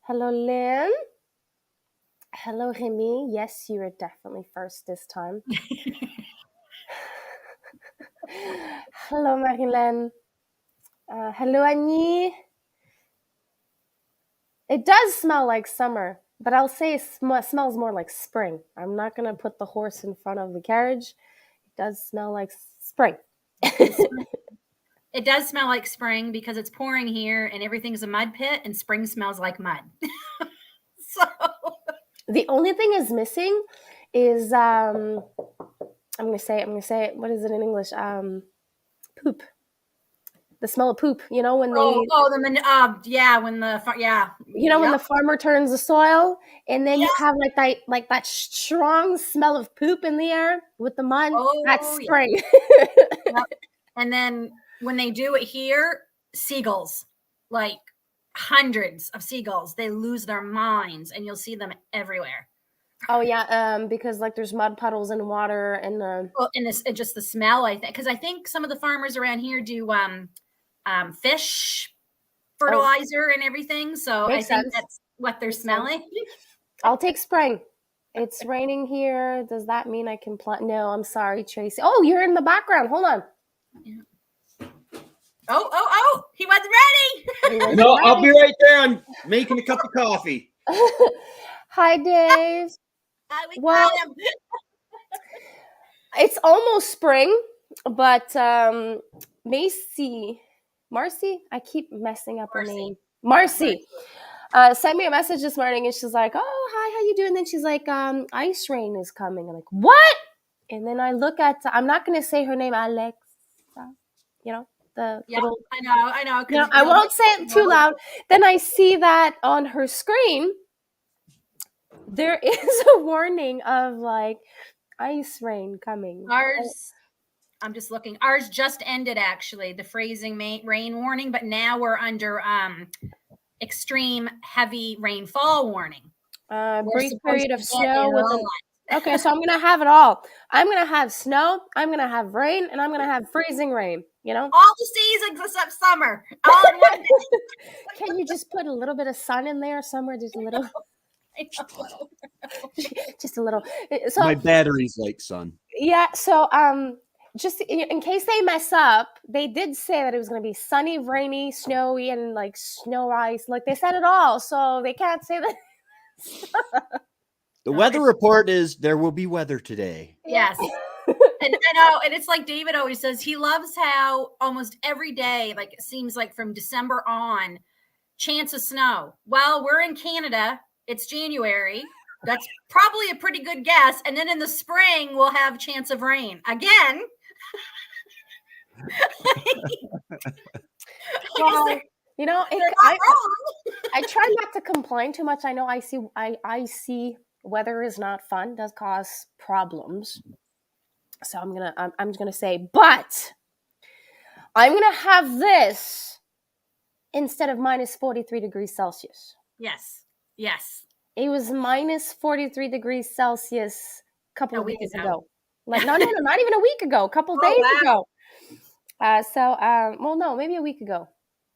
Hello, Lynn. Hello, Remy. Yes, you are definitely first this time. Hello, Marilyn. Hello, Annie. It does smell like summer, but I'll say it smells more like spring. I'm not going to put the horse in front of the carriage. It does smell like spring. It does smell like spring because it's pouring here and everything's a mud pit and spring smells like mud. So The only thing is missing is I'm gonna say it. What is it in English? Poop. The smell of poop. You know when they when the farmer turns the soil, and then you have like that strong smell of poop in the air with the mud. That's spring. Yep. And then when they do it here, seagulls, like hundreds of seagulls, they lose their minds, and you'll see them everywhere. Oh yeah, because like there's mud puddles in water and and just the smell. I think because I think some of the farmers around here do fish fertilizer and everything. So I think that's what they're smelling. I'll take spring. It's raining here. Does that mean I can plant? No, I'm sorry, Tracy. Oh, you're in the background. Hold on. Yeah. Oh, he wasn't ready. No, I'll be right there. I'm making a cup of coffee. Hi, Dave. Well, it's almost spring, but Marcy, I keep messing up her name. Marcy sent me a message this morning, and she's like, "Oh, hi, how you doing?" And then she's like, "Ice rain is coming." I'm like, "What?" And then I look at, I'm not going to say her name, Alexa. You know, little. I know. You know, I won't say it too loud. Then I see that on her screen, there is a warning of like ice rain coming. I'm just looking. Ours just ended, actually, the freezing rain warning, but now we're under extreme heavy rainfall warning. Brief period of snow with okay, so I'm gonna have it all. I'm gonna have snow, I'm gonna have rain, and I'm gonna have freezing rain. You know, all the seasons except summer, all in one day. Can you just put a little bit of sun in there somewhere? Just a little. Just a little. So my battery's like sun. Yeah. So just in case they mess up, they did say that it was going to be sunny, rainy, snowy, and like snow ice. Like they said it all, so they can't say that. The weather report is there will be weather today. Yes. And I know, and it's like David always says, he loves how almost every day, like it seems like from December on, chance of snow. Well, we're in Canada. It's January. That's probably a pretty good guess. And then in the spring, we'll have chance of rain again. Well, you know, I try not to complain too much. I know I see weather is not fun, does cause problems. So I'm gonna say, but I'm gonna have this instead of minus 43 degrees Celsius. Yes. It was minus 43 degrees Celsius a couple of days ago. Like no, not even a week ago. A couple days ago. No, maybe a week ago.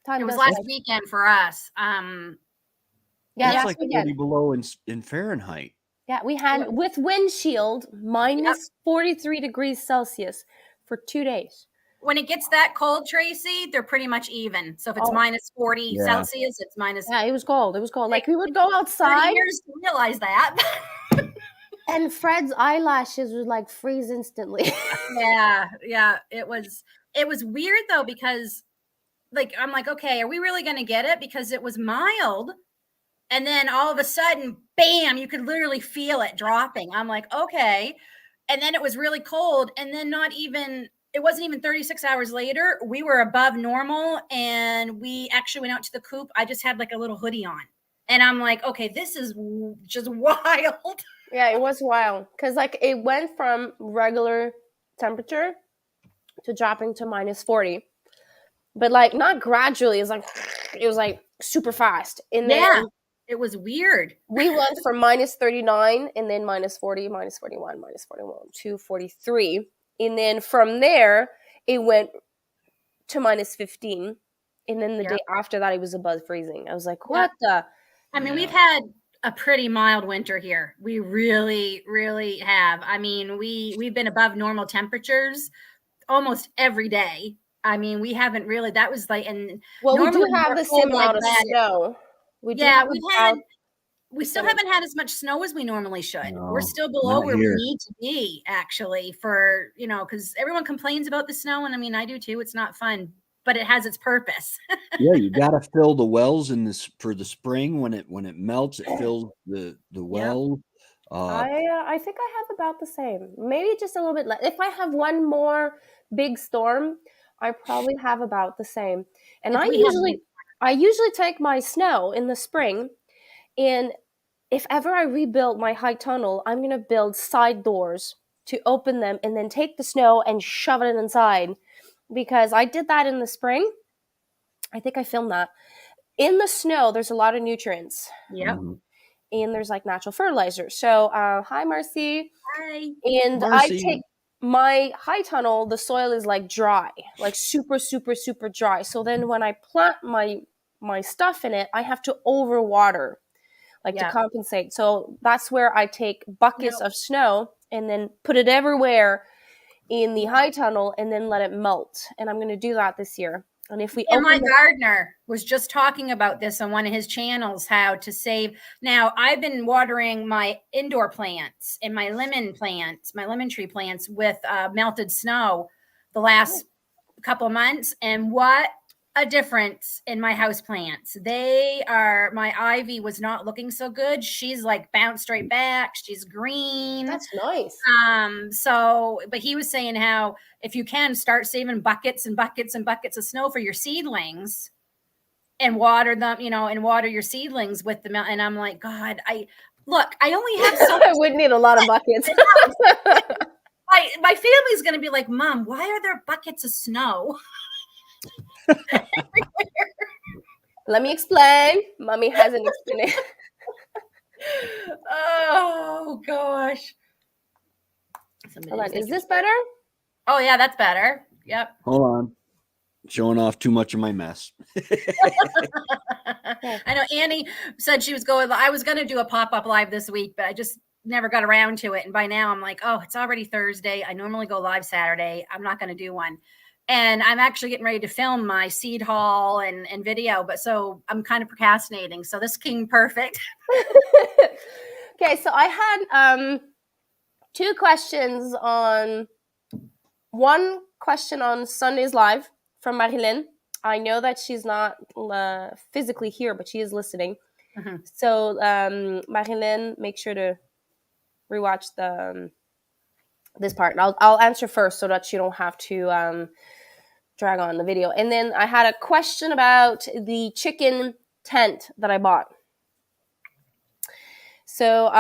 It was last weekend for us. That's like 40 below in Fahrenheit. Yeah, we had with windshield minus 43 degrees Celsius for 2 days. When it gets that cold, Tracy, they're pretty much even. So if it's minus 40 Celsius, it's minus. Yeah, it was cold. Like we would go outside. 30 years to realize that. And Fred's eyelashes would like freeze instantly. Yeah. It was weird though, because like, I'm like, okay, are we really going to get it? Because it was mild. And then all of a sudden, bam, you could literally feel it dropping. I'm like, okay. And then it was really cold. And then it wasn't even 36 hours later, we were above normal. And we actually went out to the coop. I just had like a little hoodie on. And I'm like, okay, this is just wild. Yeah, it was wild. Because like it went from regular temperature to dropping to minus 40. But like not gradually. It was like super fast. And then it was weird. We went from minus 39 and then minus 40, minus 41, minus 41 to 43. And then from there, it went to minus 15. And then the day after that, it was above freezing. I was like, what the? I mean, we've had a pretty mild winter here. We really, really have. I mean, we've been above normal temperatures almost every day. I mean, we haven't really. That was like, and Well, we do normally have we're the cold same like amount of that. snow. We do Yeah, have about we still haven't had as much snow as we normally should. We're No, still below not where we here. need to be, actually, for, because everyone complains about the snow. And I mean, I do too. It's not fun, but it has its purpose. Yeah, you got to fill the wells in this for the spring when it melts. It fills the Yep. well. I think I have about the same. Maybe just a little bit less. If I have one more big storm, I probably have about the same. And If we have, I usually take my snow in the spring, and if ever I rebuild my high tunnel, I'm gonna build side doors to open them and then take the snow and shove it inside. Because I did that in the spring. I think I filmed that. In the snow, there's a lot of nutrients. yep. And there's like natural fertilizer. So, hi, Marcy. Hi. And I Marcy, take my high tunnel, the soil is like dry, like super, super, super dry. So then when I plant my stuff in it, I have to overwater, like to Yeah. compensate. So that's where I take buckets of snow and then put it everywhere in the high tunnel and then let it melt. And I'm going to do that this year. And if we And my open gardener was just talking about this on one of his channels, how to save. Now, I've been watering my indoor plants and my lemon tree plants with melted snow the last couple of months. And what a difference in my house plants. My ivy was not looking so good. She's like bounced right back. She's green. that's nice. But he was saying how if you can start saving buckets and buckets and buckets of snow for your seedlings and water them, and water your seedlings with them. And I'm like, God, I only have so I would need a lot of buckets. my family's going to be like, Mom, why are there buckets of snow? Let me explain. Mommy has an explanation. Oh gosh. Hold on. Is this better? Oh yeah, that's better. Yep. hold on. Showing off too much of my mess. I know Annie said she was I was going to do a pop-up live this week, but I just never got around to it. And by now I'm like, oh, it's already Thursday. I normally go live Saturday. I'm not going to do one. And I'm actually getting ready to film my seed haul and video, but so I'm kind of procrastinating. So this came perfect. Okay, so I had two questions one question on Sunday's live from Marilyn. I know that she's not physically here, but she is listening. Mm-hmm. So Marilyn, make sure to rewatch this part. I'll answer first so that you don't have to drag on the video. And then I had a question about the chicken tent that I bought. So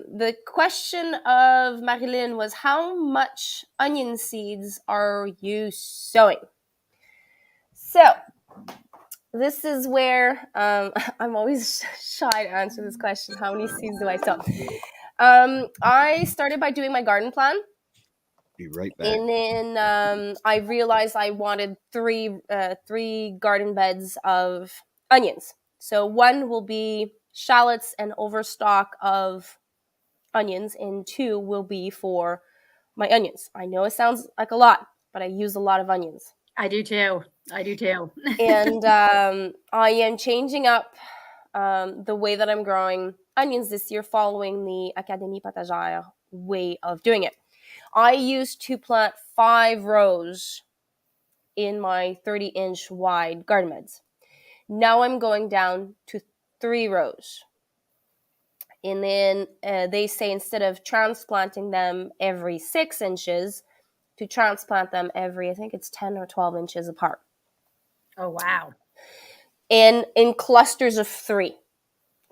the question of Marilyn was, how much onion seeds are you sowing? So this is where I'm always shy to answer this question. How many seeds do I sow? I started by doing my garden plan. Be right back. And then I realized I wanted three garden beds of onions. So one will be shallots and overstock of onions, and two will be for my onions. I know it sounds like a lot, but I use a lot of onions. I do too. And I am changing up the way that I'm growing onions this year, following the Académie Patagère way of doing it. I used to plant 5 rows in my 30-inch wide garden beds. Now I'm going down to 3 rows. And then they say instead of transplanting them every 6 inches, to transplant them every, I think it's 10 or 12 inches apart. Oh, wow. And in clusters of 3.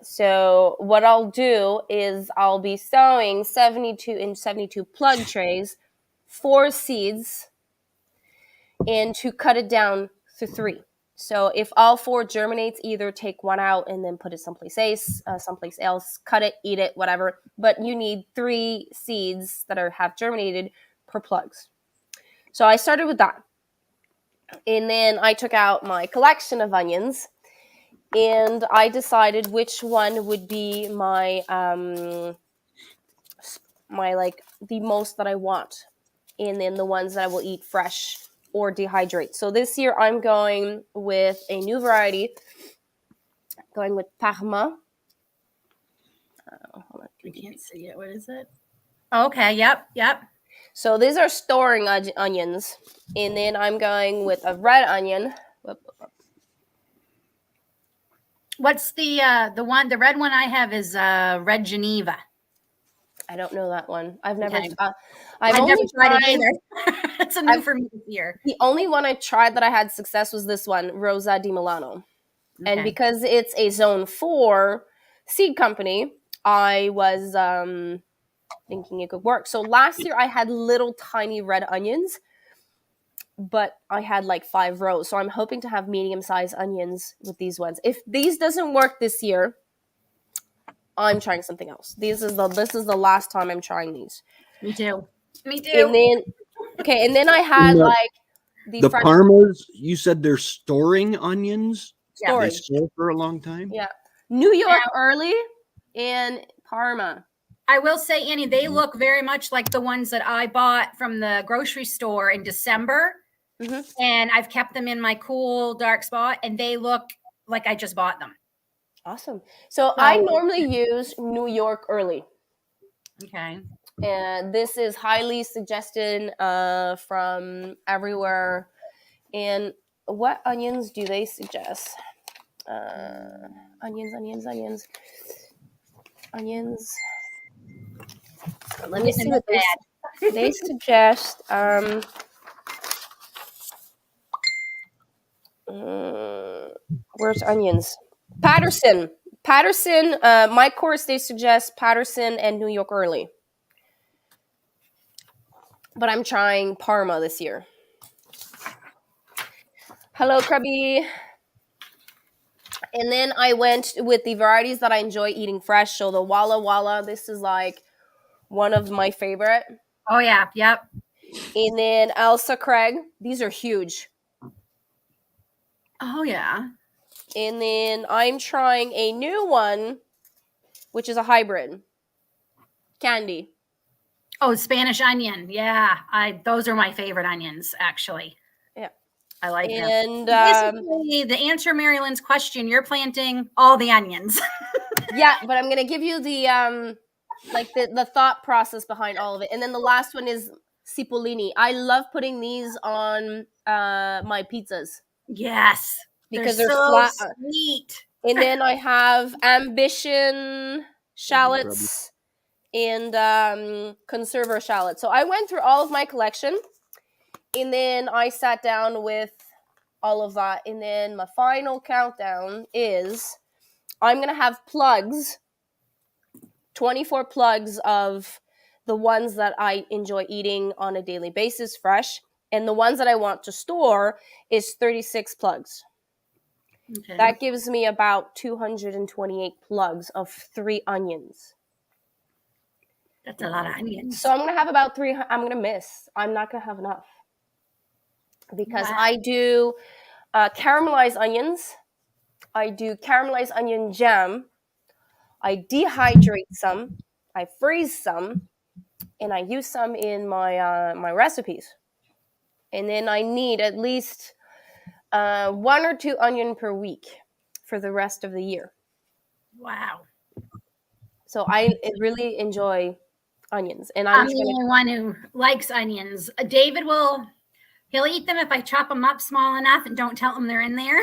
So what I'll do is I'll be sowing 72-inch 72 plug trays, 4 seeds, and to cut it down to 3. So if all 4 germinates, either take one out and then put it someplace else, cut it, eat it, whatever. But you need 3 seeds that have germinated per plugs. So I started with that. And then I took out my collection of onions. and I decided which one would be my like the most that I want, and then the ones that I will eat fresh or dehydrate. So this year I'm going with a new variety, going with Parma. Hold on. I can't see it. What is it? Okay. Yep. So these are storing onions, and then I'm going with a red onion. What's the one? The red one I have is red Geneva. I don't know that one. I've never. Okay. I've never only tried tried it either. It's a new for me this year. The only one I tried that I had success was this one, Rosa di Milano. Okay. And because it's a Zone 4 seed company, I was thinking it could work. So last year I had little tiny red onions, but I had like 5 rows. So I'm hoping to have medium-sized onions with these ones. If these doesn't work this year, I'm trying something else. This is the last time I'm trying these. Me too. And then I had like the Parmas. You said they're storing onions. Storage. They store for a long time. Yeah, New York early and Parma. I will say, Annie, they look very much like the ones that I bought from the grocery store in December. Mm-hmm. And I've kept them in my cool dark spot, and they look like I just bought them. Awesome. So I normally use New York early. Okay. And this is highly suggested from everywhere. And what onions do they suggest? Onions. Let me see what they suggest. Where's onions? Patterson. My course, they suggest Patterson and New York early. But I'm trying Parma this year. Hello, Krabby. And then I went with the varieties that I enjoy eating fresh. So the Walla Walla, this is like one of my favorite. Oh, yeah. Yep. And then Elsa Craig. These are huge. Oh, yeah. And then I'm trying a new one, which is a hybrid. Candy. Oh, Spanish onion. Yeah. Those are my favorite onions, actually. Yeah. I like them. And basically, the answer Marilyn's question, you're planting all the onions. Yeah, but I'm gonna give you the the thought process behind all of it. And then the last one is cipollini. I love putting these on my pizzas. Yes. Because they're so flat. Sweet. And then I have ambition shallots and conserver shallots. So I went through all of my collection, and then I sat down with all of that. And then my final countdown is I'm going to have plugs, 24 plugs of the ones that I enjoy eating on a daily basis, fresh. And the ones that I want to store is 36 plugs. Okay. That gives me about 228 plugs of 3 onions. That's a lot of onions. So I'm going to have about 3. I'm going to miss. I'm not going to have enough. Because I do caramelized onions. I do caramelized onion jam. I dehydrate some. I freeze some. And I use some in my recipes. And then I need at least 1 or 2 onion per week for the rest of the year. Wow. So I really enjoy onions. And I'm the only one who likes onions. David he'll eat them if I chop them up small enough and don't tell him they're in there.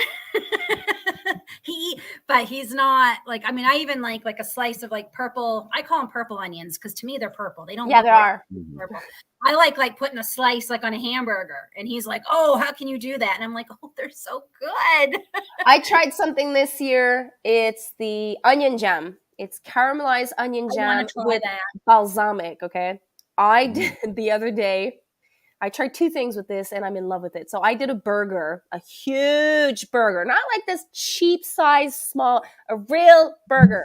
But he's not like, I mean, I even like a slice of like purple. I call them purple onions because to me they're purple. They don't. Yeah, they are. Purple. I like putting a slice like on a hamburger, and he's like, "Oh, how can you do that?" And I'm like, "Oh, they're so good." I tried something this year. It's the onion jam. It's caramelized onion jam with balsamic. Okay, I did the other day. I tried 2 things with this, and I'm in love with it. So I did a burger, a huge burger, not like this cheap size, small, a real burger.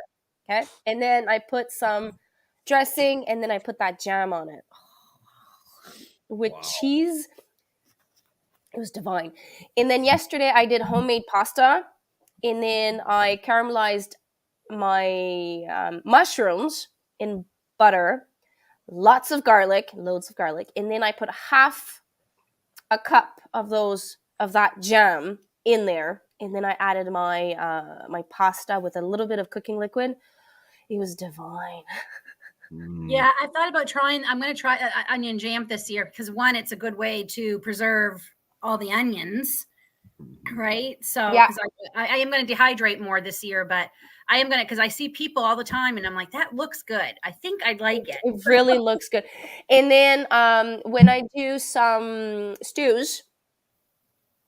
Okay, and then I put some dressing, and then I put that jam on it with cheese. It was divine. And then yesterday I did homemade pasta, and then I caramelized my mushrooms in butter, lots of garlic, loads of garlic, and then I put half a cup of that jam in there, and then I added my pasta with a little bit of cooking liquid. It was divine. Yeah, I thought about trying. I'm going to try onion jam this year because one, it's a good way to preserve all the onions, right? So Yeah. because I am going to dehydrate more this year, but I am going to because I see people all the time, and I'm like, that looks good. I think I'd like it. It really looks good. And then when I do some stews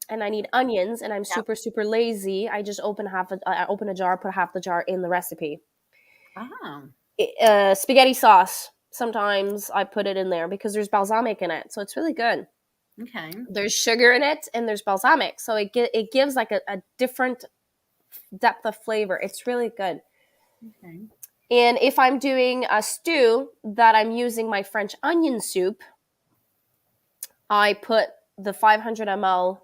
and I need onions and I'm super super lazy, I just open a jar, put half the jar in the recipe. Oh. Spaghetti sauce. Sometimes I put it in there because there's balsamic in it, so it's really good. Okay. There's sugar in it and there's balsamic, so it gives like a different depth of flavor. It's really good. Okay. And if I'm doing a stew that I'm using my French onion soup, I put the 500 ml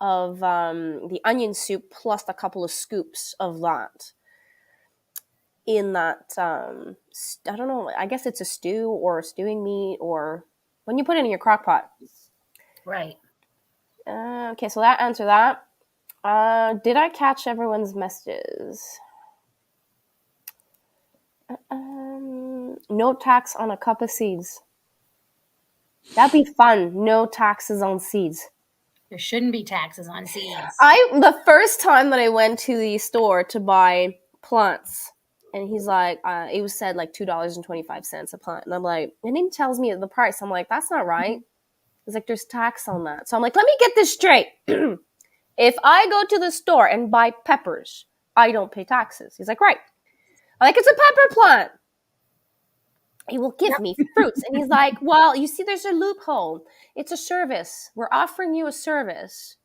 of the onion soup plus a couple of scoops of that in that. I don't know. I guess it's a stew or stewing meat, or when you put it in your crock pot. Right. Okay, so that answer that. Did I catch everyone's messages? No tax on a cup of seeds. That'd be fun. No taxes on seeds. There shouldn't be taxes on seeds. The first time that I went to the store to buy plants, and he's like, it was said like $2.25 a plant, and I'm like, and he tells me the price. I'm like, that's not right. He's like, there's tax on that. So I'm like, let me get this straight. If I go to the store and buy peppers, I don't pay taxes. He's like, right. I'm like, it's a pepper plant. He will give me fruits. And he's like, well, you see, there's a loophole. It's a service. We're offering you a service.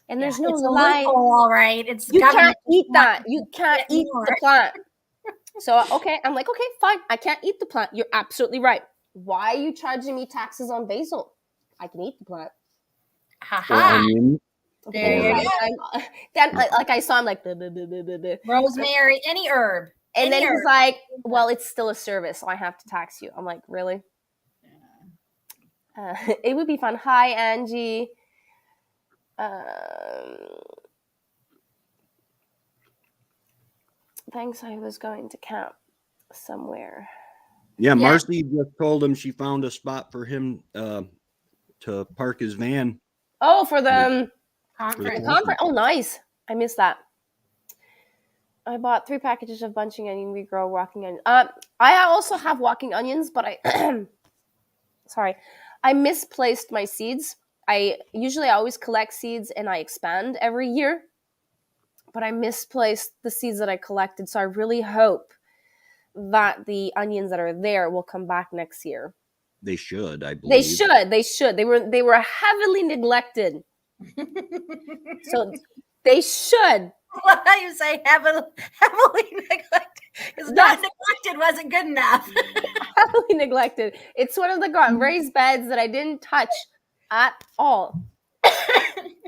And there's no lie. All right. It's you can't eat that. You can't eat the plant. So, okay. I'm like, okay, fine. I can't eat the plant. You're absolutely right. Why are you charging me taxes on basil? I can eat the plant. Ha-ha. There you go. Then, like, I saw him like, buh, buh, buh, buh, buh, buh. Rosemary, any herb. And then he's like, well, it's still a service, so I have to tax you. I'm like, really? It would be fun. Hi, Angie. Thanks, I was going to camp somewhere. Yeah, Marcy just told him she found a spot for him to park his van. Oh, for the conference. Oh, nice. I missed that. I bought 3 packages of bunching onion. We grow walking onion. I also have walking onions, but I misplaced my seeds. I always collect seeds and I expand every year, but I misplaced the seeds that I collected. So I really hope that the onions that are there will come back next year. They should, I believe. They should. They were heavily neglected. So they should. What do you say? Heavily neglected. Because not neglected wasn't good enough. Heavily neglected. It's one of the raised beds that I didn't touch at all.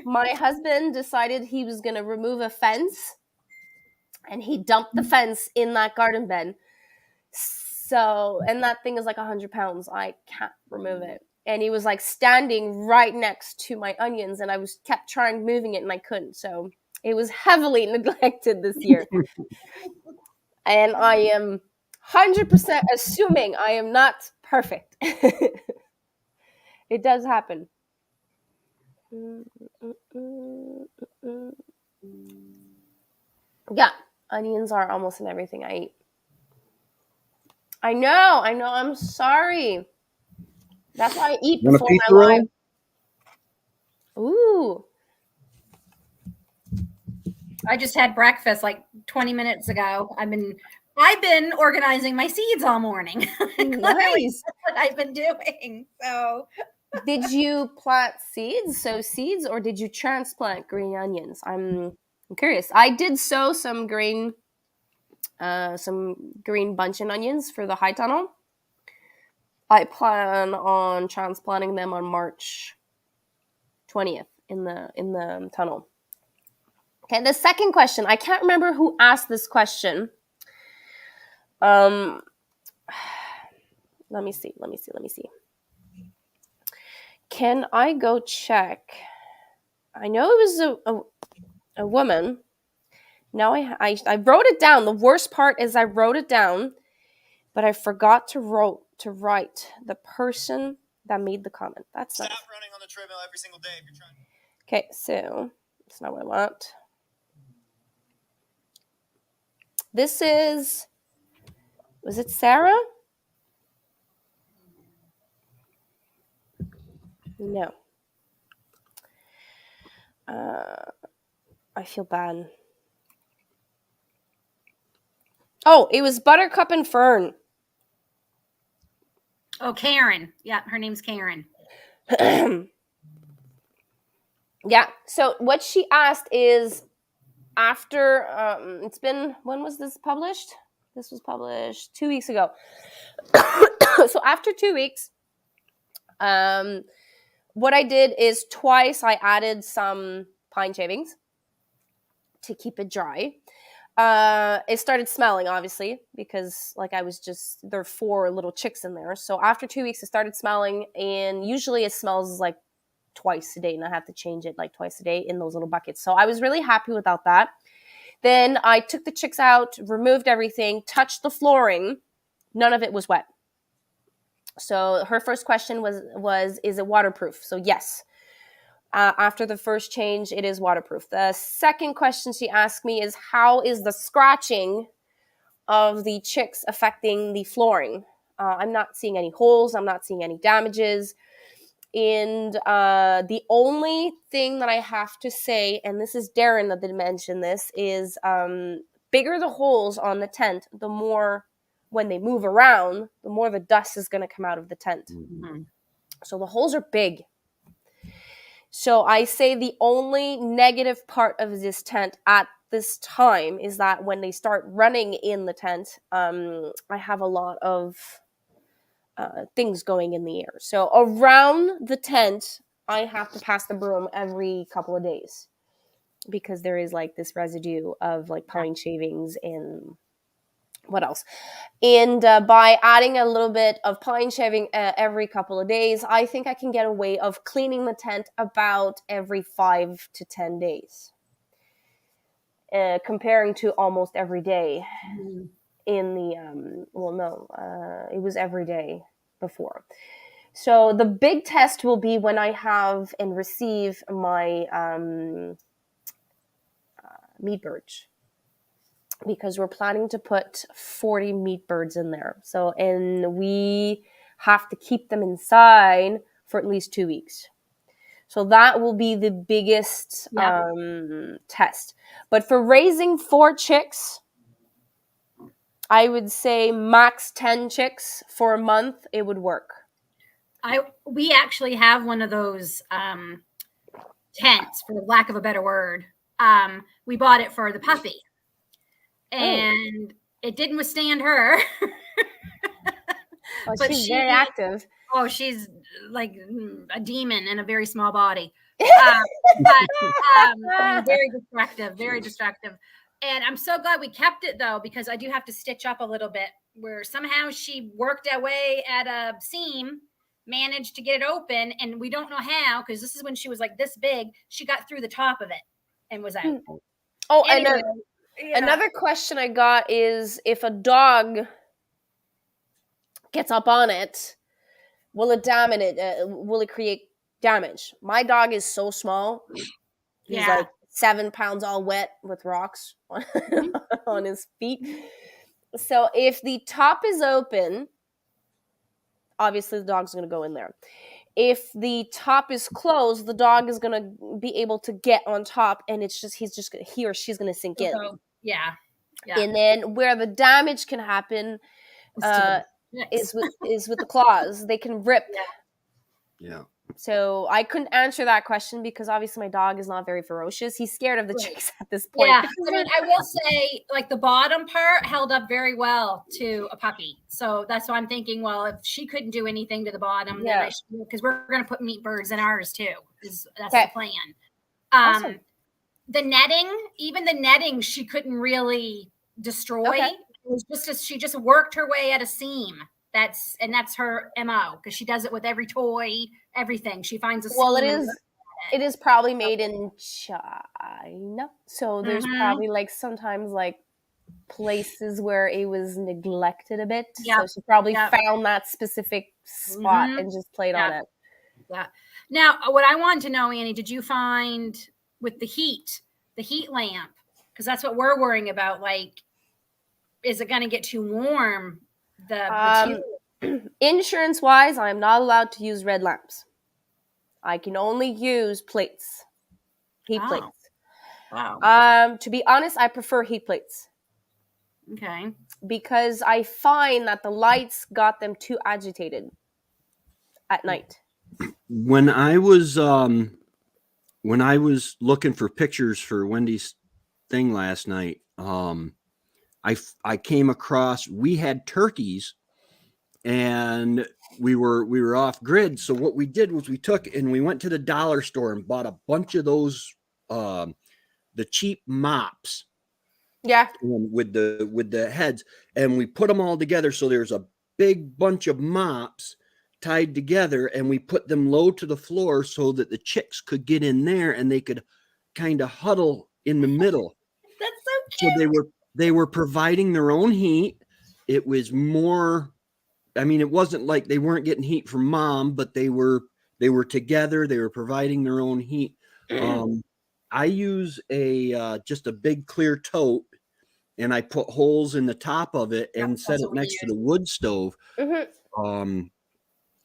My husband decided he was going to remove a fence, and he dumped the fence in that garden bed. So, and that thing is like 100 pounds. I can't remove it. And he was like standing right next to my onions, and I kept trying moving it, and I couldn't. So it was heavily neglected this year. And I am 100% assuming I am not perfect. It does happen. Yeah, onions are almost in everything I eat. I know, I'm sorry. That's why I eat before my life. Ooh. I just had breakfast like 20 minutes ago. I've been organizing my seeds all morning. Nice. That's what I've been doing. So did you plant sow seeds, or did you transplant green onions? I'm curious. I did sow some green buncheon onions for the high tunnel. I plan on transplanting them on March 20th in the tunnel. Okay, the second question. I can't remember who asked this question. Let me see. Can I go check? I know it was a woman. Now I wrote it down. The worst part is I wrote it down, but I forgot to write the person that made the comment. That's not running on the treadmill every single day if you're trying. Okay, so that's not what I want. This was it Sarah? No. I feel bad. Oh, it was Buttercup and Fern. Oh, Karen. Yeah, her name's Karen. Yeah. So what she asked is after it's been, when was this published? This was published 2 weeks ago. So after 2 weeks, what I did is twice I added some pine shavings to keep it dry. It started smelling, obviously, because like there are 4 little chicks in there. So after 2 weeks, it started smelling, and usually it smells like twice a day, and I have to change it like twice a day in those little buckets. So I was really happy without that. Then I took the chicks out, removed everything, touched the flooring. None of it was wet. So her first question was is it waterproof? So yes. After the first change, it is waterproof. The second question she asked me is how is the scratching of the chicks affecting the flooring? I'm not seeing any holes. I'm not seeing any damages. And the only thing that I have to say, and this is Darren that did mention this, is bigger the holes on the tent, the more when they move around, the more the dust is going to come out of the tent. Mm-hmm. So the holes are big. So I say the only negative part of this tent at this time is that when they start running in the tent, I have a lot of things going in the air. So around the tent, I have to pass the broom every couple of days because there is like this residue of like pine shavings and what else? And by adding a little bit of pine shaving every couple of days, I think I can get away of cleaning the tent about every 5 to 10 days, comparing to almost every day in the, it was every day before. So the big test will be when I have and receive my meat birds, because we're planning to put 40 meat birds in there. So, and we have to keep them inside for at least 2 weeks. So that will be the biggest test. But for raising 4 chicks, I would say max 10 chicks for a month, it would work. We actually have one of those tents, for lack of a better word. We bought it for the puppy, and it didn't withstand her. But she's very active. Oh, she's like a demon in a very small body. Very destructive. And I'm so glad we kept it, though, because I do have to stitch up a little bit, where somehow she worked away at a seam, managed to get it open, and we don't know how, because this is when she was like this big. She got through the top of it and was out. Oh, anyway, another question I got is if a dog gets up on it, will it damage it? Will it create damage? My dog is so small. He's like 7 pounds all wet with rocks on his feet. So if the top is open, obviously the dog's going to go in there. If the top is closed, the dog is going to be able to get on top, and he or she's going to sink in. Yeah. And then where the damage can happen is with the claws. They can rip. Yeah. So I couldn't answer that question because obviously my dog is not very ferocious. He's scared of the chicks at this point. Yeah, I mean, I will say, like, the bottom part held up very well to a puppy. So that's why I'm thinking, well, if she couldn't do anything to the bottom, then I should, because we're going to put meat birds in ours too. That's the plan. Awesome. the netting, even the netting, she couldn't really destroy. Okay. It was just she just worked her way at a seam. That's her MO, because she does it with every toy, everything. She finds a Well, seam. it is probably made in China, so there's probably like sometimes like places where it was neglected a bit. So she probably found that specific spot and just played on it. Yeah. Now, what I wanted to know, Annie, did you find with the heat lamp? Because that's what we're worrying about. Like, is it going to get too warm? The Insurance wise, I'm not allowed to use red lamps. I can only use plates, heat plates. Wow. To be honest, I prefer heat plates. Okay. Because I find that the lights got them too agitated at night. When I was looking for pictures for Wendy's thing last night, I came across, we had turkeys and we were off grid. So what we did was we went to the dollar store and bought a bunch of those the cheap mops. Yeah. With the heads, and we put them all together. So there's a big bunch of mops tied together, and we put them low to the floor so that the chicks could get in there and they could kind of huddle in the middle. That's so cute. So they were providing their own heat. It was more, I mean, it wasn't like they weren't getting heat from mom, but they were together. They were providing their own heat. I use just a big clear tote, and I put holes in the top of it and set it next to the wood stove.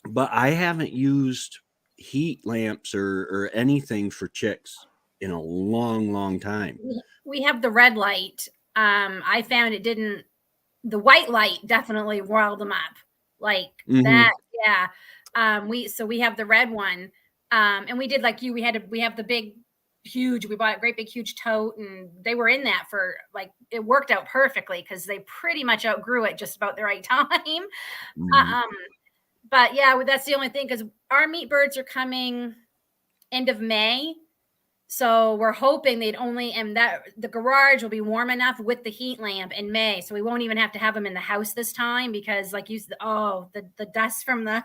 But I haven't used heat lamps or anything for chicks in a long, long time. We have the red light. I found the white light definitely riled them up. Like that. Yeah. We have the red one. And we did like you, we have the big, huge, we bought a great big huge tote, and they were in that for like, it worked out perfectly because they pretty much outgrew it just about the right time. But yeah, that's the only thing, because our meat birds are coming end of May. So we're hoping that the garage will be warm enough with the heat lamp in May. So we won't even have to have them in the house this time, because like the dust from the,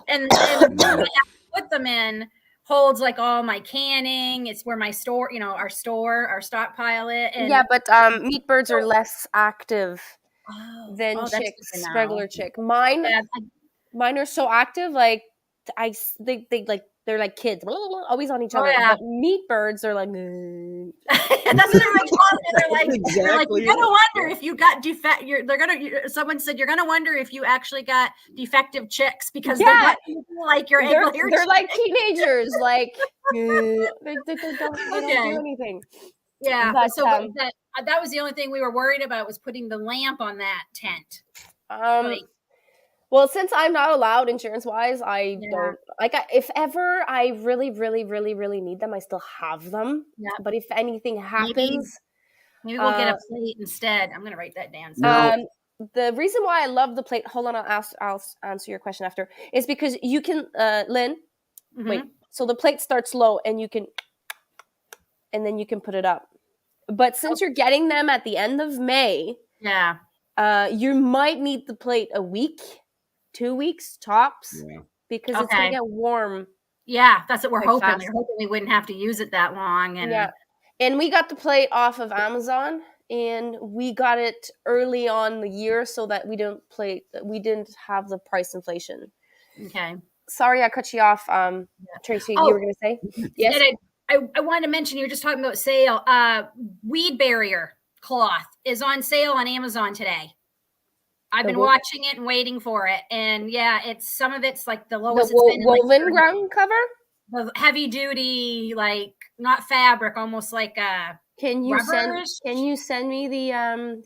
and the room we have to put them in holds like all my canning. It's where my store, our stockpile it. And yeah, but meat birds are less active than chicks, regular chick. Mine are so active, like they're like kids, always on each other. But meat birds are like, that's what everyone calls it. They're like, you're gonna wonder if you got someone said you're gonna wonder if you actually got defective chicks, because they're not like your they're like teenagers, like they don't do anything. Yeah, but so that was the only thing we were worried about, was putting the lamp on that tent. Well, since I'm not allowed insurance-wise, I don't if ever I really, really, really, really need them, I still have them. Yeah. But if anything happens, maybe we'll get a plate instead. I'm gonna write that down. The reason why I love the plate, hold on, I'll answer your question after, is because you can, Lynn, wait. So the plate starts low, and then you can put it up. But since you're getting them at the end of May, you might need the plate a week. 2 weeks tops, because it's gonna get warm. Yeah, that's what we're hoping. We're hoping we wouldn't have to use it that long. And we got the plate off of Amazon, and we got it early on the year so that we didn't have the price inflation. Okay. Sorry, I cut you off, Tracy. You were gonna say? Yes. I wanted to mention, you were just talking about sale. Weed barrier cloth is on sale on Amazon today. I've been watching it and waiting for it, and some of it's like the lowest. The woven ground cover, the heavy duty, like not fabric, almost like a. Can you send me the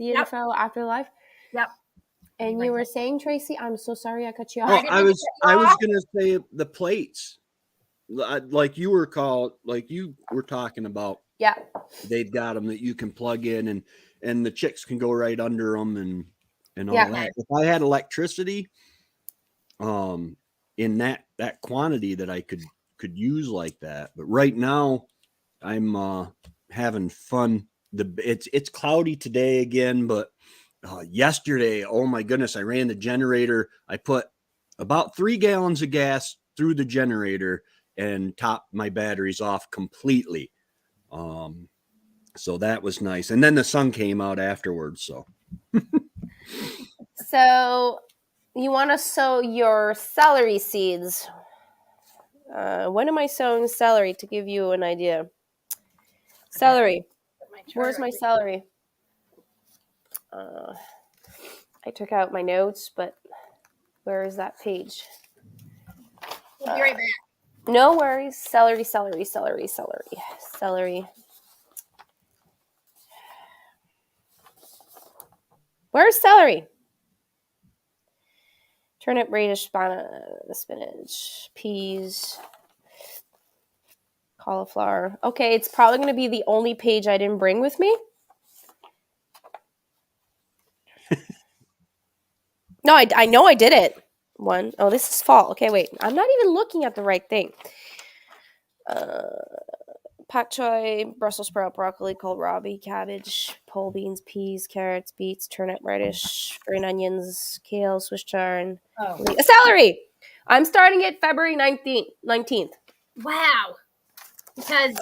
info after live? Yep. And you were saying, Tracy, I'm so sorry I cut you off. Well, I was gonna say the plates, like you were talking about. Yeah. They've got them that you can plug in, and the chicks can go right under them and all that. If I had electricity, in that quantity that I could use like that, but right now, I'm having fun. It's cloudy today again, but yesterday, oh my goodness, I ran the generator. I put about 3 gallons of gas through the generator and topped my batteries off completely. So that was nice. And then the sun came out afterwards. So So you want to sow your celery seeds. When am I sowing celery to give you an idea? Celery. Where's my celery? I took out my notes, but where is that page? We'll be right back. No worries. Celery, celery, celery, celery, celery. Where's celery? Turnip, radish, spinach, peas, cauliflower. Okay, it's probably going to be the only page I didn't bring with me. No, I know I did it. Oh, this is fall. Okay, wait. I'm not even looking at the right thing. Pak choy, Brussels sprout, broccoli, kohlrabi, cabbage, pole beans, peas, carrots, beets, turnip, radish, green onions, kale, Swiss chard, and celery. I'm starting it February 19th. Wow. Because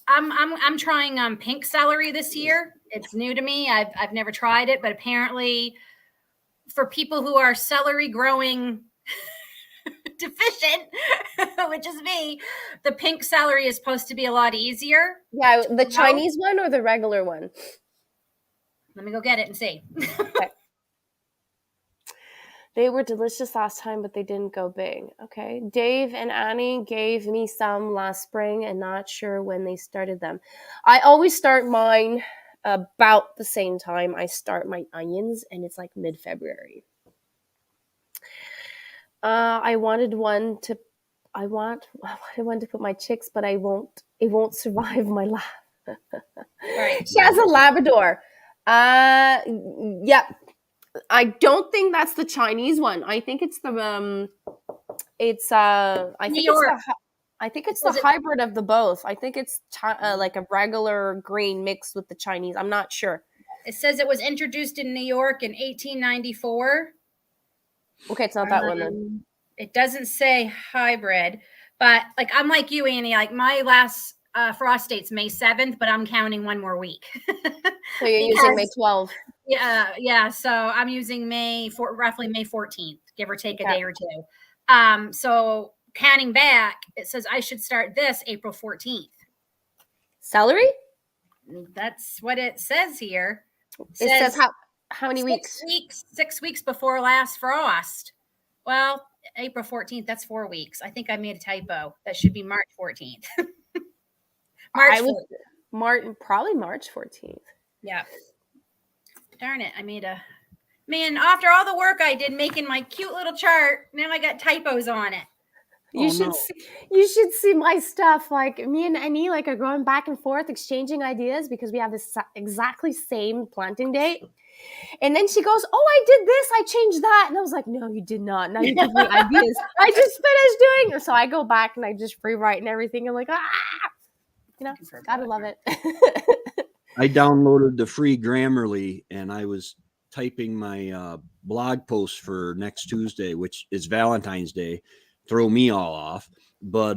I'm trying pink celery this year. It's new to me. I've never tried it, but apparently for people who are celery growing deficient, which is me, the pink celery is supposed to be a lot easier. Yeah, the Chinese one or the regular one? Let me go get it and see. Okay. They were delicious last time, but they didn't go big. Okay. Dave and Annie gave me some last spring and not sure when they started them. I always start mine about the same time I start my onions, and it's like mid-February. I wanted one to put my chicks, but it won't survive my lab. Right. She has a Labrador. Yeah. I don't think that's the Chinese one. I think it's the I think it's the hybrid of the both. I think it's like a regular green mixed with the Chinese. I'm not sure. It says it was introduced in New York in 1894. Okay, it's not that one then. It doesn't say hybrid, but like I'm like you, Annie. Like my last frost date's May 7th, but I'm counting one more week. So you're using May 12th. Yeah. So I'm using roughly May 14th, give or take a day or two. So counting back, it says I should start this April 14th. Celery? That's what it says here. It says how many weeks? 6 weeks before last frost. Well, April 14th, that's 4 weeks. I think I made a typo. That should be March 14th. Probably March 14th. Yeah. Darn it. After all the work I did making my cute little chart, now I got typos on it. You should see my stuff. Like me and Annie are going back and forth exchanging ideas because we have this exactly same planting date. And then she goes, "Oh, I did this. I changed that." And I was like, "No, you did not. Now you give me ideas. I just finished doing it." So I go back and I just rewrite and everything. I'm like, gotta love it. I downloaded the free Grammarly and I was typing my blog post for next Tuesday, which is Valentine's Day. Throw me all off. But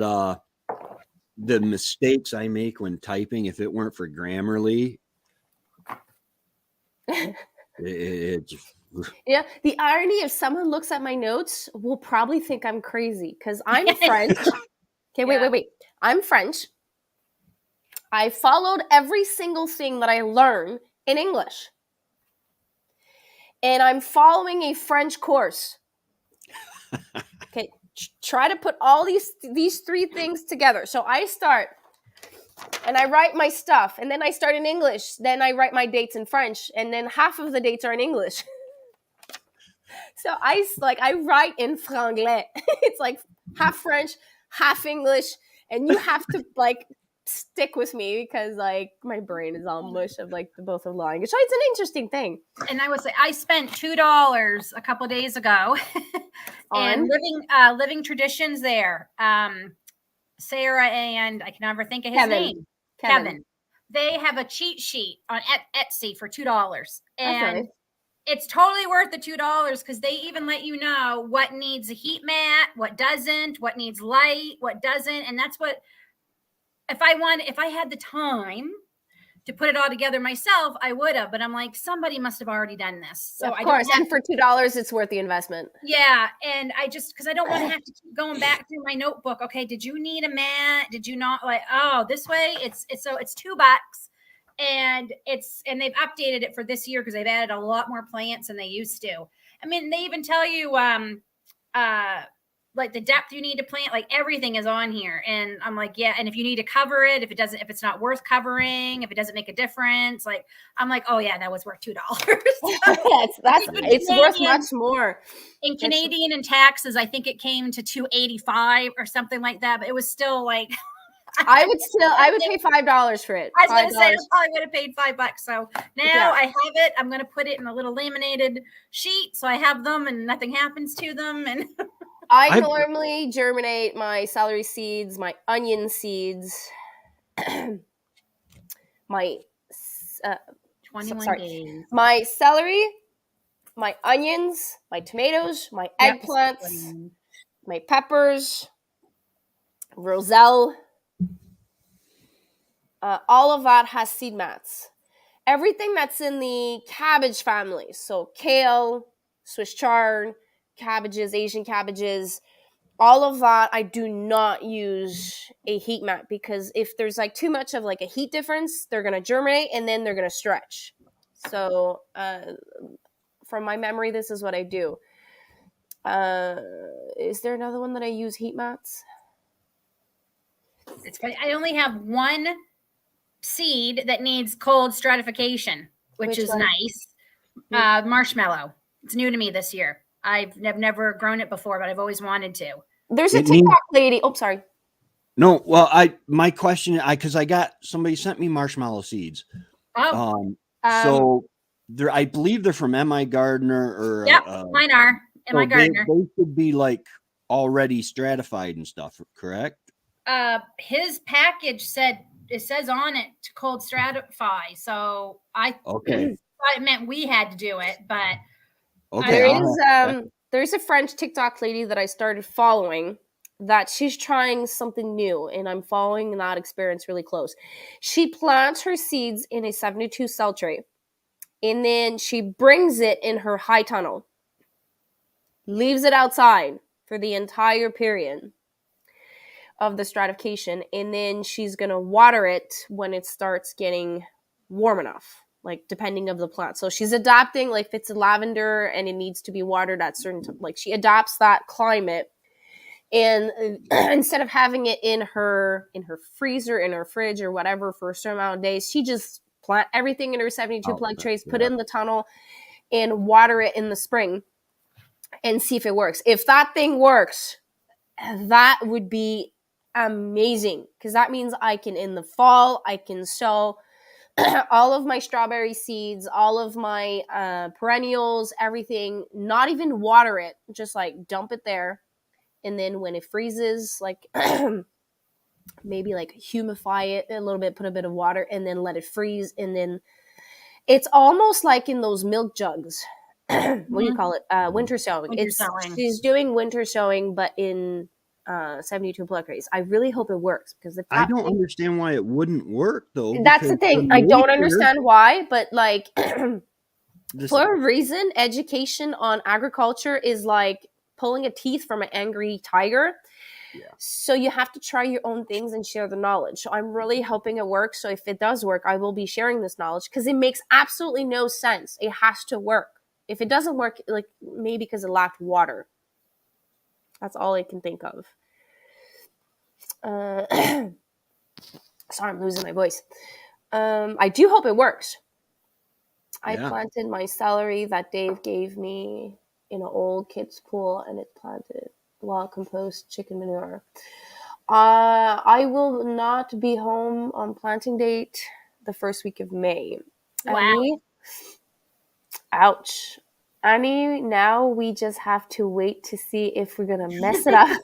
the mistakes I make when typing, if it weren't for Grammarly, Yeah, the irony if someone looks at my notes will probably think I'm crazy because I'm French. Okay, wait. I'm French. I followed every single thing that I learned in English. And I'm following a French course. Okay, try to put all these 3 things together. So I start and I write my stuff, and then I start in English, then I write my dates in French, and then half of the dates are in English. So I write in franglais. It's like half French, half English, and you have to stick with me because my brain is all mush of the both of language. So it's an interesting thing. And I spent $2 a couple of days ago and living traditions there. Sarah and I can never think of his name. Kevin. They have a cheat sheet on Etsy for $2, and nice. it's totally worth the $2 because they even let you know what needs a heat mat, what doesn't, what needs light, what doesn't, and that's what. If I had the time to put it all together myself, I would have. But I'm like, somebody must have already done this, so Of I course, don't have and for $2, it's worth the investment. Yeah, and I just because I don't want to have to keep going back through my notebook. Okay, did you need a mat? Did you not like? Oh, this way it's $2, and they've updated it for this year because they've added a lot more plants than they used to. I mean, they even tell you like the depth you need to plant, like everything is on here. And I'm like, yeah. And if you need to cover it, if it's not worth covering, if it doesn't make a difference, like I'm like, oh yeah, that was worth $2. It's worth much more. In Canadian and taxes, I think it came to $2.85 or something like that. But it was still like I would pay $5 for it. I was going to say I probably would have paid $5. So now I have it. I'm going to put it in a little laminated sheet so I have them and nothing happens to them. And I normally germinate my celery seeds, my onion seeds, my 21 days. my celery, my onions, my tomatoes, my eggplants, my peppers, roselle. All of that has seed mats. Everything that's in the cabbage family, so kale, Swiss chard, cabbages, Asian cabbages, all of that, I do not use a heat mat because if there's like too much of like a heat difference, they're going to germinate and then they're going to stretch. So from my memory, this is what I do. Is there another one that I use heat mats? It's funny. I only have one seed that needs cold stratification, which is nice. Marshmallow. It's new to me this year. I've never grown it before, but I've always wanted to. There's a TikTok lady. Oh, sorry. No, well, my question, because I got somebody sent me marshmallow seeds. Oh, so I believe they're from MI Gardner or mine are MI Gardner. They should be like already stratified and stuff, correct? His package says on it to cold stratify, so I thought it meant we had to do it, but there's a French TikTok lady that I started following that she's trying something new, and I'm following that experience really close. She plants her seeds in a 72 cell tray, and then she brings it in her high tunnel, leaves it outside for the entire period of the stratification, and then she's going to water it when it starts getting warm enough, like depending of the plant. So she's adapting, like if it's lavender and it needs to be watered at certain like she adapts that climate. And instead of having it in her freezer, in her fridge or whatever for a certain amount of days, she just plant everything in her 72 plug trays, put it in the tunnel and water it in the spring and see if it works. If that thing works, that would be amazing, because that means I can, in the fall, I can sow all of my strawberry seeds, all of my perennials, everything, not even water it, just like dump it there. And then when it freezes, like maybe like humify it a little bit, put a bit of water, and then let it freeze. And then it's almost like in those milk jugs. What do you call it? Winter sowing. She's doing winter sowing, but in 72 plug trays. I really hope it works, because I don't understand why it wouldn't work though. That's the thing. I don't understand why, but like for a reason, education on agriculture is like pulling a teeth from an angry tiger. Yeah. So you have to try your own things and share the knowledge. So I'm really hoping it works. So if it does work, I will be sharing this knowledge, because it makes absolutely no sense. It has to work. If it doesn't work, like maybe because it lacked water. That's all I can think of. Sorry, I'm losing my voice. I do hope it works. I planted my celery that Dave gave me in an old kid's pool, and it's planted wild compost chicken manure. I will not be home on planting date the first week of May. Wow. Ouch. Annie, now we just have to wait to see if we're gonna mess it up.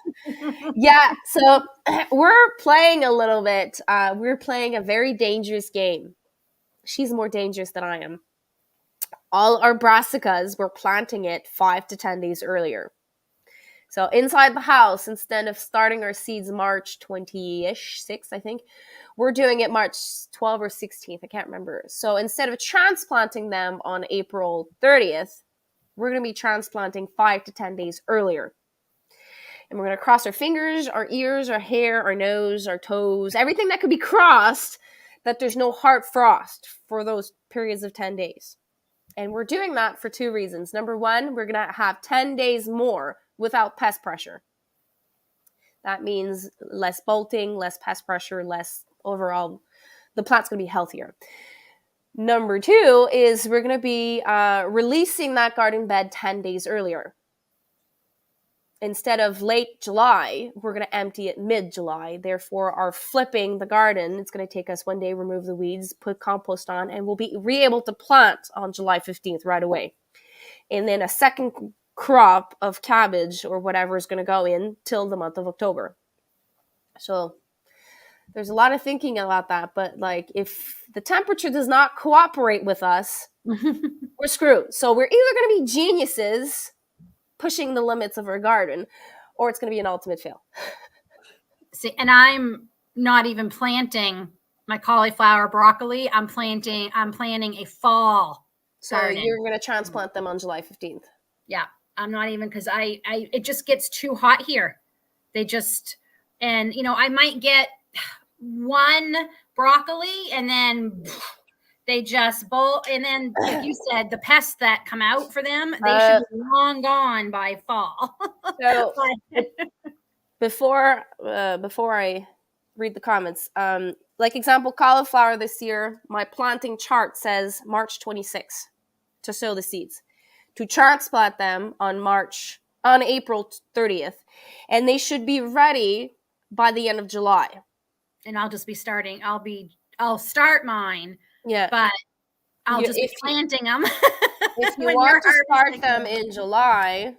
Yeah, so we're playing a little bit. We're playing a very dangerous game. She's more dangerous than I am. All our brassicas, we're planting it 5 to 10 days earlier. So inside the house, instead of starting our seeds March 20-ish, 6, I think, we're doing it March 12th or 16th. I can't remember. So instead of transplanting them on April 30th, we're going to be transplanting 5 to 10 days earlier. And we're going to cross our fingers, our ears, our hair, our nose, our toes, everything that could be crossed, that there's no hard frost for those periods of 10 days. And we're doing that for 2 reasons. Number one, we're going to have 10 days more without pest pressure. That means less bolting, less pest pressure, less overall, the plant's going to be healthier. Number two is we're going to be releasing that garden bed 10 days earlier. Instead of late July, we're going to empty it mid-July. Therefore, our flipping the garden, it's going to take us 1 day, remove the weeds, put compost on, and we'll be able to plant on July 15th right away. And then a second crop of cabbage or whatever is going to go in till the month of October. So there's a lot of thinking about that. But like, if the temperature does not cooperate with us, we're screwed. So we're either going to be geniuses pushing the limits of our garden, or it's going to be an ultimate fail. See, and I'm not even planting my cauliflower, broccoli. I'm planting a fall. So garden. you're going to transplant them on July 15th. Yeah, I'm not even, because it just gets too hot here. They just, and I might get one broccoli and then they just bolt. And then, like you said, the pests that come out for them, they should be long gone by fall. So before I read the comments, like example, cauliflower this year, my planting chart says March 26th to sow the seeds, to transplant them on April 30th, and they should be ready by the end of July. And I'll just be starting. I'll start mine. Yeah, but I'll just be planting them. If you want to start them in July,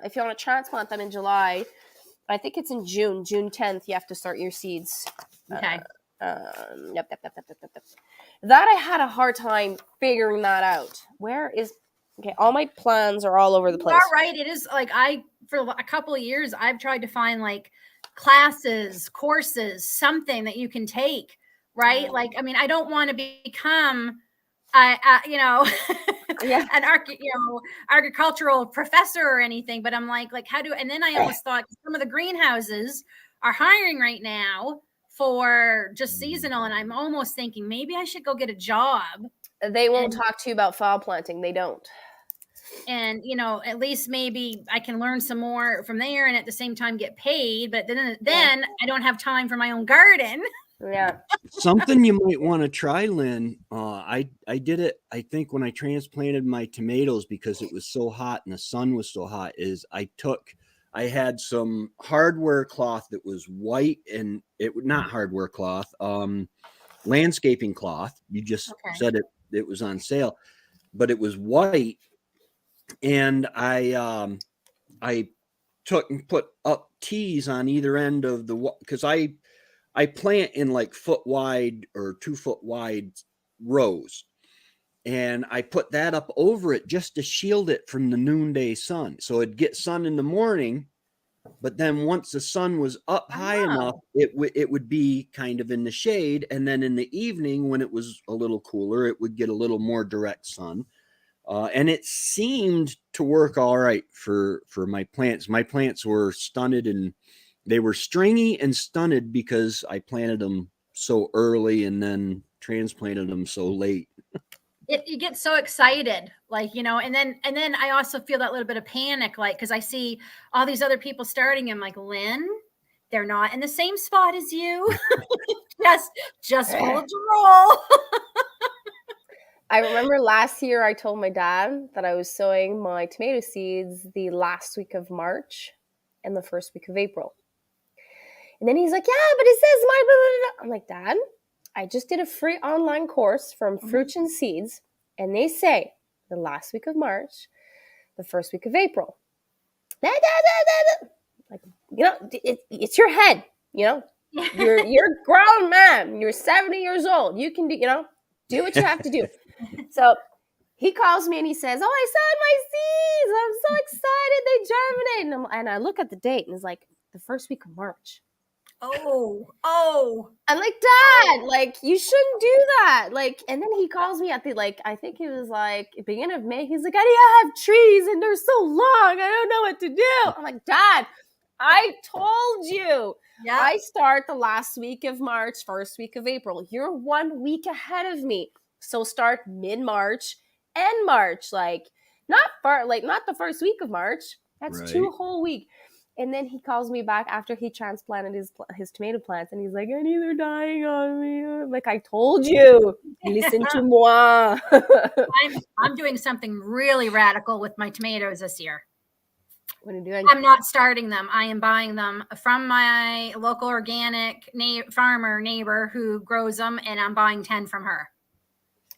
if you want to transplant them in July, I think it's in June 10th, you have to start your seeds. Okay. Yep. That I had a hard time figuring that out. Okay, all my plans are all over the place. All right. It is like for a couple of years, I've tried to find like classes, courses, something that you can take, right? Like, I mean, I don't want to become, yeah, an agricultural professor or anything, but I'm like how do, and then I almost thought some of the greenhouses are hiring right now for just seasonal, and I'm almost thinking maybe I should go get a job. They won't talk to you about fall planting. They don't. And at least maybe I can learn some more from there and at the same time get paid, but then I don't have time for my own garden. Yeah. Something you might want to try, Lynn. I did it, I think, when I transplanted my tomatoes because it was so hot and the sun was so hot, is I had some hardware cloth that was white, and it would not hardware cloth, landscaping cloth. You just said it was on sale, but it was white. And I took and put up tees on either end of because I plant in like 1 foot wide or 2 foot wide rows. And I put that up over it just to shield it from the noonday sun. So it'd get sun in the morning, but then once the sun was up high enough, it would be kind of in the shade. And then in the evening, when it was a little cooler, it would get a little more direct sun. And it seemed to work all right for my plants. My plants were stunted, and they were stringy and stunted because I planted them so early and then transplanted them so late. You get so excited, like, and then I also feel that little bit of panic, like, because I see all these other people starting. I'm like, Lynn, they're not in the same spot as you. just hold your roll. I remember last year I told my dad that I was sowing my tomato seeds the last week of March and the first week of April. And then he's like, yeah, but it says my blah, blah, blah. I'm like, Dad, I just did a free online course from Fruits and Seeds, and they say the last week of March, the first week of April. Like, it's your head, You're a grown man. You're 70 years old. You can do what you have to do. So he calls me and he says, "Oh, I saw my seeds. I'm so excited. They germinate." And I look at the date and it's like the first week of March. Oh. I'm like, Dad, like, you shouldn't do that. Like, and then he calls me at the, I think it was like beginning of May. He's like, I have trees and they're so long. I don't know what to do. I'm like, Dad, I told you. Yeah. I start the last week of March, first week of April. You're 1 week ahead of me. So start mid-March, end March. Not the first week of March. That's Right. 2 whole weeks. And then he calls me back after he transplanted his tomato plants, and he's like, "Annie, they're dying on me." I'm like, I told you. Listen to moi. I'm doing something really radical with my tomatoes this year. What are you doing? I'm not starting them. I am buying them from my local organic farmer neighbor who grows them, and I'm buying 10 from her.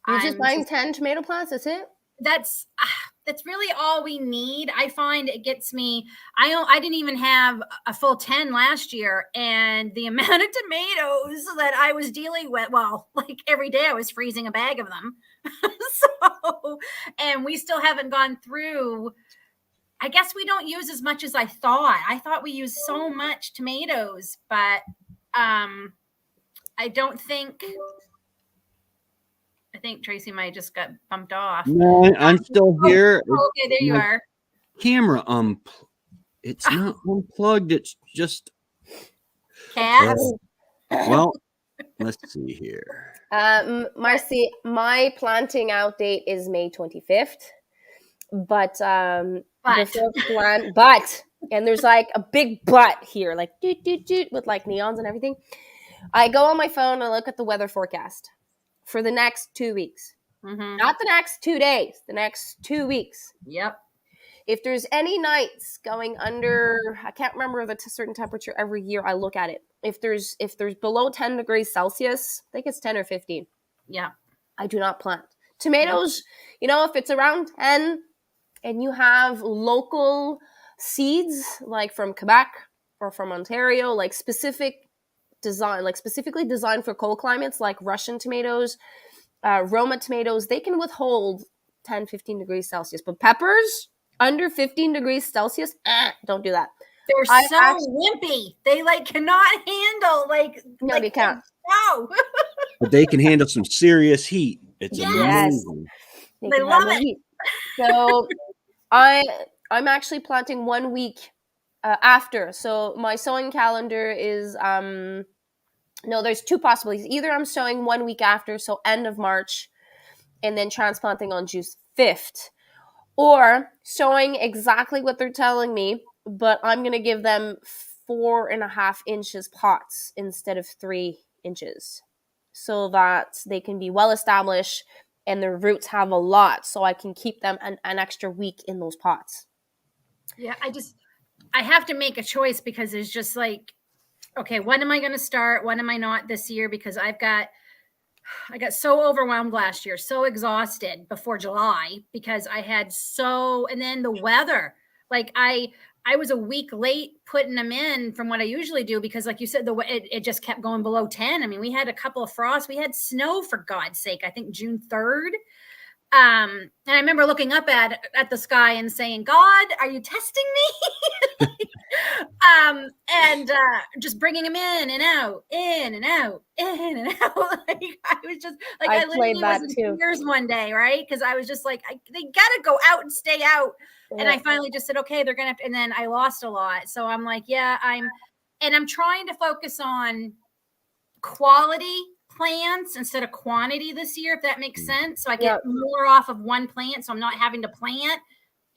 You're just buying 10 tomato plants? That's it? That's really all we need. I find it gets me. I didn't even have a full 10 last year, and the amount of tomatoes that I was dealing with, well, like every day I was freezing a bag of them. And we still haven't gone through. I guess we don't use as much as I thought. I thought we used so much tomatoes, but I don't think. I think Tracy might have just got bumped off. No, I'm still here. Okay, there you are. Camera, it's not unplugged. It's just Cats. well, let's see here. Marcy, my planting out date is May 25th. But and there's like a big but here, like doot, doot, doot, with like neons and everything. I go on my phone and I look at the weather forecast for the next 2 weeks. Mm-hmm. Not the next 2 days, the next 2 weeks. Yep. If there's any nights going under, I can't remember the certain temperature every year, I look at it. If there's below 10 degrees Celsius, I think it's 10 or 15. Yeah. I do not plant. Tomatoes, if it's around 10 and you have local seeds like from Quebec or from Ontario, like specifically designed for cold climates, like Russian tomatoes, Roma tomatoes, they can withhold 10, 15 degrees Celsius. But peppers under 15 degrees Celsius, don't do that. They're wimpy. They cannot handle No, they can't. No. But they can handle some serious heat. It's amazing. They love it. Heat. So I'm actually planting 1 week after. So my sowing calendar is there's 2 possibilities. Either I'm sowing 1 week after, so end of March, and then transplanting on June 5th, or sowing exactly what they're telling me, but I'm going to give them 4.5 inches pots instead of 3 inches, so that they can be well established and their roots have a lot, so I can keep them an extra week in those pots. Yeah, I have to make a choice because it's just okay, when am I going to start? When am I not this year? Because I got so overwhelmed last year, so exhausted before July because I had and then the weather, I was a week late putting them in from what I usually do because, like you said, it just kept going below 10. I mean, we had a couple of frosts. We had snow, for God's sake, I think June 3rd. And I remember looking up at the sky and saying, "God, are you testing me?" And just bringing them in and out, in and out, in and out. I was just I literally was in tears one day, right? Because I was just they gotta go out and stay out. Yeah. And I finally just said, okay, they're gonna have to, and then I lost a lot. So I'm I'm trying to focus on quality plants instead of quantity this year, if that makes sense. So I get more off of one plant, so I'm not having to plant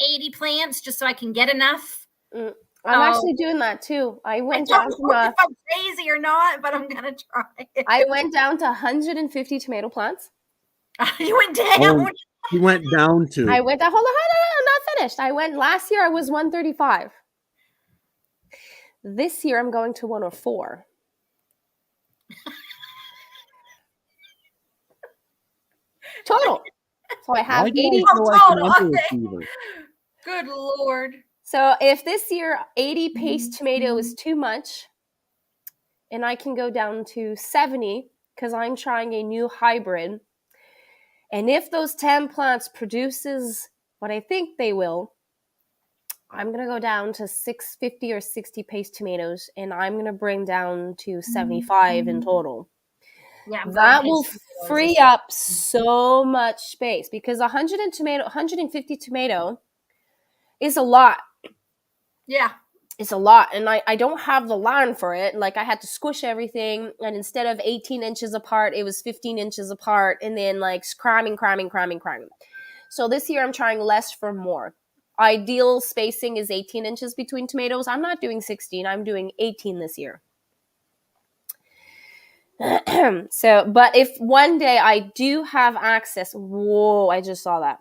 80 plants just so I can get enough. I'm actually doing that too. I went down to if I'm crazy or not, but I'm gonna try it. I went down to 150 tomato plants. You went down. You went down to. I went down. Hold on, I'm not finished. Last year I was 135. This year I'm going to 104. Total. So I have 80. Good Lord. So if this year 80 paste tomato is too much, and I can go down to 70 because I'm trying a new hybrid, and if those 10 plants produces what I think they will, I'm going to go down to 650 or 60 paste tomatoes, and I'm going to bring down to 75 in total. Yeah, I'm That going will paste free up so much space because 150 tomato is a lot. Yeah. It's a lot, and I don't have the line for it. Like, I had to squish everything, and instead of 18 inches apart, it was 15 inches apart, and then like cramming. So this year I'm trying less for more. Ideal spacing is 18 inches between tomatoes. I'm not doing 16, I'm doing 18 this year. So, but if one day I do have access, whoa, I just saw that.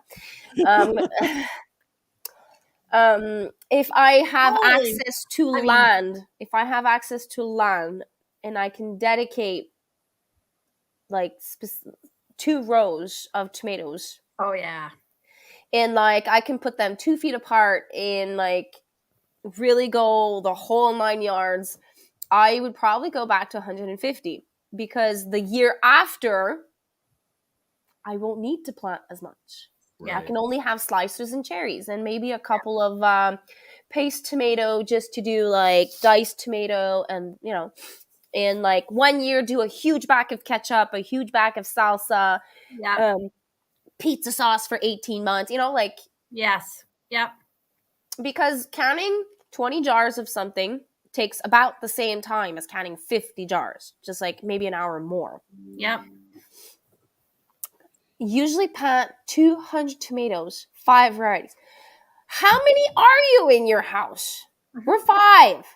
If I have access to land, and I can dedicate like 2 rows of tomatoes, Oh yeah. and like I can put them 2 feet apart and like really go the whole 9 yards, I would probably go back to 150 because the year after I won't need to plant as much. Yeah. I can only have slicers and cherries and maybe a couple of paste tomato just to do like diced tomato, and and like 1 year do a huge bag of ketchup, a huge bag of salsa, Yeah. pizza sauce for 18 months, like, Yes. Yep. because canning 20 jars of something takes about the same time as canning 50 jars, just like maybe an hour more. Yep. Usually plant 200 tomatoes, 5 varieties. How many are you in your house? We're 5.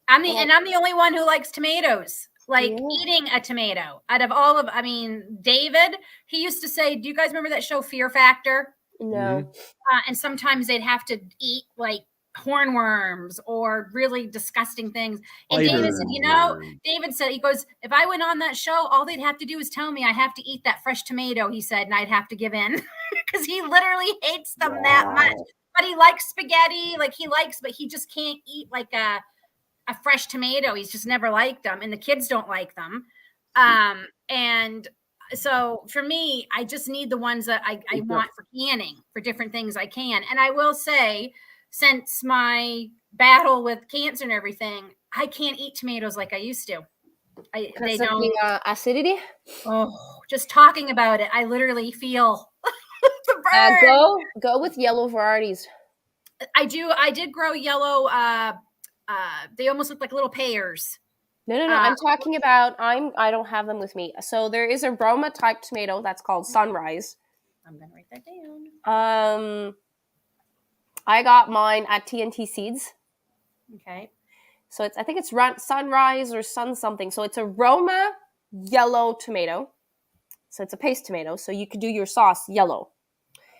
I'm the only one who likes tomatoes. Like Yeah. eating a tomato. Out of all of, David, he used to say, do you guys remember that show Fear Factor? No. And sometimes they'd have to eat like hornworms or really disgusting things. And David said, David said, he goes, if I went on that show, all they'd have to do is tell me I have to eat that fresh tomato, he said, and I'd have to give in because he literally hates them that much. But he likes spaghetti, but he just can't eat like a fresh tomato. He's just never liked them, and the kids don't like them. And so for me, I just need the ones that I want for canning for different things I can. And I will say, since my battle with cancer and everything, I can't eat tomatoes like I used to. They don't. The acidity. Oh, just talking about it, I literally feel the burn. Go with yellow varieties. I did grow yellow. They almost look like little pears. No. I'm talking about. I don't have them with me. So there is a Roma type tomato that's called Sunrise. I'm gonna write that down. I got mine at TNT Seeds. Okay. So I think it's Sunrise or Sun something. So it's a Roma yellow tomato. So it's a paste tomato. So you could do your sauce yellow.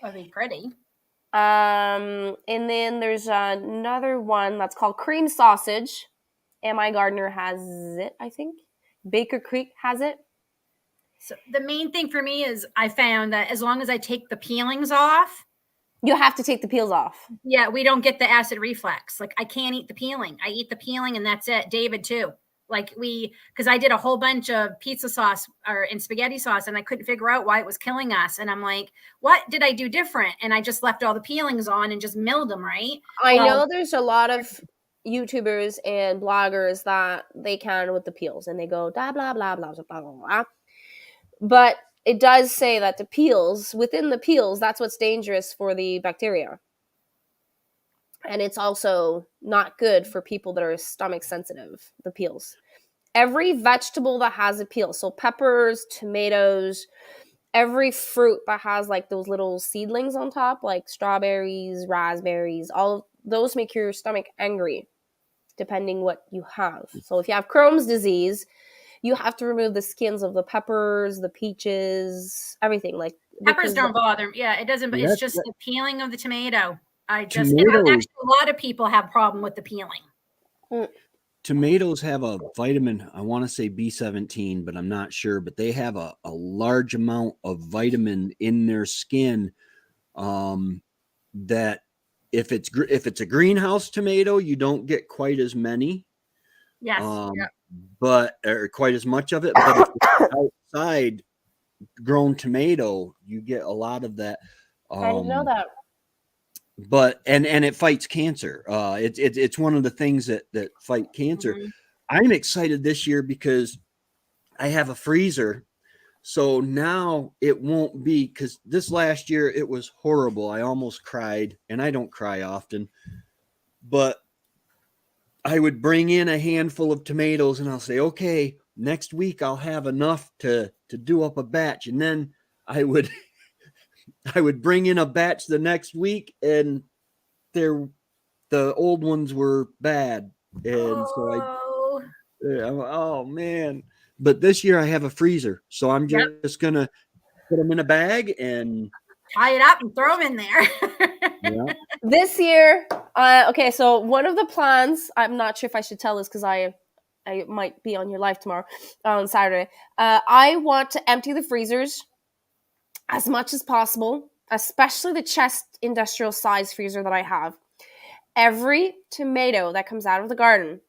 That'd be pretty. And then there's another one that's called cream sausage. M.I. Gardner has it, I think. Baker Creek has it. So the main thing for me is I found that as long as I take the peelings off. You have to take the peels off. Yeah, we don't get the acid reflux. Like I can't eat the peeling. I eat the peeling and that's it. David too. Like because I did a whole bunch of pizza sauce and spaghetti sauce and I couldn't figure out why it was killing us. And I'm like, what did I do different? And I just left all the peelings on and just milled them, right? I know there's a lot of YouTubers and bloggers that they can with the peels and they go blah, blah, blah, blah, blah, blah, blah. But it does say that within the peels, that's what's dangerous for the bacteria. And it's also not good for people that are stomach sensitive, the peels. Every vegetable that has a peel, so peppers, tomatoes, every fruit that has like those little seedlings on top, like strawberries, raspberries, all of those make your stomach angry, depending what you have. So if you have Crohn's disease, you have to remove the skins of the peppers, the peaches, everything. Like peppers don't bother me. Yeah, it doesn't, but it's just the peeling of the tomato. Actually, a lot of people have problem with the peeling. Tomatoes have a vitamin, I want to say B17, but I'm not sure, but they have a large amount of vitamin in their skin that if it's a greenhouse tomato, you don't get quite as many. Yes. But or quite as much of it. But if it's outside grown tomato, you get a lot of that. I didn't know that. But and it fights cancer. It's one of the things that fight cancer. Mhm. I'm excited this year because I have a freezer. So now it won't be, because this last year it was horrible. I almost cried, and I don't cry often, but I would bring in a handful of tomatoes and I'll say, okay, next week I'll have enough to do up a batch. And then I would I would bring in a batch the next week, and the old ones were bad. And Oh. oh man. But this year I have a freezer. So I'm just gonna put them in a bag and Tie it up and throw them in there. yeah. This year, okay, so one of the plans, I'm not sure if I should tell this because I might be on your live tomorrow, on Saturday. I want to empty the freezers as much as possible, especially the chest industrial size freezer that I have. Every tomato that comes out of the garden,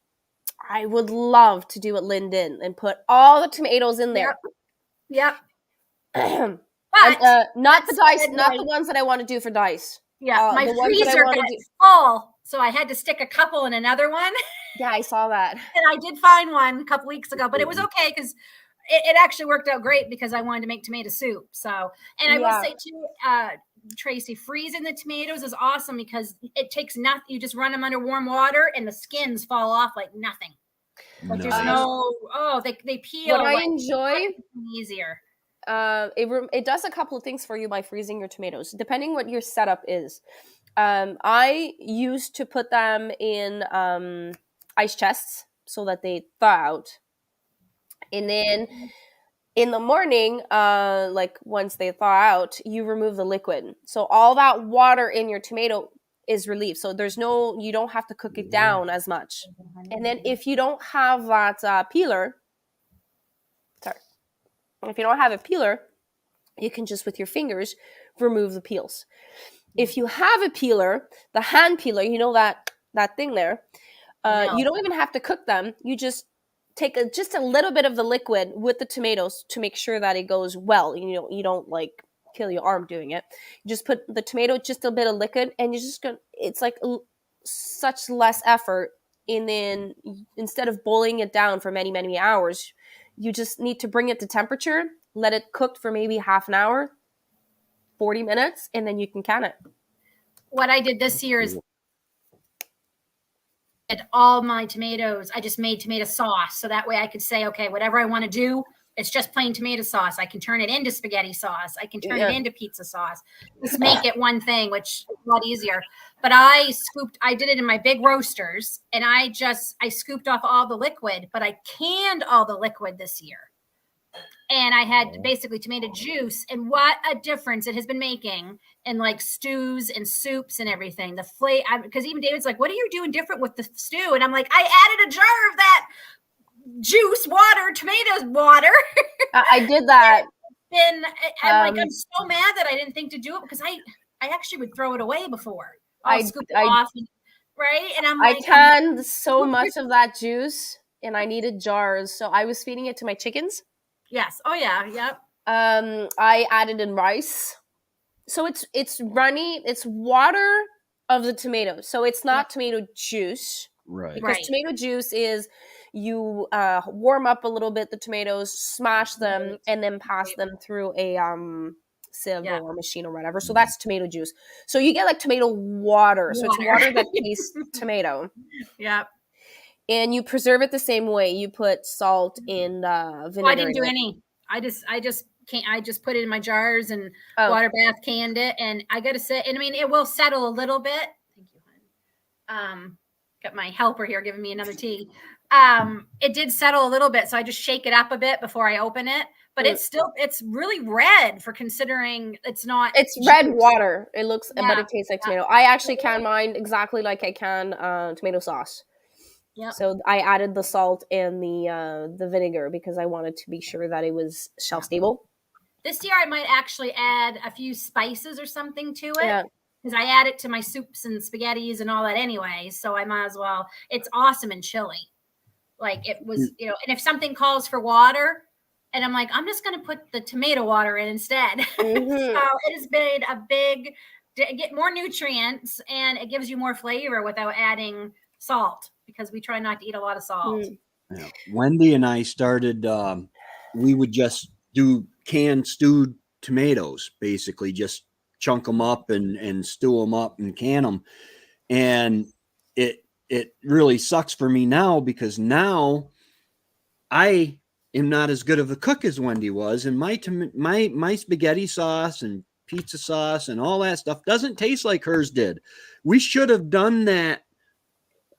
I would love to do what Lynn did and put all the tomatoes in there. Yep. And, But not the dice, not the ones that I want to do for dice. yeah, my the ones that I freezer wanna got do- full, so I had to stick a couple in another one. Yeah, I saw that. And I did find one a couple weeks ago, but it was okay because it actually worked out great because I wanted to make tomato soup. So, and I will say too, Tracy, freezing the tomatoes is awesome because it takes nothing. You just run them under warm water and the skins fall off like nothing. Like there's they peel. What I enjoy easier. It does a couple of things for you by freezing your tomatoes, depending what your setup is. I used to put them in ice chests so that they thaw out, and then in the morning, like once they thaw out, you remove the liquid, so all that water in your tomato is relieved. So you don't have to cook it down as much. And then if you don't have that peeler, if you don't have a peeler, you can just with your fingers remove the peels. If you have a peeler, the hand peeler, you know that thing there, you don't even have to cook them. You just take just a little bit of the liquid with the tomatoes to make sure that it goes well. You don't like kill your arm doing it. You just put the tomato, just a bit of liquid, and you're just gonna. It's like such less effort. And then instead of boiling it down for many, many hours, you just need to bring it to temperature, let it cook for maybe half an hour, 40 minutes, and then you can can it. What I did this year is all my tomatoes, I just made tomato sauce. So that way I could say, okay, whatever I want to do, it's just plain tomato sauce. I can turn it into spaghetti sauce. I can turn it into pizza sauce. Just make it one thing, which is a lot easier. But I did it in my big roasters, and I scooped off all the liquid, but I canned all the liquid this year. And I had basically tomato juice, and what a difference it has been making in like stews and soups and everything. The flavor, because even David's like, "What are you doing different with the stew?" And I'm like, "I added a jar of that juice water, tomato water." I did that. And I'm so mad that I didn't think to do it because I actually would throw it away before. I'll scoop it off, right? And I'm like, I canned so much of that juice, and I needed jars, so I was feeding it to my chickens. Yes. Oh yeah. Yep. I added in rice, so it's runny. It's water of the tomato, so it's not tomato juice, right? Because tomato juice is you warm up a little bit the tomatoes, smash them, and then pass them through a sieve or machine or whatever. So that's tomato juice. So you get like tomato water. So it's water that tastes tomato. Yep. And you preserve it the same way. You put salt and vinegar. I didn't do any. I just put it in my jars and water bath canned it. And I got to say, and I mean, it will settle a little bit. Thank you, hon. Got my helper here giving me another tea. It did settle a little bit, so I just shake it up a bit before I open it. But it's really red for considering it's not. It's red water. It looks, but it tastes like tomato. I actually can mine exactly like I can tomato sauce. Yep. So I added the salt and the vinegar because I wanted to be sure that it was shelf stable. This year I might actually add a few spices or something to it. because I add it to my soups and spaghettis and all that anyway. So I might as well. It's awesome and chili. Like it was, and if something calls for water, and I'm like, I'm just going to put the tomato water in instead. Mm-hmm. So it has been a big, get more nutrients, and it gives you more flavor without adding salt, because we try not to eat a lot of salt. Yeah. Wendy and I started, we would just do canned stewed tomatoes, basically just chunk them up and stew them up and can them. And it really sucks for me now, because now I am not as good of a cook as Wendy was, and my spaghetti sauce and pizza sauce and all that stuff doesn't taste like hers did. We should have done that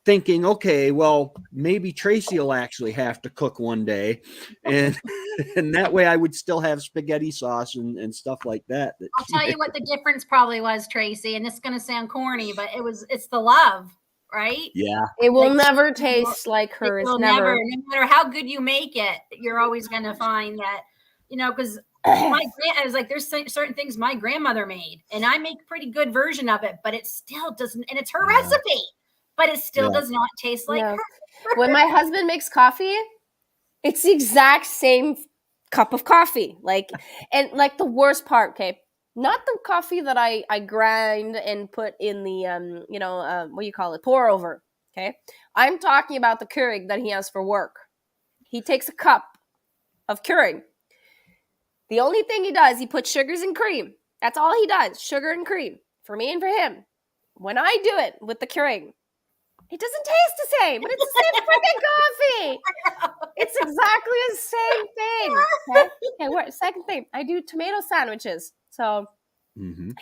thinking, okay, well, maybe Tracy will actually have to cook one day, and and that way I would still have spaghetti sauce and stuff like that. I'll tell you what the difference probably was, Tracy, and this is going to sound corny, but it's the love, right? Yeah. It will never taste like hers. It will never, no matter how good you make it, you're always going to find that, because I was like, there's certain things my grandmother made, and I make a pretty good version of it, but it still doesn't, and it's her recipe, but it still does not taste like her. When my husband makes coffee, it's the exact same cup of coffee. And the worst part, okay, not the coffee that I grind and put in the what do you call it, pour over. Okay, I'm talking about the Keurig that he has for work. He takes a cup of Keurig. The only thing he does, he puts sugars and cream. That's all he does, sugar and cream, for me and for him. When I do it with the Keurig, it doesn't taste the same, but it's the same freaking coffee. It's exactly the same thing. Okay, second thing, I do tomato sandwiches. So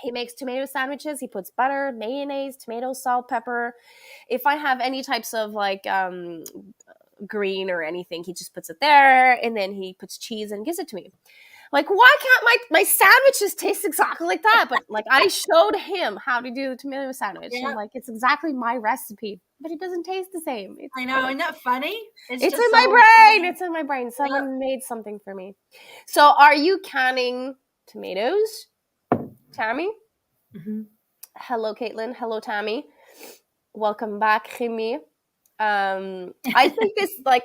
he makes tomato sandwiches. He puts butter, mayonnaise, tomato, salt, pepper. If I have any types of green or anything, he just puts it there, and then he puts cheese and gives it to me. Like, why can't my sandwiches taste exactly like that? But I showed him how to do the tomato sandwich. Yeah. And it's exactly my recipe, but it doesn't taste the same. I know, isn't that funny? It's in my brain. It's in my brain. Someone made something for me. So, are you canning tomatoes, Tammy? Mm-hmm. Hello, Caitlin. Hello, Tammy. Welcome back, Remy. I think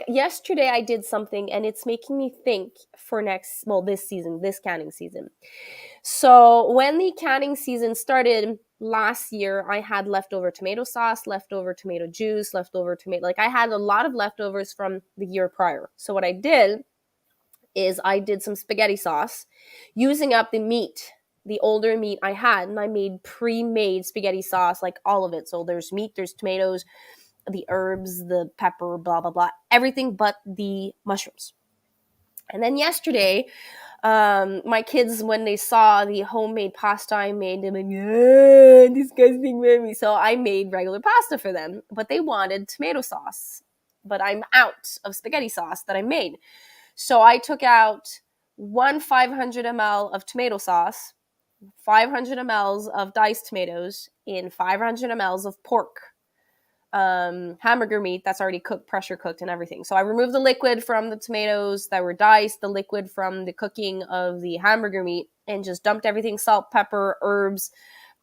yesterday I did something, and it's making me think for this season, this canning season. So when the canning season started last year, I had leftover tomato sauce, leftover tomato juice, leftover tomato, I had a lot of leftovers from the year prior. So what I did is I did some spaghetti sauce using up the meat, the older meat I had, and I made pre-made spaghetti sauce, all of it. So there's meat, there's tomatoes, the herbs, the pepper, blah, blah, blah, everything but the mushrooms. And then yesterday, my kids, when they saw the homemade pasta I made, they're like, yeah, disgusting, mommy. So I made regular pasta for them, but they wanted tomato sauce. But I'm out of spaghetti sauce that I made. So I took out 500 ml of tomato sauce, 500 ml of diced tomatoes, and 500 ml of pork. Hamburger meat that's already cooked, pressure cooked and everything. So I removed the liquid from the tomatoes that were diced, the liquid from the cooking of the hamburger meat, and just dumped everything: salt, pepper, herbs,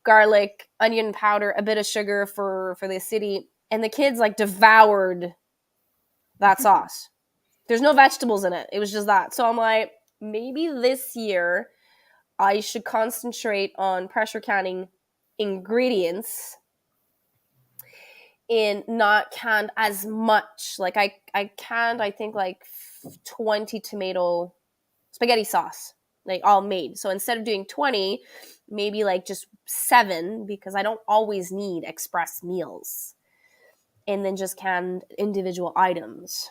garlic, onion powder, a bit of sugar for the acidity. And the kids devoured that sauce. There's no vegetables in it. It was just that. So I'm like, maybe this year I should concentrate on pressure canning ingredients and not canned as much. I canned, I think 20 tomato spaghetti sauce, all made. So instead of doing 20, maybe just 7, because I don't always need express meals. And then just canned individual items.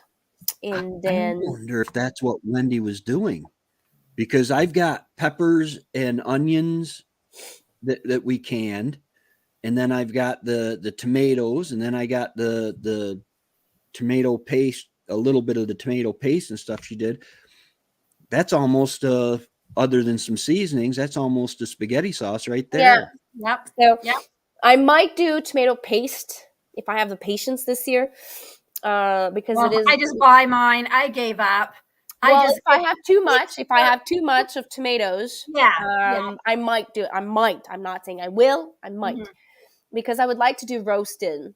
And then I wonder if that's what Wendy was doing, because I've got peppers and onions that we canned. And then I've got the tomatoes, and then I got the tomato paste, a little bit of the tomato paste and stuff she did. That's almost other than some seasonings, that's almost a spaghetti sauce right there. Yeah. Yep. So yep. I might do tomato paste if I have the patience this year, because it is. I just buy mine. I gave up. Well, just if I have too much of tomatoes, yeah. I might do it. I might. I'm not saying I will. I might Mhm. because I would like to do roasted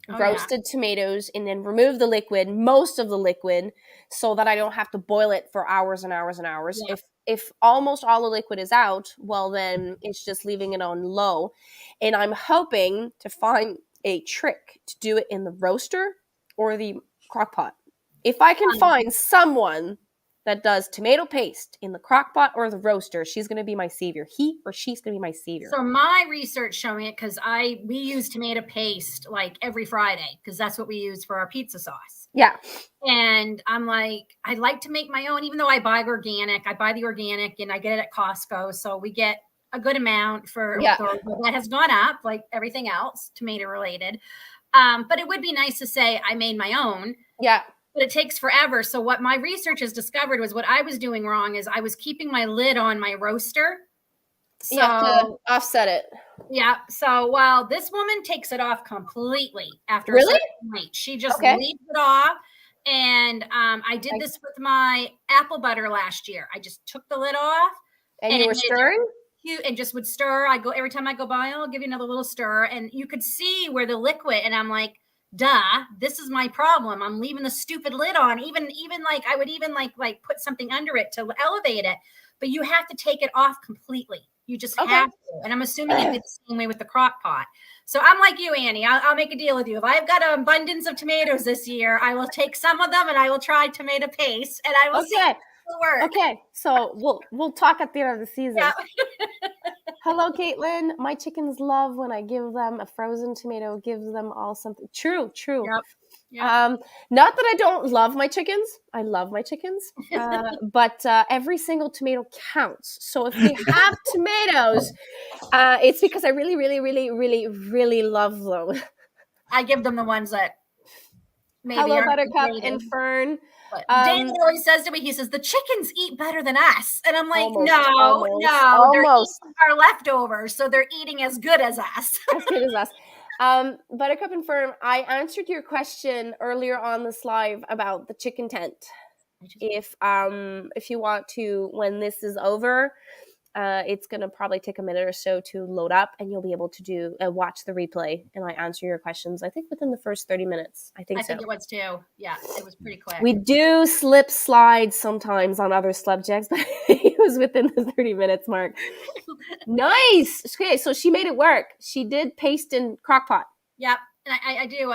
Oh, yeah. tomatoes and then remove the liquid, most of the liquid, so that I don't have to boil it for hours and hours and hours. Yeah. If almost all the liquid is out, well then it's just leaving it on low. And I'm hoping to find a trick to do it in the roaster or the crock pot. If I can find someone that does tomato paste in the crock pot or the roaster, she's going to be my savior. He or she's going to be my savior. So my research showing it, because we use tomato paste like every Friday because that's what we use for our pizza sauce. Yeah. And I'm like, I like to make my own, even though I buy organic. I buy the organic and I get it at Costco. So we get a good amount for that has gone up like everything else, tomato related. But it would be nice to say I made my own. Yeah. But it takes forever. So what my research has discovered was what I was doing wrong is I was keeping my lid on my roaster. So you have to offset it. Yeah. So while this woman takes it off completely after Really? a certain point, she just leaves it off. And I did this with my apple butter last year. I just took the lid off. And you were stirring? And just would stir. Every time I go by, I'll give you another little stir. And you could see where the liquid, and I'm like, duh, this is my problem. I'm leaving the stupid lid on. Even like I would even like put something under it to elevate it. But you have to take it off completely. You just have to. And I'm assuming it'd be the same way with the crock pot. So I'm like you, Annie. I'll make a deal with you. If I've got an abundance of tomatoes this year, I will take some of them and I will try tomato paste, and I will see if it will work. Okay. So we'll talk at the end of the season. Yeah. Hello, Caitlin. My chickens love when I give them a frozen tomato, gives them all something. True. Yep. Not that I don't love my chickens. I love my chickens. But every single tomato counts. So if they have tomatoes, it's because I really, really, really, really, really love them. I give them the ones that maybe Hello, aren't Buttercup rated. and Fern. Dan always says to me, he says, the chickens eat better than us. And I'm like, no, almost. They're eating our leftovers. So they're eating as good as us. As good as us. Buttercup and Fern, I answered your question earlier on this live about the chicken tent. If you want to, when this is over, it's going to probably take a minute or so to load up, and you'll be able to watch the replay, and I answer your questions, I think, within the first 30 minutes. I think it was too. Yeah, it was pretty quick. We do slide sometimes on other subjects, but it was within the 30 minutes mark. Nice. Okay, so she made it work. She did paste in crock pot. Yep, and I do.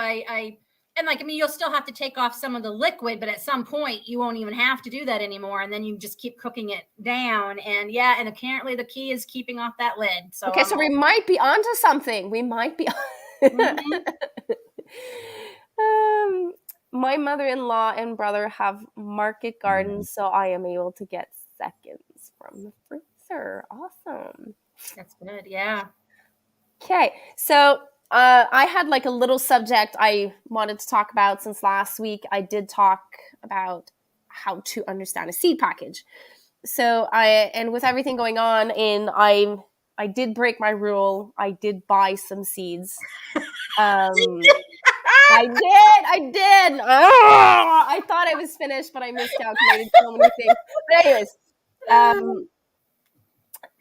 And you'll still have to take off some of the liquid, but at some point you won't even have to do that anymore. And then you just keep cooking it down. And and apparently the key is keeping off that lid. So okay, so we might be onto something. We might be. My mother-in-law and brother have market gardens, so I am able to get seconds from the freezer. Awesome. That's good. Yeah. Okay, so I had like a little subject I wanted to talk about since last week. I did talk about how to understand a seed package. So and with everything going on, and I did break my rule. I did buy some seeds. I did. Oh, I thought I was finished, but I miscalculated so many things. But anyways,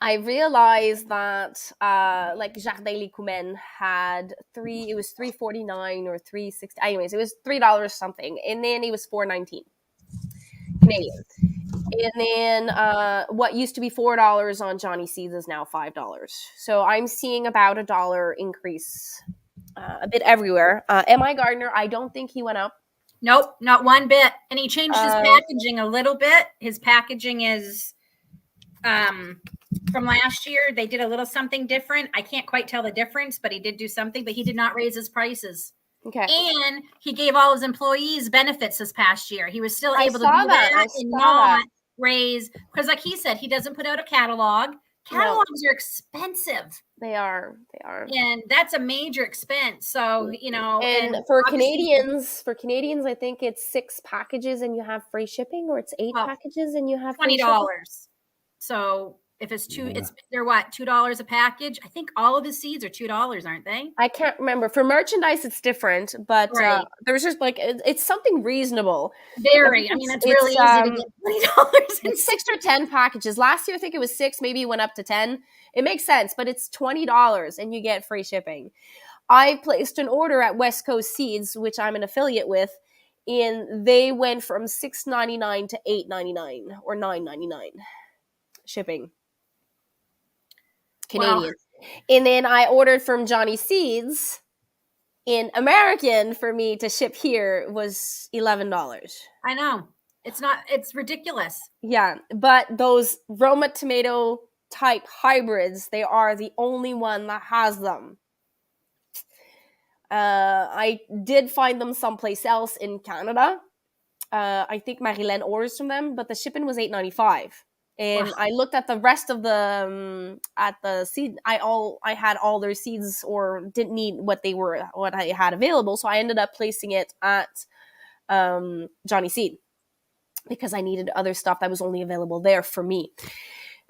I realized that like Jardin Les Coumens had it was $3.49 or $3.60. Anyways, it was $3 something, and then it was $4.19 Canadian. And then what used to be $4 on Johnny Seeds is now $5. So I'm seeing about $1 increase a bit everywhere. M.I. Gardner, I don't think he went up. Nope, not one bit. And he changed his packaging a little bit. His packaging is from last year. They did a little something different. I can't quite tell the difference, but he did do something. But he did not raise his prices. Okay. And he gave all his employees benefits this past year. He was still able to do that and not raise, because like he said, he doesn't put out a catalog. Catalogs are expensive. They are. And that's a major expense. So, and for Canadians, I think it's 6 packages and you have free shipping, or it's 8 packages and you have $20. So If it's Yeah. they're what, $2 a package? I think all of the seeds are $2, aren't they? I can't remember. For merchandise, it's different, but Right. there's just like it's something reasonable. Very. I mean, it's really easy to get $20 in It's 6 or 10 packages. Last year, I think it was 6. Maybe it went up to 10. It makes sense, but it's $20 and you get free shipping. I placed an order at West Coast Seeds, which I'm an affiliate with, and they went from $6.99 to $8.99 or $9.99 shipping Canadian. Wow. And then I ordered from Johnny Seeds in American for me to ship here was $11. I know. It's ridiculous. Yeah, but those Roma tomato type hybrids, they are the only one that has them. I did find them someplace else in Canada. I think Marilyn orders from them, but the shipping was $8.95. And Wow. I looked at the rest of the at the seed. I had all their seeds or didn't need what I had available, so I ended up placing it at Johnny Seed because I needed other stuff that was only available there for me.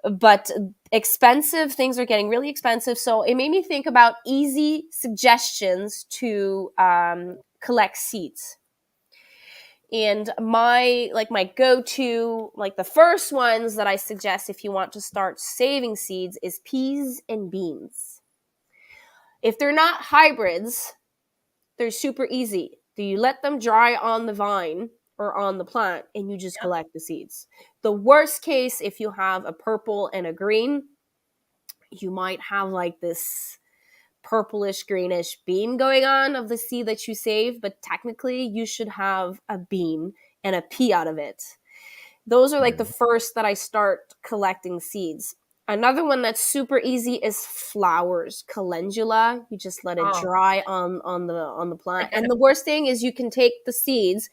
But expensive things are getting really expensive, so it made me think about easy suggestions to collect seeds. And my go-to, like the first ones that I suggest if you want to start saving seeds is peas and beans. If they're not hybrids, they're super easy. Do you let them dry on the vine or on the plant and you just collect the seeds? The worst case, if you have a purple and a green, you might have like this purplish greenish bean going on of the seed that you save, but technically you should have a bean and a pea out of it. Those are like the first that I start collecting seeds. Another one that's super easy is flowers, calendula. You just let it dry on the plant. And the worst thing is you can take the seeds,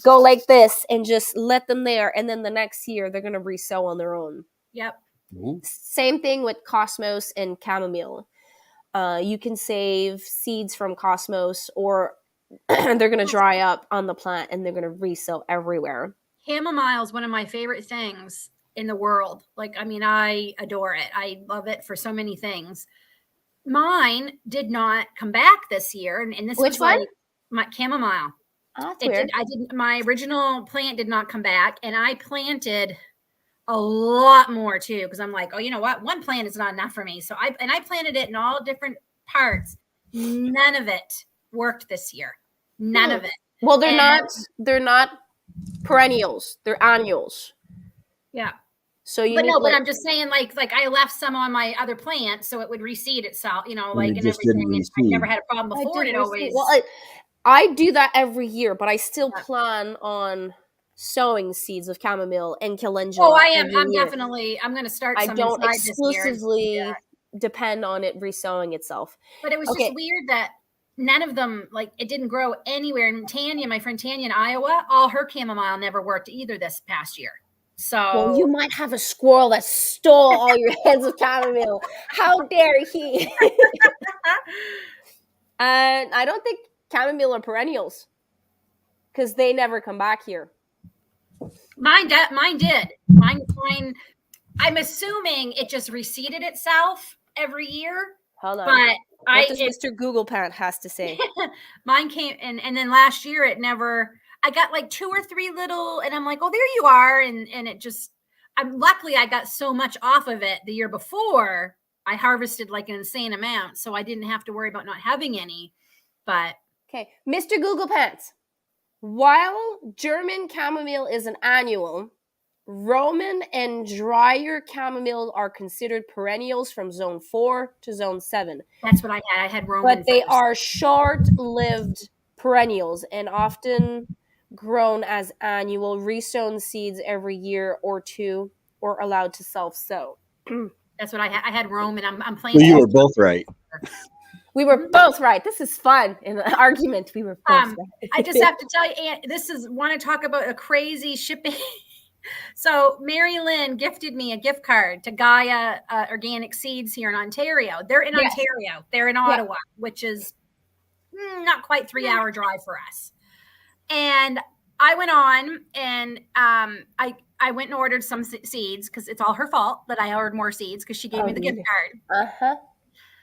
go like this, and just let them there, and then the next year they're gonna resow on their own. Yep. Ooh. Same thing with cosmos and chamomile. You can save seeds from cosmos, or they're going to dry up on the plant and they're going to resow everywhere. Chamomile is one of my favorite things in the world. Like, I mean, I adore it. I love it for so many things. Mine did not come back this year, and this Which was one? like my chamomile. Oh, that's weird. My original plant did not come back, and I planted a lot more too, because I'm like, oh, you know what? One plant is not enough for me. So I planted it in all different parts. None of it worked this year. None of it. Well, they're not perennials. They're annuals. Yeah. So you but I'm just saying, like I left some on my other plant so it would reseed itself, you know, like, and everything. I never had a problem before. It always. Well, I do that every year, but I still plan on sowing seeds of chamomile and calendula. Oh, I am. I'm definitely. I'm going to start. I some don't inside exclusively depend on it resowing itself. But it was just weird that none of them, like, it didn't grow anywhere. And Tanya, my friend Tanya in Iowa, all her chamomile never worked either this past year. So well, you might have a squirrel that stole all your heads of chamomile. How dare he? And I don't think chamomile are perennials because they never come back here. Mine did. Mine. I'm assuming it just reseeded itself every year. Hold on. But what does Mr. Google Pant has to say? Mine came, and then last year it never. I got like 2 or 3 little, and I'm like, oh, there you are, and it just. Luckily I got so much off of it the year before. I harvested like an insane amount, so I didn't have to worry about not having any. But okay, Mr. Google Pants. While German chamomile is an annual, Roman and drier chamomile are considered perennials from zone 4 to zone 7. That's what I had. I had Roman. But they are short-lived perennials and often grown as annual, resown seeds every year or two, or allowed to self-sow. That's what I had. I had Roman. I'm playing. Well, you were both right. We were both right. This is fun in the argument. We were both right. I just have to tell you, Aunt, want to talk about a crazy shipping. So Mary Lynn gifted me a gift card to Gaia Organic Seeds here in Ontario. They're in Ontario. They're in Ottawa, which is not quite 3-hour drive for us. And I went on and I went and ordered some seeds because it's all her fault that I ordered more seeds because she gave me the gift card. Uh-huh.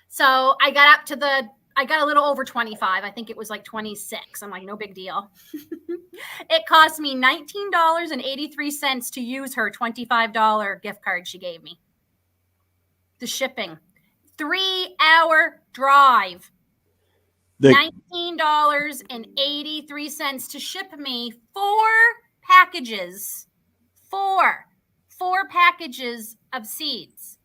So I got I got a little over 25. I think it was like 26. I'm like, no big deal. It cost me $19.83 to use her $25 gift card she gave me. The shipping. 3-hour drive. $19.83 to ship me 4 packages. Four packages of seeds.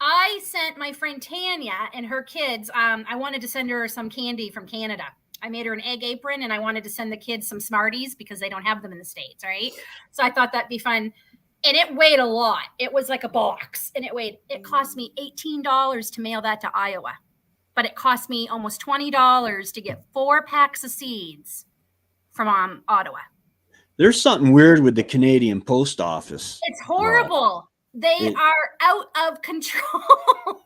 I sent my friend Tanya and her kids. I wanted to send her some candy from Canada. I made her an egg apron, and I wanted to send the kids some Smarties because they don't have them in the States, right? So I thought that'd be fun. And it weighed a lot. It was like a box, and it cost me $18 to mail that to Iowa. But it cost me almost $20 to get 4 packs of seeds from Ottawa. There's something weird with the Canadian Post Office. It's horrible. They are out of control.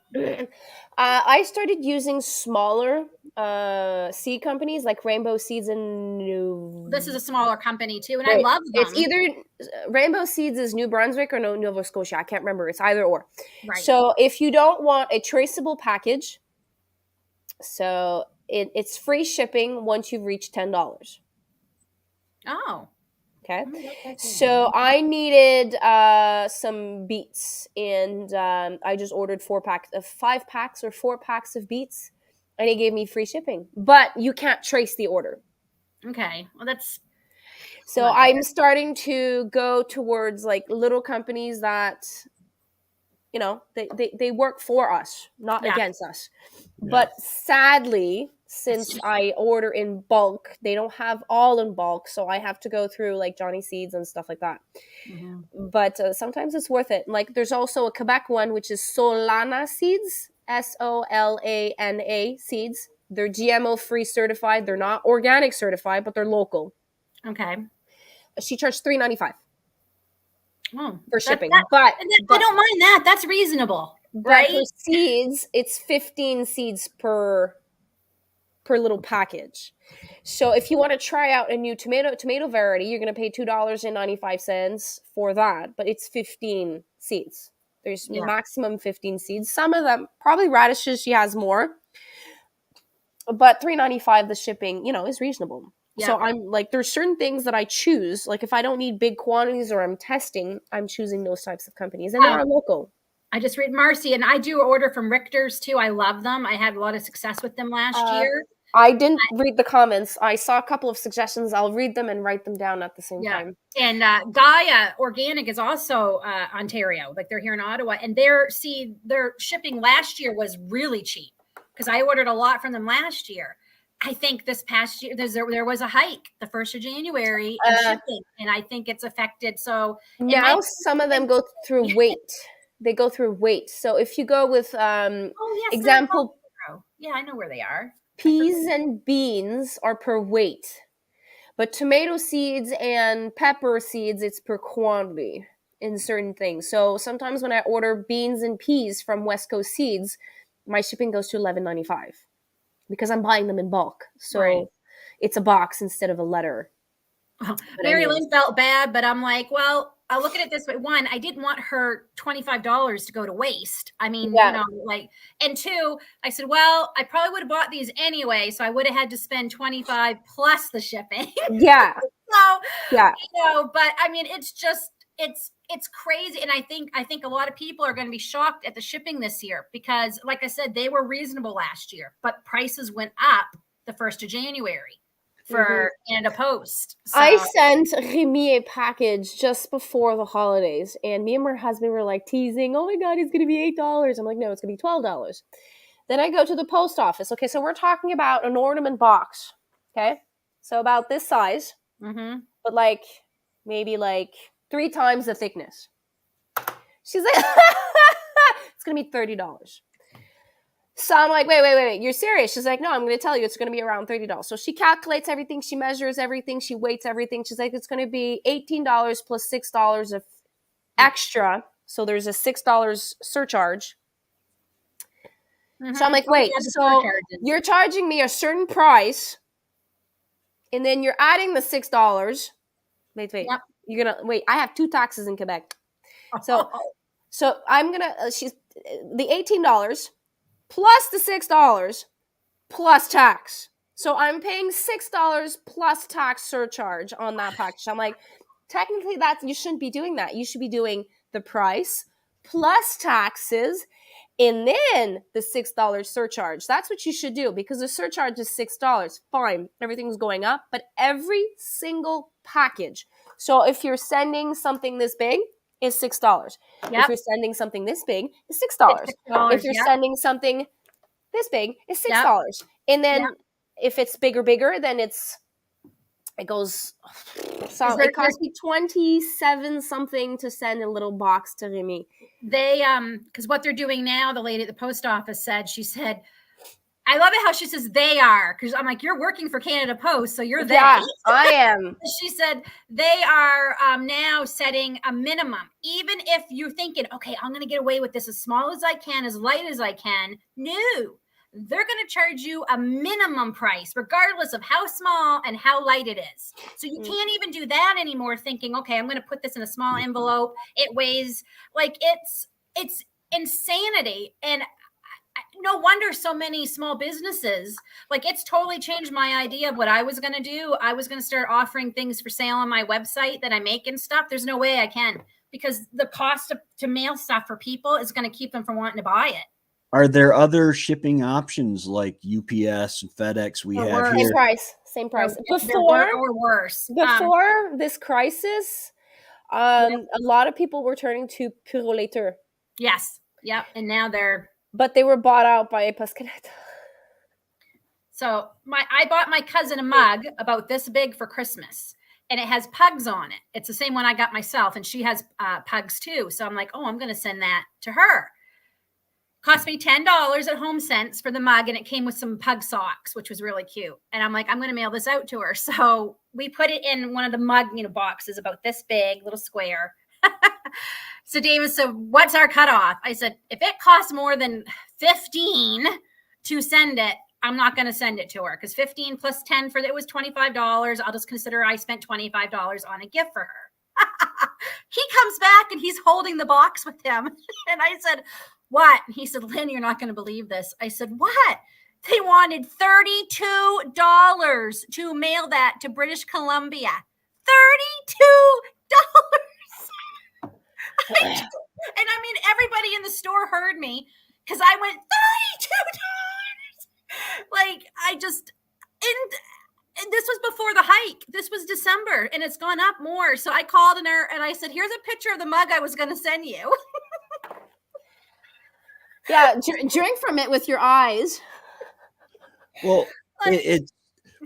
I started using smaller seed companies like Rainbow Seeds and New. This is a smaller company too, and I love them. It's either Rainbow Seeds is New Brunswick or Nova Scotia. I can't remember. It's either or. Right. So if you don't want a traceable package, so it's free shipping once you've reached $10. Oh. Okay. So I needed some beets, and I just ordered 5 packs or 4 packs of beets, and it gave me free shipping. But you can't trace the order. Okay. Well, that's. So I'm starting to go towards like little companies that, you know, they work for us, not against us. Yeah. But sadly, since I order in bulk, they don't have all in bulk, so I have to go through like Johnny Seeds and stuff like that. Mm-hmm. But sometimes it's worth it. Like there's also a Quebec one, which is Solana Seeds, Solana Seeds. They're GMO-free certified. They're not organic certified, but they're local. Okay. She charged $3.95 for shipping. But I don't mind that. That's reasonable, right? For seeds, it's 15 seeds per little package. So if you want to try out a new tomato variety, you're going to pay $2.95 for that, but it's 15 seeds. There's maximum 15 seeds. Some of them, probably radishes, she has more, but $3.95 the shipping, you know, is reasonable. Yeah. So I'm like, there's certain things that I choose. Like if I don't need big quantities or I'm testing, I'm choosing those types of companies, and they are local. I just read Marcy, and I do order from Richter's too. I love them. I had a lot of success with them last year. I didn't read the comments. I saw a couple of suggestions. I'll read them and write them down at the same time. And Gaia Organic is also Ontario. Like they're here in Ottawa, and their shipping last year was really cheap because I ordered a lot from them last year. I think this past year there was a hike the 1st of January in shipping, and I think it's affected. So now some of them go through weight. They go through weight. So if you go with example, I know where they are. Peas and beans are per weight, but tomato seeds and pepper seeds, it's per quantity in certain things. So sometimes when I order beans and peas from West Coast Seeds, my shipping goes to $11.95 because I'm buying them in bulk. So it's a box instead of a letter. Mary Lynn felt bad, but I'm like, well, I'll look at it this way. 1, I didn't want her $25 to go to waste. I mean, you know, like, and 2, I said, well, I probably would have bought these anyway, so I would have had to spend $25 plus the shipping. Yeah. You know, but I mean, it's just, it's crazy. And I think a lot of people are going to be shocked at the shipping this year because, like I said, they were reasonable last year, but prices went up the 1st of January. For Canada Post. So. I sent Remy a package just before the holidays, and me and my husband were like teasing, oh my God, it's going to be $8. I'm like, no, it's going to be $12. Then I go to the post office. Okay, so we're talking about an ornament box. Okay, so about this size, but like maybe like 3 times the thickness. She's like, it's going to be $30. So I'm like, wait, you're serious? She's like, no, I'm going to tell you it's going to be around $30. So she calculates everything. She measures everything. She weights everything. She's like, it's going to be $18 plus $6 of extra. So there's a $6 surcharge. So I'm like, wait, so you're charging me a certain price and then you're adding the $6. Wait. Yep. You're gonna wait. I have 2 taxes in Quebec, so I'm gonna. She's the $18 plus the $6 plus tax. So I'm paying $6 plus tax surcharge on that package. I'm like, technically, you shouldn't be doing that. You should be doing the price plus taxes and then the $6 surcharge. That's what you should do, because the surcharge is $6. Fine, everything's going up, but every single package. So if you're sending something this big, it's $6. If Yep. you're sending something this big, it's $6. If you're Yep. sending something this big, it's $6. Yep. And then Yep. if it's bigger, then it goes. So it costs me 27 something to send a little box to Remy. They because what they're doing now, the lady at the post office said, she said, I love it how she says they are, because I'm like, you're working for Canada Post, so you're there. Yeah, I am. She said they are now setting a minimum. Even if you're thinking, okay, I'm going to get away with this as small as I can, as light as I can. No, they're going to charge you a minimum price, regardless of how small and how light it is. So you can't even do that anymore, thinking, okay, I'm going to put this in a small envelope. It weighs, like, it's insanity. And no wonder so many small businesses, like, it's totally changed my idea of what I was going to do. I was going to start offering things for sale on my website that I make and stuff. There's no way I can, because the cost to mail stuff for people is going to keep them from wanting to buy it. Are there other shipping options like UPS and FedEx we have here? Same price. Or worse. Before this crisis, a lot of people were turning to Purolator. Yes. Yep. And now but they were bought out by Pascanetta. So I bought my cousin a mug about this big for Christmas, and it has pugs on it. It's the same one I got myself, and she has pugs too. So I'm like, oh, I'm going to send that to her. Cost me $10 at HomeSense for the mug, and it came with some pug socks, which was really cute. And I'm like, I'm going to mail this out to her. So we put it in one of the mug, boxes about this big, little square. So David said, what's our cutoff? I said, if it costs more than $15 to send it, I'm not going to send it to her, because 15 plus 10 it was $25. I'll just consider I spent $25 on a gift for her. He comes back and he's holding the box with him. And I said, what? And he said, Lynn, you're not going to believe this. I said, what? They wanted $32 to mail that to British Columbia. $32. And I mean, everybody in the store heard me, because I went, $32. Like, and this was before the hike. This was December, and it's gone up more. So I called her and I said, here's a picture of the mug I was going to send you. Yeah, drink from it with your eyes. Well,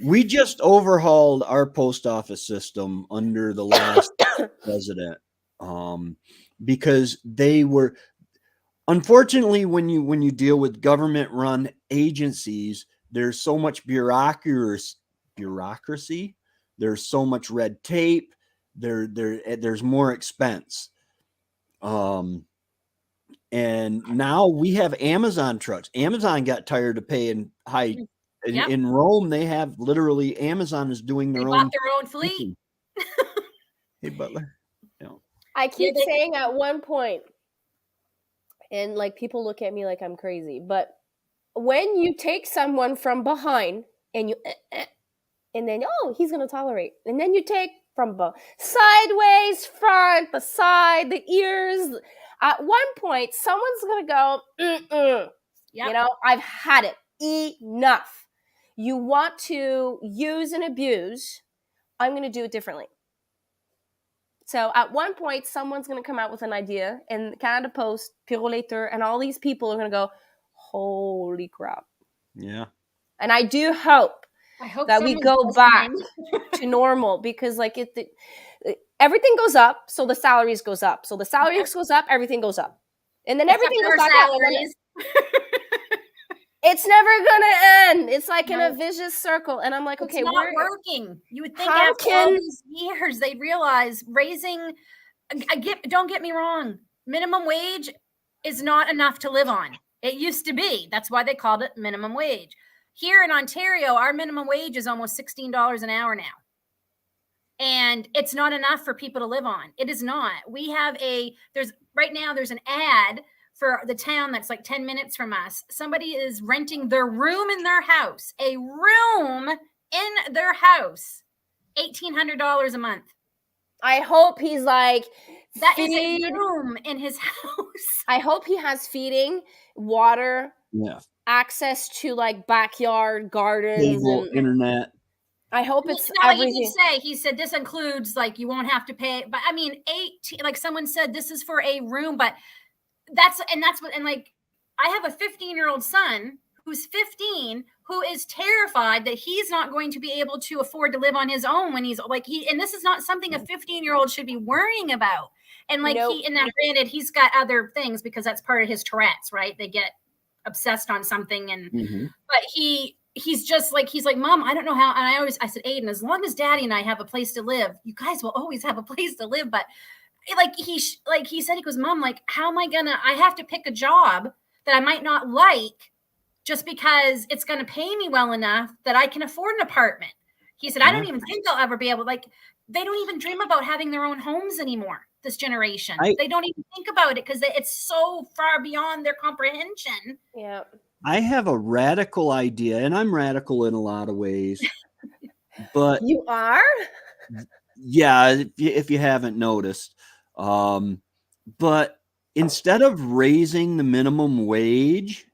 we just overhauled our post office system under the last president, because they were, unfortunately, when you deal with government run agencies, there's so much bureaucracy. There's so much red tape. There's more expense. And now we have Amazon trucks. Amazon got tired of paying high. Yep. In Rome, they have literally, Amazon is doing their own fleet. Hey, Butler. No. I keep saying at one point, and like, people look at me like I'm crazy, but when you take someone from behind and you, and then, oh, he's going to tolerate. And then you take from sideways, front, the side, the ears. At one point, someone's going to go, Yep. I've had it. Enough. You want to use and abuse, I'm going to do it differently. So at one point, someone's going to come out with an idea, and Canada Post, Purolator, and all these people are going to go, holy crap. Yeah. And I do hope that we go back to normal, because like everything goes up, so the salaries goes up. So the salaries goes up, everything goes up. And then everything goes back up. It's never gonna end. It's like in a vicious circle. And I'm like, okay, it's not working. You would think after all these years they'd realize don't get me wrong, minimum wage is not enough to live on. It used to be. That's why they called it minimum wage. Here in Ontario, our minimum wage is almost $16 an hour now. and it's not enough for people to live on. It is not. We have there's an ad for the town that's like 10 minutes from us. Somebody is renting their room in their house, a room in their house, $1,800 a month. I hope he's like, that is a room in his house. I hope he has feeding, water, access to like backyard gardens, cable, and internet. I hope it's everything. He said this includes, like, you won't have to pay, but I mean, 18, like someone said, this is for a room, but that's what, and like, I have a 15-year-old son who's 15, who is terrified that he's not going to be able to afford to live on his own when he's like, and this is not something a 15-year-old should be worrying about. And like, granted, he's got other things because that's part of his Tourette's, right? They get obsessed on something, and but he's just like, he's like, Mom, I don't know how. And I said, Aiden, as long as Daddy and I have a place to live, you guys will always have a place to live. But like he said, he goes, Mom, like, how am I have to pick a job that I might not like just because it's going to pay me well enough that I can afford an apartment. He said, I don't even think they'll ever be able, like, they don't even dream about having their own homes anymore. This generation, they don't even think about it because it's so far beyond their comprehension. Yeah. I have a radical idea, and I'm radical in a lot of ways. But you are? Yeah, if you haven't noticed. But instead of raising the minimum wage,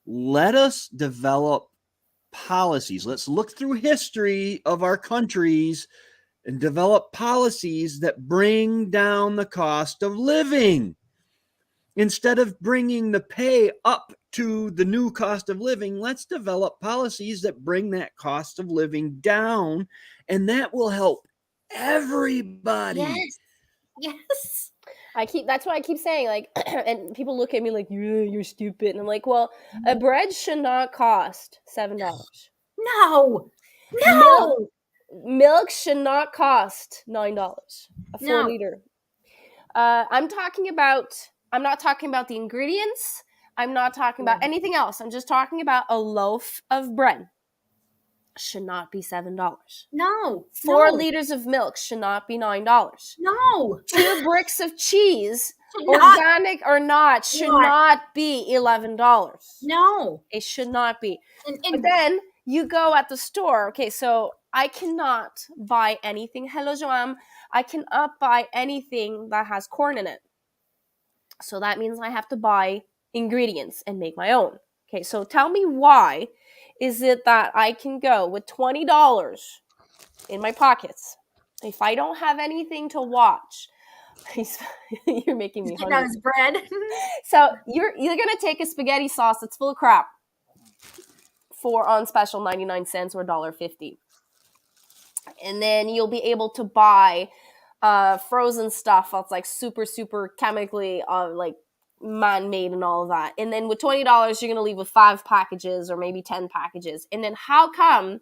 let us develop policies. Let's look through history of our countries and develop policies that bring down the cost of living. Instead of bringing the pay up to the new cost of living, let's develop policies that bring that cost of living down, and that will help everybody. Yes. That's what I keep saying, like, and people look at me like, you're stupid, and I'm like, well, a bread should not cost $7. No. Milk should not cost $9 a 4 liter. I'm not talking about the ingredients. I'm not talking about anything else. I'm just talking about a loaf of bread should not be $7. No. 4 liters of milk should not be $9. No. 2 bricks of cheese, organic or not, should not be $11. No. It should not be. But then you go at the store. Okay, so I cannot buy anything. Hello, Joam. I cannot buy anything that has corn in it. So that means I have to buy ingredients and make my own. Okay, so tell me, why is it that I can go with $20 in my pockets if I don't have anything to watch? You're making me hungry. That was bread. So you're gonna take a spaghetti sauce that's full of crap for on special 99 cents or $1.50, and then you'll be able to buy frozen stuff that's like super chemically like man-made and all of that. And then with $20 you're gonna leave with 5 packages or maybe 10 packages. And then how come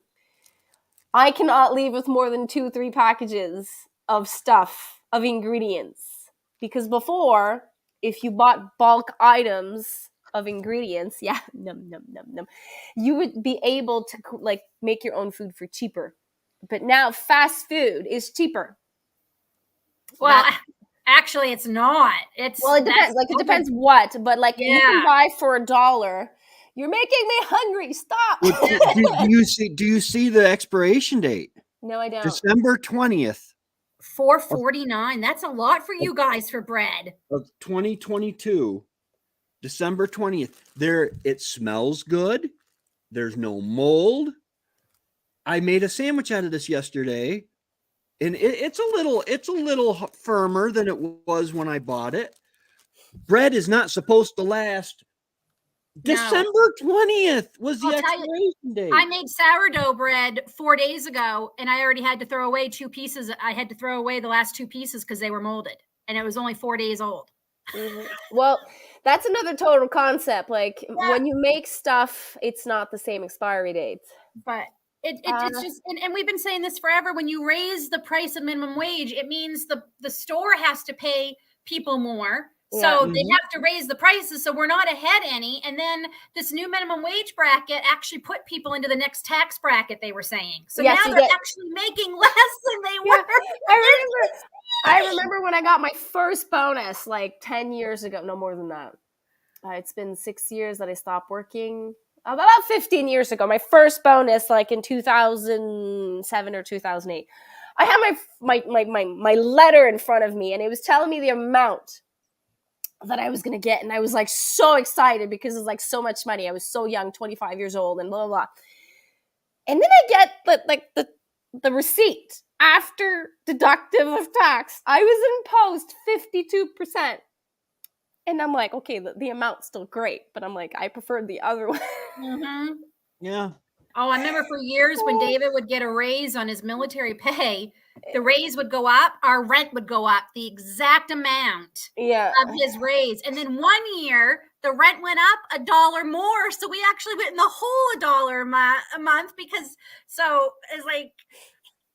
I cannot leave with more than 2-3 packages of stuff, of ingredients? Because before, if you bought bulk items of ingredients, you would be able to like make your own food for cheaper. But now fast food is cheaper. Well, actually, it's not. It depends. Like, it depends what, but like you can buy for $1. You're making me hungry. Stop. Do you see the expiration date? No, I don't. December 20th. $4.49. That's a lot for you guys for bread. Of 2022. December 20th. It smells good. There's no mold. I made a sandwich out of this yesterday, and it's a little firmer than it was when I bought it. Bread is not supposed to last. December 20th was the expiration date. I made sourdough bread 4 days ago, and I already had to throw away 2 pieces. I had to throw away the last 2 pieces because they were molded, and it was only 4 days old. Mm-hmm. Well, that's another total concept. Like, when you make stuff, it's not the same expiry date. But it's just, and we've been saying this forever. When you raise the price of minimum wage, it means the store has to pay people more So Yeah. they have to raise the prices, so we're not ahead any. And then this new minimum wage bracket actually put people into the next tax bracket, they were saying. So Yes, now you they're get- actually making less than they Yeah, were. I remember when I got my first bonus like 10 years ago. No more than that. It's been 6 years that I stopped working. About 15 years ago, my first bonus, like in 2007 or 2008. I had my letter in front of me, and it was telling me the amount that I was going to get. And I was like so excited because it's like so much money. I was so young, 25 years old, and blah, blah, blah. And then I get the receipt after deductive of tax. I was imposed 52%. And I'm like, okay, the amount's still great, but I'm like, I preferred the other one. Mm-hmm. Yeah. Oh, I remember for years when David would get a raise on his military pay, the raise would go up, our rent would go up the exact amount of his raise. And then one year, the rent went up $1 more. So we actually went in the whole $1 a month because, so it's like,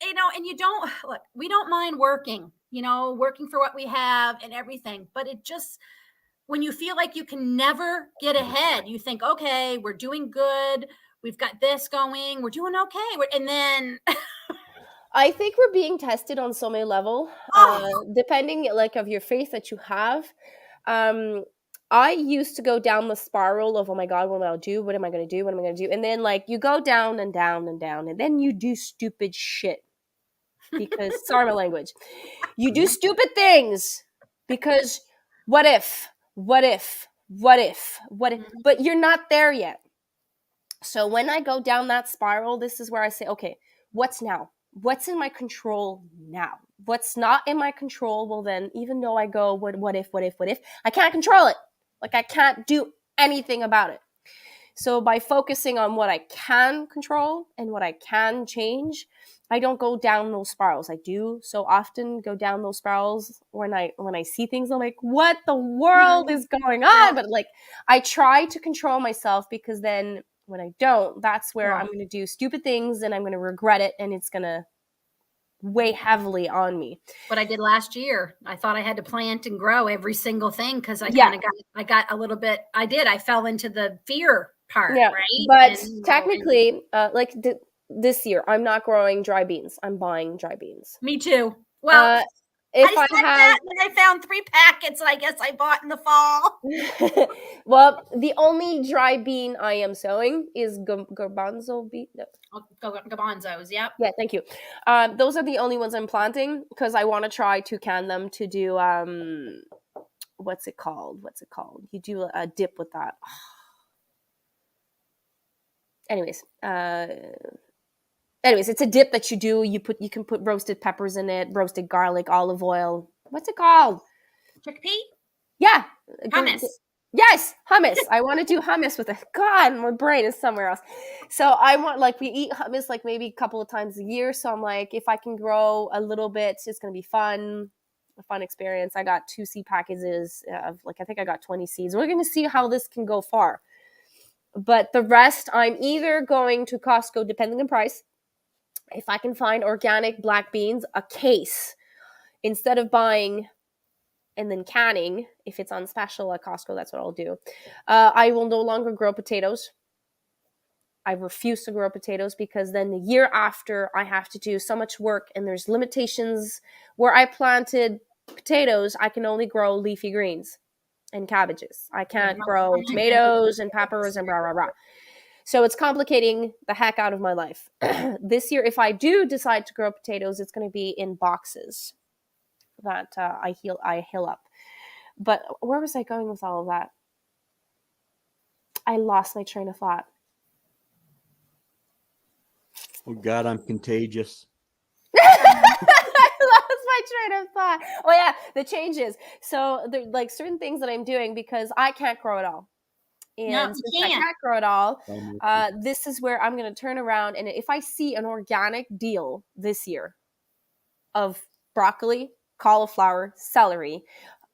you know, and you don't, look, we don't mind working, you know, working for what we have and everything, but it just, when you feel like you can never get ahead, you think, okay, we're doing good. We've got this going. We're doing okay. And then I think we're being tested on so many level, depending like of your faith that you have. I used to go down the spiral of, oh my God, what am I going to do? What am I going to do? What am I going to do? And then like you go down and down and down, and then you do stupid shit because, sorry my language, you do stupid things because what if, but you're not there yet. So when I go down that spiral, this is where I say, okay, what's now? What's in my control now? What's not in my control? Well, then, even though I go, what if, I can't control it. Like, I can't do anything about it. So by focusing on what I can control and what I can change, I don't go down those spirals. I do so often go down those spirals when I see things. I'm like, what the world is going on? But like, I try to control myself, because then when I don't, that's where I'm going to do stupid things and I'm going to regret it, and it's going to weigh heavily on me. What I did last year, I thought I had to plant and grow every single thing because I kind of got a little bit. I fell into the fear part, right? But technically, like this year, I'm not growing dry beans. I'm buying dry beans. Me too. Well, if I said that when I found 3 packets that I guess I bought in the fall. Well, the only dry bean I am sowing is garbanzo bean. No. Garbanzos, yep. Yeah, thank you. Those are the only ones I'm planting because I want to try to can them to do what's it called? You do a dip with that. Anyways, it's a dip that you do. You can put roasted peppers in it, roasted garlic, olive oil. What's it called? Chickpea? Yeah. Hummus. Yes, hummus. I want to do hummus with it. God, my brain is somewhere else. So I want, like, we eat hummus like maybe a couple of times a year. So I'm like, if I can grow a little bit, it's going to be fun. A fun experience. I got 2 seed packages of, like, I think I got 20 seeds. We're going to see how this can go far. But the rest, I'm either going to Costco, depending on price. If I can find organic black beans, a case, instead of buying and then canning, if it's on special at Costco, that's what I'll do. I will no longer grow potatoes. I refuse to grow potatoes because then the year after I have to do so much work, and there's limitations. Where I planted potatoes, I can only grow leafy greens and cabbages. I can't grow tomatoes and peppers and blah, blah, blah. So it's complicating the heck out of my life. This year, if I do decide to grow potatoes, it's going to be in boxes that I heal up. But where was I going with all of that? I lost my train of thought. Oh God, I'm contagious. I lost my train of thought. Oh yeah, the changes. So there, like, certain things that I'm doing because I can't grow it all. And since I can't grow it all, this is where I'm going to turn around. And if I see an organic deal this year of broccoli, cauliflower, celery,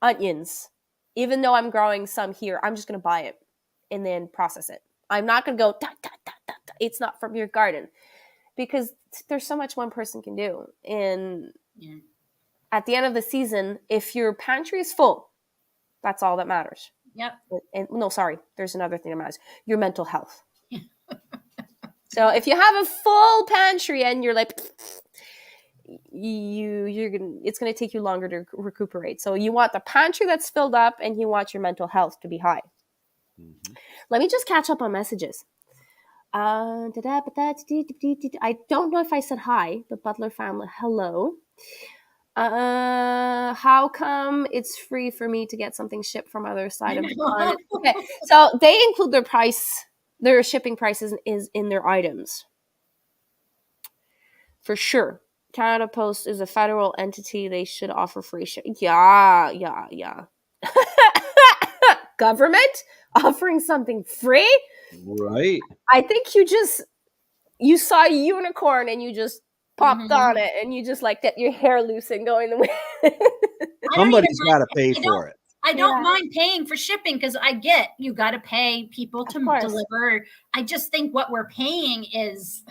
onions, even though I'm growing some here, I'm just going to buy it and then process it. I'm not going to go, da, da, da, da, da. It's not from your garden, because there's so much one person can do. And at the end of the season, if your pantry is full That's all that matters. Yep. And no, sorry, there's another thing that matters: your mental health. So if you have a full pantry and you're like, it's gonna take you longer to recuperate. So you want the pantry that's filled up, and you want your mental health to be high. Mhm. Let me just catch up on messages. I don't know if I said hi, the Butler family. Hello. How come it's free for me to get something shipped from other side of the planet? Okay, so they include their price, their shipping prices is in their items. For sure. Canada Post is a federal entity. They should offer free shipping. Yeah. Government offering something free? Right. I think you saw a unicorn and you just popped on it and you just like get your hair loose and go in the wind. Somebody's got to pay for it. I don't mind paying for shipping because I get you got to pay people to deliver. I just think what we're paying is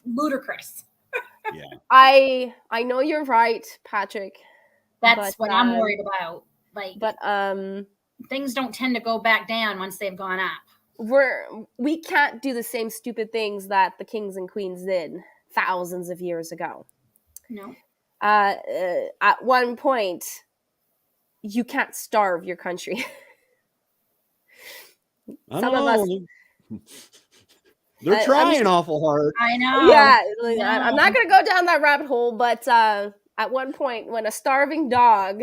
ludicrous. Yeah. I know you're right, Patrick. That's what I'm worried about. But things don't tend to go back down once they've gone up. We can't do the same stupid things that the kings and queens did thousands of years ago. No. At one point, you can't starve your country. Some of us, they're trying awful hard. I know. Yeah, I'm not going to go down that rabbit hole, but at one point, when a starving dog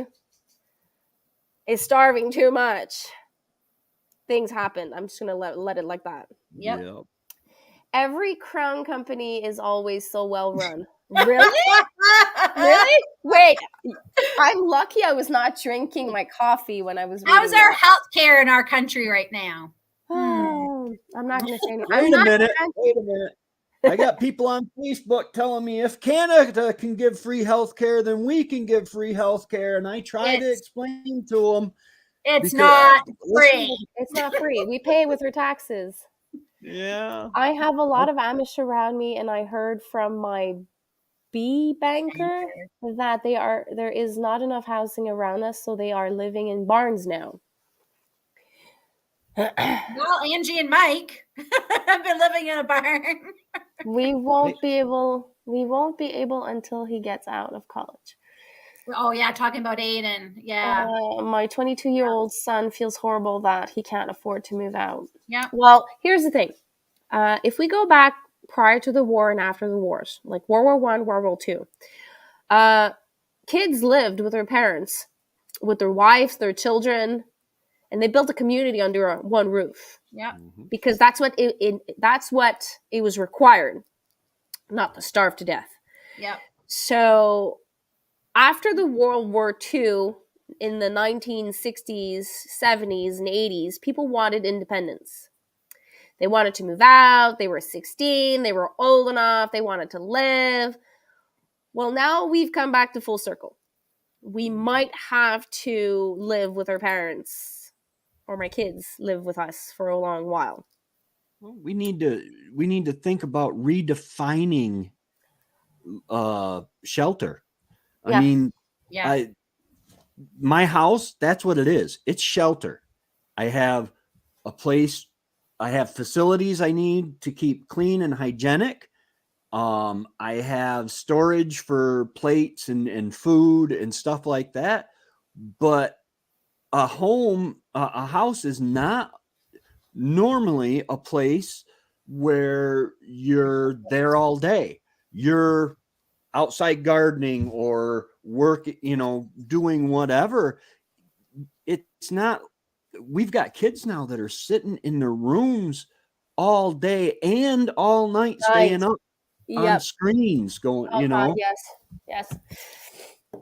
is starving too much, things happen. I'm just going to let it like that. Yep. Every crown company is always so well run. Really? Really? Wait, I'm lucky I was not drinking my coffee when I was reading. How's our health care in our country right now? Oh, I'm not going to say anything. Wait a minute. I got people on Facebook telling me if Canada can give free health care, then we can give free health care. And I try to explain to them. It's not free. It's not free. We pay with our taxes. Yeah. I have a lot of Amish around me, and I heard from my bee banker that there is not enough housing around us, so they are living in barns now. Well, Angie and Mike have been living in a barn. We won't be able until he gets out of college. Oh yeah, talking about Aiden. Yeah. My 22-year-old son feels horrible that he can't afford to move out. Yeah. Well, here's the thing. If we go back prior to the war and after the wars, like World War I, World War II, kids lived with their parents, with their wives, their children, and they built a community under one roof. Yeah. Because that's what it was required, not to starve to death. Yeah. So after the World War II, in the 1960s, 70s, and 80s, people wanted independence. They wanted to move out. They were 16. They were old enough. They wanted to live. Well, now we've come back to full circle. We might have to live with our parents, or my kids live with us for a long while. We need to think about redefining shelter. Yeah. I mean, yeah. My house, that's what it is. It's shelter. I have a place. I have facilities I need to keep clean and hygienic. I have storage for plates and food and stuff like that. But a house is not normally a place where you're there all day. You're outside gardening or work, doing whatever. It's not. We've got kids now that are sitting in their rooms all day and all night, staying up on screens going, Yes.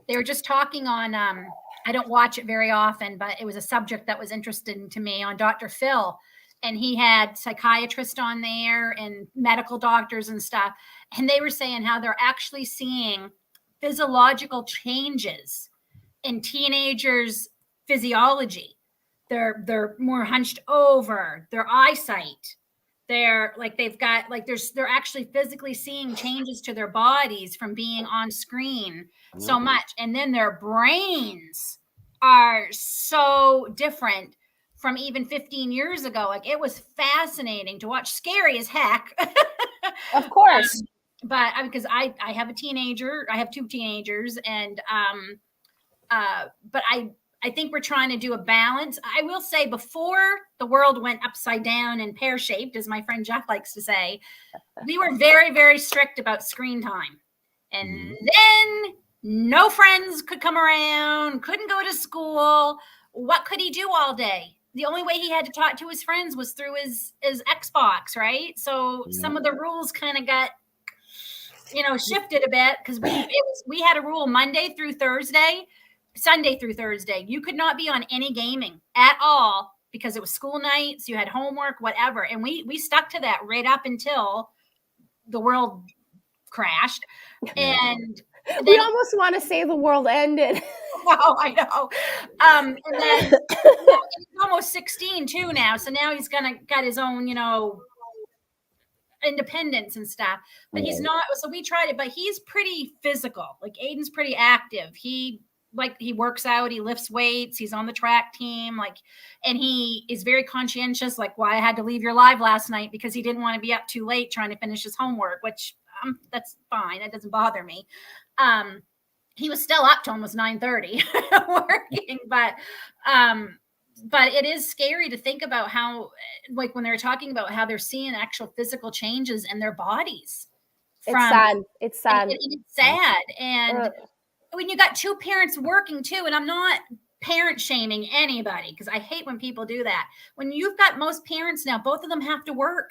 They were just talking on, I don't watch it very often, but it was a subject that was interesting to me on Dr. Phil. And he had psychiatrists on there and medical doctors and stuff. And they were saying how they're actually seeing physiological changes in teenagers' physiology. They're more hunched over, their eyesight. They're actually physically seeing changes to their bodies from being on screen so much. And then their brains are so different from even 15 years ago. Like, it was fascinating to watch, scary as heck. Of course. But because I have a teenager, I have 2 teenagers, and but I think we're trying to do a balance. I will say, before the world went upside down and pear shaped, as my friend Jeff likes to say, we were very, very strict about screen time. And then no friends could come around, couldn't go to school. What could he do all day? The only way he had to talk to his friends was through his Xbox, right? So some of the rules kind of got, shifted a bit, because we had a rule Monday through Thursday, Sunday through Thursday. You could not be on any gaming at all because it was school nights, you had homework, whatever. And we stuck to that right up until the world crashed. And We then, almost want to say the world ended. oh, I know. And then he's almost 16 too now. So now he's got his own, independence and stuff. But he's not. So we tried it, but he's pretty physical. Like, Aiden's pretty active. He works out, he lifts weights, he's on the track team, and he is very conscientious, like why I had to leave your live last night, because he didn't want to be up too late trying to finish his homework, which that's fine. That doesn't bother me. He was still up to almost 9:30 working, but it is scary to think about how, like, when they're talking about how they're seeing actual physical changes in their bodies. It's sad. It's sad. And when you got 2 parents working too, and I'm not parent shaming anybody, because I hate when people do that. When you've got most parents now, both of them have to work,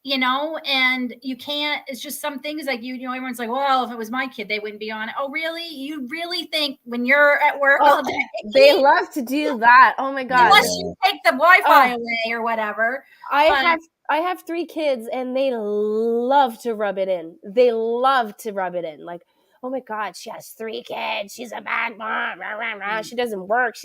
and you can't, it's just some things like, everyone's like, well, if it was my kid, they wouldn't be on it. Oh, really? You really think when you're at work all day? They love to do that. Oh my God. Unless you take the Wi-Fi away or whatever. I have 3 kids, and they love to rub it in. Like, oh my God, she has 3 kids. She's a bad mom. Rah, rah, rah. She doesn't work.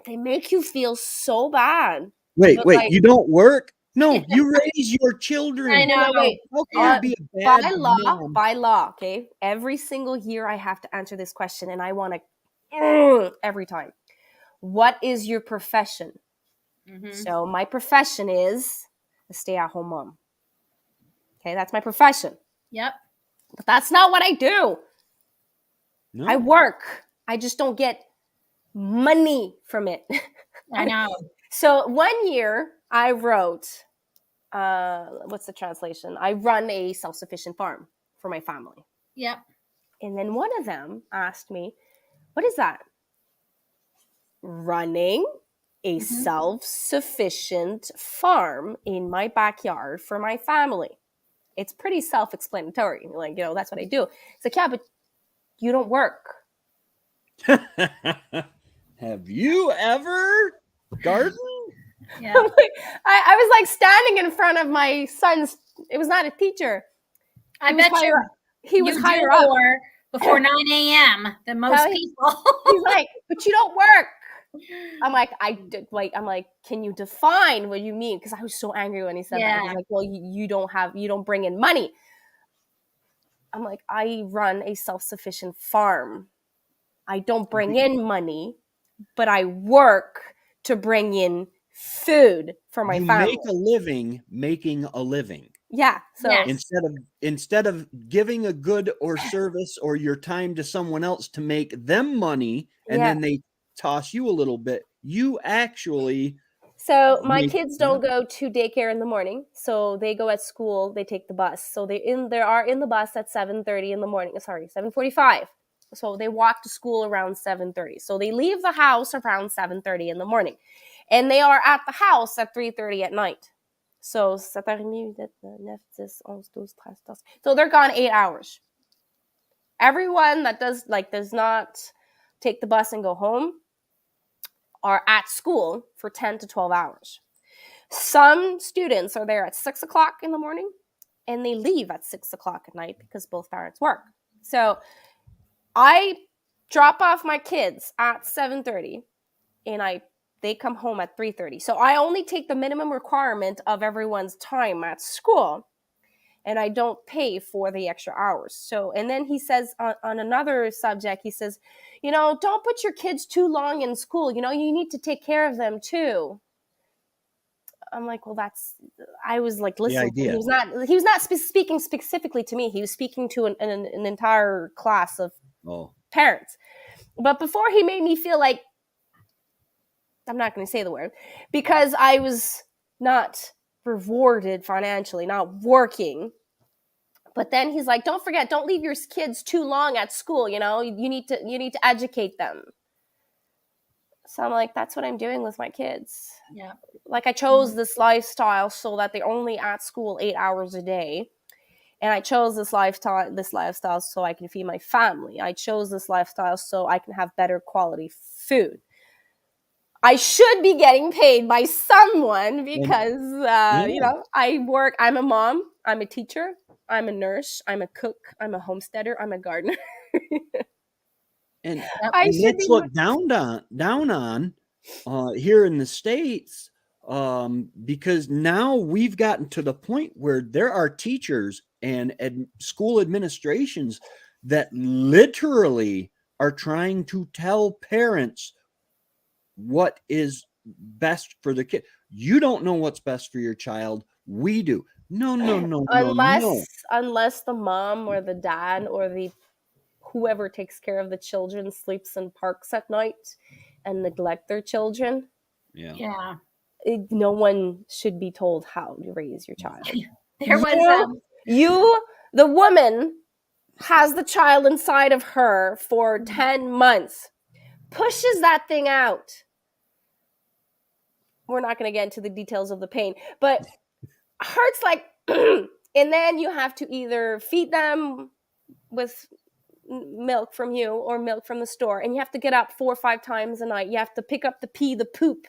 They make you feel so bad. Wait, Like, you don't work? No, you raise your children. I know. Wait. How can you be a bad mom? By law, okay? Every single year I have to answer this question, and I want to every time. What is your profession? Mm-hmm. So my profession is a stay-at-home mom. Okay, that's my profession. Yep. But that's not what I do. No. I work. I just don't get money from it. I know. So one year I wrote, what's the translation? I run a self-sufficient farm for my family. Yep. And then one of them asked me, what is that? Running a self-sufficient farm in my backyard for my family. It's pretty self-explanatory. Like, that's what I do. It's like, yeah, but you don't work. Have you ever gardened? Yeah. I was like standing in front of my son's. It was not a teacher. I bet he was higher up before 9 a.m. than most people. He's like, but you don't work. I'm like, I'm like, can you define what you mean? Because I was so angry when he said that. He's like, well, you don't bring in money. I'm like, I run a self-sufficient farm. I don't bring in money, but I work to bring in food for my family. Make a living making a living. Yeah. So instead of giving a good or service or your time to someone else to make them money, and then they toss you a little bit, you actually. So my kids don't go to daycare in the morning. So they go at school, they take the bus. So they are in the bus at 7:30 in the morning. Sorry, 7:45. So they walk to school around 7:30. So they leave the house around 7:30 in the morning. And they are at the house at 3:30 at night. So 7:30, 9, 10, 11, 12, 13. So they're gone 8 hours. Everyone that does not take the bus and go home are at school for 10 to 12 hours. Some students are there at 6 o'clock in the morning, and they leave at 6 o'clock at night because both parents work. So I drop off my kids at 7:30, and they come home at 3:30. So I only take the minimum requirement of everyone's time at school. and I don't pay for the extra hours. So, and then he says on another subject, he says, don't put your kids too long in school. You need to take care of them too. I'm like, well, I was like, listen, idea. he was not speaking specifically to me. He was speaking to an entire class of parents. But before, he made me feel like, I'm not going to say the word, because I was not rewarded financially, not working. But then he's like, don't forget, don't leave your kids too long at school. You need to educate them. So I'm like, that's what I'm doing with my kids. Yeah. Like, I chose this lifestyle so that they're only at school 8 hours a day. And I chose this lifestyle so I can feed my family. I chose this lifestyle so I can have better quality food. I should be getting paid by someone because, I work. I'm a mom. I'm a teacher. I'm a nurse. I'm a cook. I'm a homesteader. I'm a gardener. And let's look down on here in the States, because now we've gotten to the point where there are teachers and school administrations that literally are trying to tell parents what is best for the kid. You don't know what's best for your child. We do. No. Unless the mom or the dad or the whoever takes care of the children sleeps in parks at night and neglect their children. Yeah. No one should be told how to raise your child. The woman has the child inside of her for 10 months, pushes that thing out. We're not going to get into the details of the pain, but hurts like, and then you have to either feed them with milk from you or milk from the store, and you have to get up 4 or 5 times a night. You have to pick up the pee, the poop,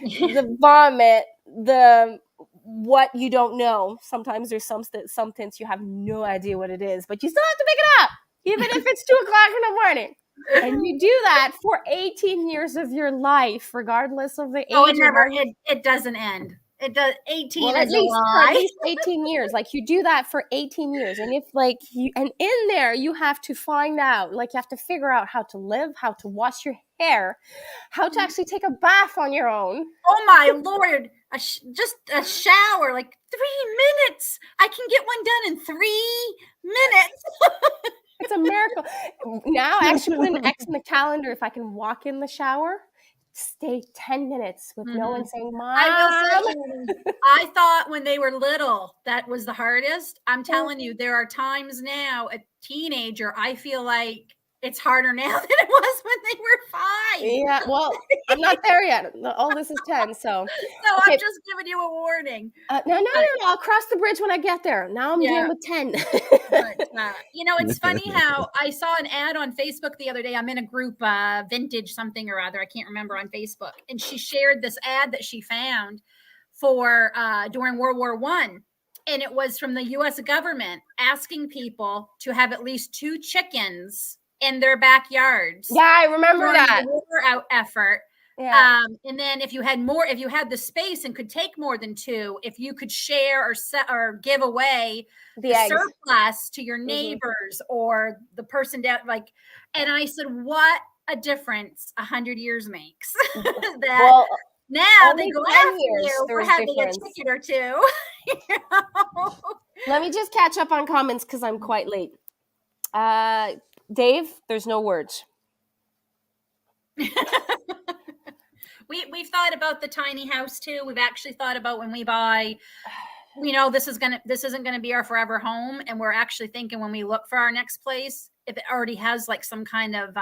the vomit, the what you don't know. Sometimes there's some things you have no idea what it is, but you still have to pick it up, even if it's 2 o'clock in the morning. And you do that for 18 years of your life, regardless of the age. It doesn't end. It does. 18 well, is a lie. At least 18 years. Like, you do that for 18 years. And and in there, you have to find out, like, you have to figure out how to live, how to wash your hair, how to actually take a bath on your own. Oh my Lord. Just a shower, like 3 minutes. I can get one done in 3 minutes. It's a miracle. Now I actually put an X in the calendar if I can walk in the shower. Stay 10 minutes with no one saying, Mom. I thought when they were little, that was the hardest. I'm telling you, there are times now, a teenager, I feel like it's harder now than it was when they were 5. Yeah, well, I'm not there yet. All this is 10, so. No, okay. I'm just giving you a warning. No, I'll cross the bridge when I get there. Now I'm dealing with 10. But, it's funny how I saw an ad on Facebook the other day. I'm in a group, Vintage something or other. I can't remember, on Facebook. And she shared this ad that she found for during World War I. And it was from the U.S. government asking people to have at least 2 chickens in their backyards. Yeah, I remember that. The war out effort. Yeah. And then if you had the space and could take more than 2, if you could share or give away the surplus to your neighbors or the person down, like, and I said, what a difference 100 years makes. Now they go after you for having a chicken or 2. You know? Let me just catch up on comments because I'm quite late. Dave, there's no words. We've thought about the tiny house too. We've actually thought about when we buy, this isn't gonna be our forever home, and we're actually thinking when we look for our next place, if it already has like some kind of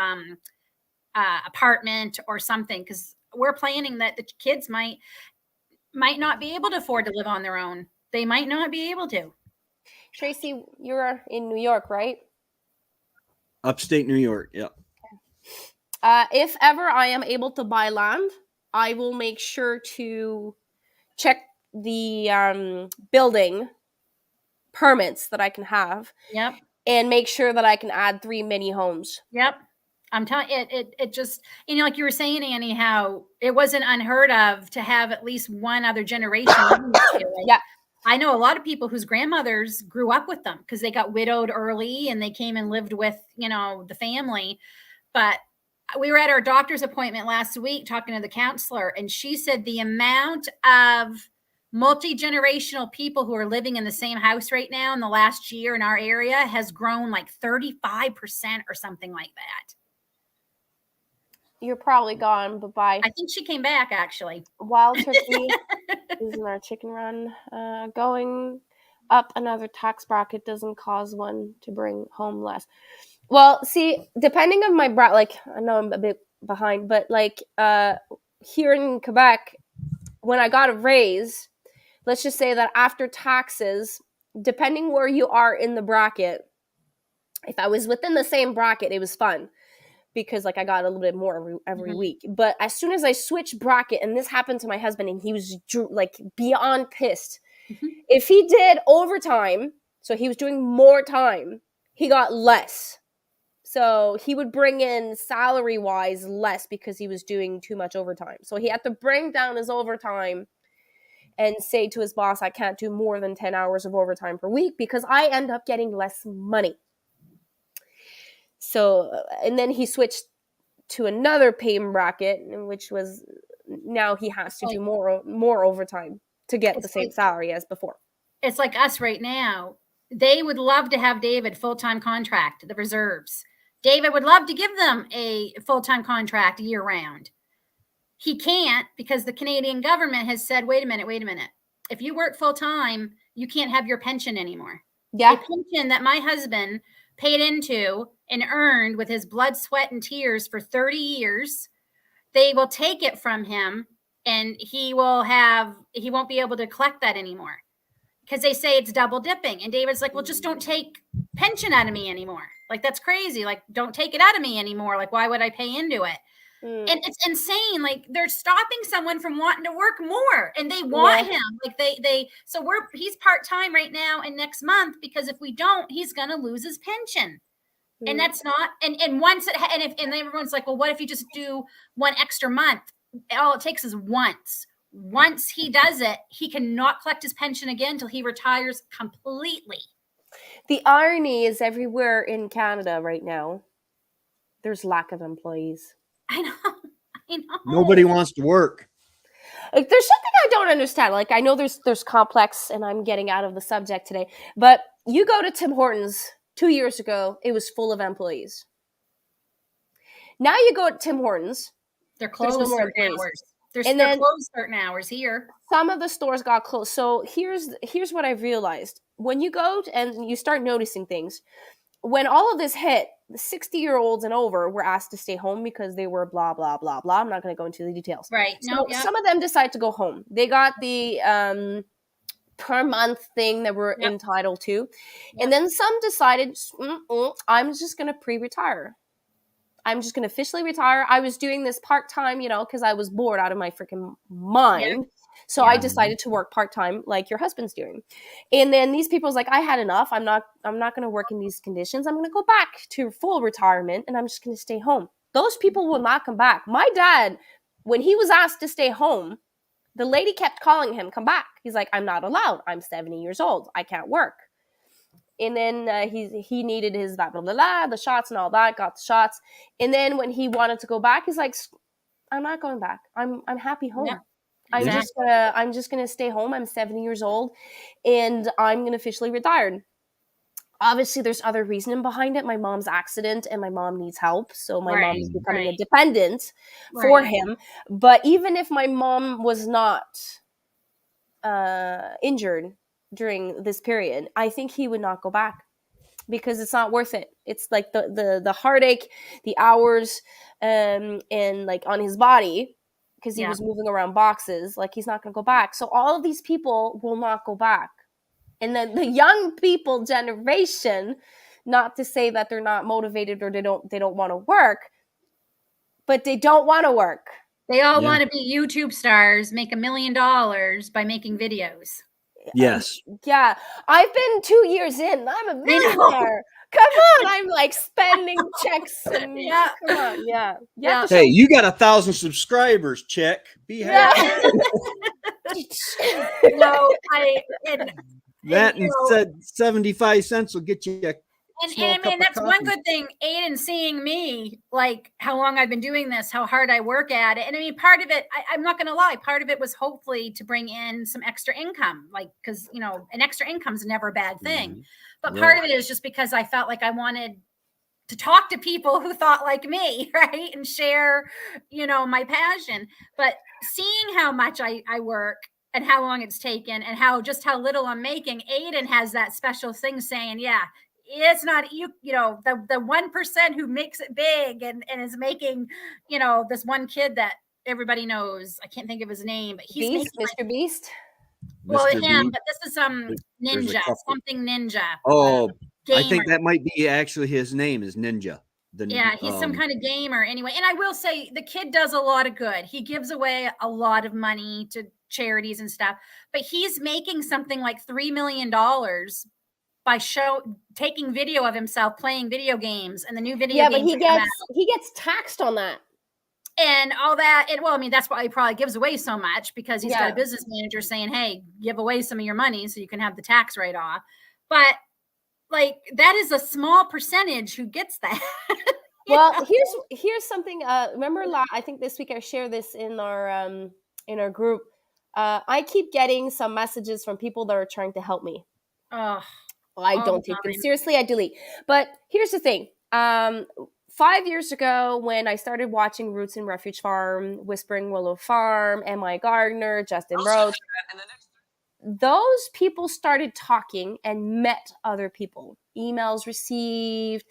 apartment or something, because we're planning that the kids might not be able to afford to live on their own. They might not be able to. Tracy, you're in New York, right? Upstate New York, yeah. If ever I am able to buy land, I will make sure to check the building permits that I can have. Yep. And make sure that I can add 3 mini homes. Yep. I'm telling it just, like you were saying, Annie, how it wasn't unheard of to have at least one other generation. Yeah. I know a lot of people whose grandmothers grew up with them because they got widowed early and they came and lived with, the family. But we were at our doctor's appointment last week talking to the counselor, and she said the amount of multi-generational people who are living in the same house right now in the last year in our area has grown like 35% or something like that. You're probably gone, but by I think she came back actually. Wild Turkey is in our chicken run. Going up another tax bracket doesn't cause one to bring home less. Well, see, depending on my like I know I'm a bit behind, but like here in Quebec, when I got a raise, let's just say that after taxes, depending where you are in the bracket, if I was within the same bracket, it was fun because like I got a little bit more every week. But as soon as I switched bracket, and this happened to my husband, and he was like beyond pissed. If he did overtime, so he was doing more time, he got less. So he would bring in salary-wise less because he was doing too much overtime. So he had to bring down his overtime and say to his boss, I can't do more than 10 hours of overtime per week because I end up getting less money. So, and then he switched to another pay bracket, which was now he has to do more overtime to get the same salary as before. It's like us right now. They would love to have David full-time contract, the reserves. David would love to give them a full-time contract year round. He can't because the Canadian government has said, wait a minute. If you work full-time, you can't have your pension anymore. Yeah. A pension that my husband paid into and earned with his blood, sweat, and tears for 30 years, they will take it from him and he won't be able to collect that anymore because they say it's double dipping. And David's like, well, just don't take pension out of me anymore. Like, that's crazy. Like, don't take it out of me anymore. Like, why would I pay into it? And it's insane. Like, they're stopping someone from wanting to work more, and they want him. Like so he's part-time right now and next month, because if we don't, he's going to lose his pension. And that's not, and once and everyone's like, well, what if you just do one extra month? All it takes is once. Once he does it, he cannot collect his pension again until he retires completely. The irony is everywhere in Canada right now, there's lack of employees. I know. Nobody wants to work. Like, there's something I don't understand. Like, I know there's complex, and I'm getting out of the subject today, but you go to Tim Hortons 2 years ago, it was full of employees. Now you go to Tim Hortons, they're closed certain hours. They're closed certain hours here. Some of the stores got closed. So here's what I've realized. When you go and you start noticing things, when all of this hit, the 60-year-olds and over were asked to stay home because they were blah, blah, blah, blah. I'm not going to go into the details. Right. So some of them decided to go home. They got the per month thing that we're entitled to. Yep. And then some decided, I'm just going to pre-retire. I'm just going to officially retire. I was doing this part-time, because I was bored out of my freaking mind. Yeah. So I decided to work part-time like your husband's doing. And then these people's like, I had enough. I'm not going to work in these conditions. I'm going to go back to full retirement and I'm just going to stay home. Those people will not come back. My dad, when he was asked to stay home, the lady kept calling him, come back. He's like, I'm not allowed. I'm 70 years old. I can't work. And then he needed his blah, blah, blah, blah, the shots and all that, got the shots. And then when he wanted to go back, he's like, I'm not going back. I'm happy home. Yeah. I'm just gonna stay home. I'm 70 years old and I'm gonna officially retire. Obviously, there's other reasoning behind it. My mom's accident and my mom needs help. So my mom is becoming a dependent for him. But even if my mom was not injured during this period, I think he would not go back because it's not worth it. It's like the heartache, the hours, and like on his body because he was moving around boxes. Like he's not going to go back. So all of these people will not go back. And then the young people generation, not to say that they're not motivated or they don't want to work, but they don't want to work. They all want to be YouTube stars, make $1 million by making videos. Yes. Yeah. I've been 2 years in. I'm a millionaire. Come on. I'm like spending checks. And come on. Yeah. Hey, you got 1,000 subscribers. Check. Be happy. That you and know, said 75 cents will get you a and small I cup mean, of that's one coffee. good thing. Aiden seeing me, like how long I've been doing this, how hard I work at it. And I mean, part of it, I'm not going to lie, part of it was hopefully to bring in some extra income, like, because, you know, an extra income is never a bad thing. Mhm. But Right. part of it is just because I felt like I wanted to talk to people who thought like me, right? And share, you know, my passion. But seeing how much I work and how long it's taken and how little I'm making, Aiden has that special thing saying, yeah, it's not you, you know, the 1% who makes it big and is making, you know, this one kid that everybody knows. I can't think of his name, but he's Beast, making like, Mr. Beast. well, Mr. him, B. but this is There's a Ninja, couple. something Ninja. Oh, I Gamer. think that might be actually his name is Ninja. Yeah, he's some kind of gamer anyway. And I will say the kid does a lot of good. He gives away a lot of money to charities and stuff, but he's making something like $3 million by taking video of himself playing video games and the new video Yeah, but games that come out he gets taxed on that. and all that. And well, I mean, that's why he probably gives away so much, because he's got Yeah. a business manager saying, hey, give away some of your money so you can have the tax write off. But like, that is a small percentage who gets that. Well, here's something. Remember, I think this week I shared this in our group. I keep getting some messages from people that are trying to help me. Oh, I all don't the take them time. seriously. I delete. But here's the thing. 5 years ago, when I started watching Roots and Refuge Farm, Whispering Willow Farm, M.I. Gardner, Justin Rhodes, those people started talking and met other people. Emails received.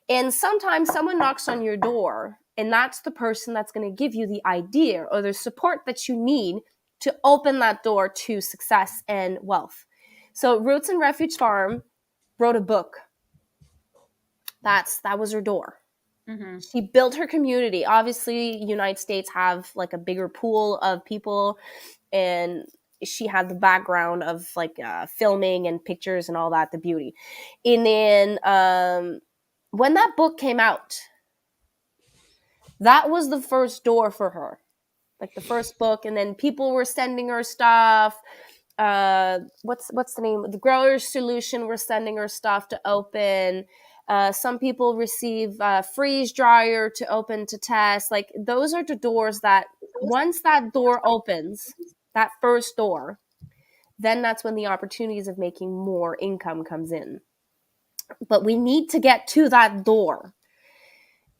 And sometimes someone knocks on your door, and that's the person that's going to give you the idea or the support that you need to open that door to success and wealth. So Roots and Refuge Farm wrote a book. That was her door. Mm-hmm. She built her community. Obviously, United States have like a bigger pool of people, and she had the background of like filming and pictures and all that, the beauty. And then when that book came out, that was the first door for her, like the first book. And then people were sending her stuff. What's the name? The Growers Solution were sending her stuff to open. Some people receive freeze dryer to open to test. Like, those are the doors that once that door opens, that first door, then that's when the opportunities of making more income comes in. But we need to get to that door.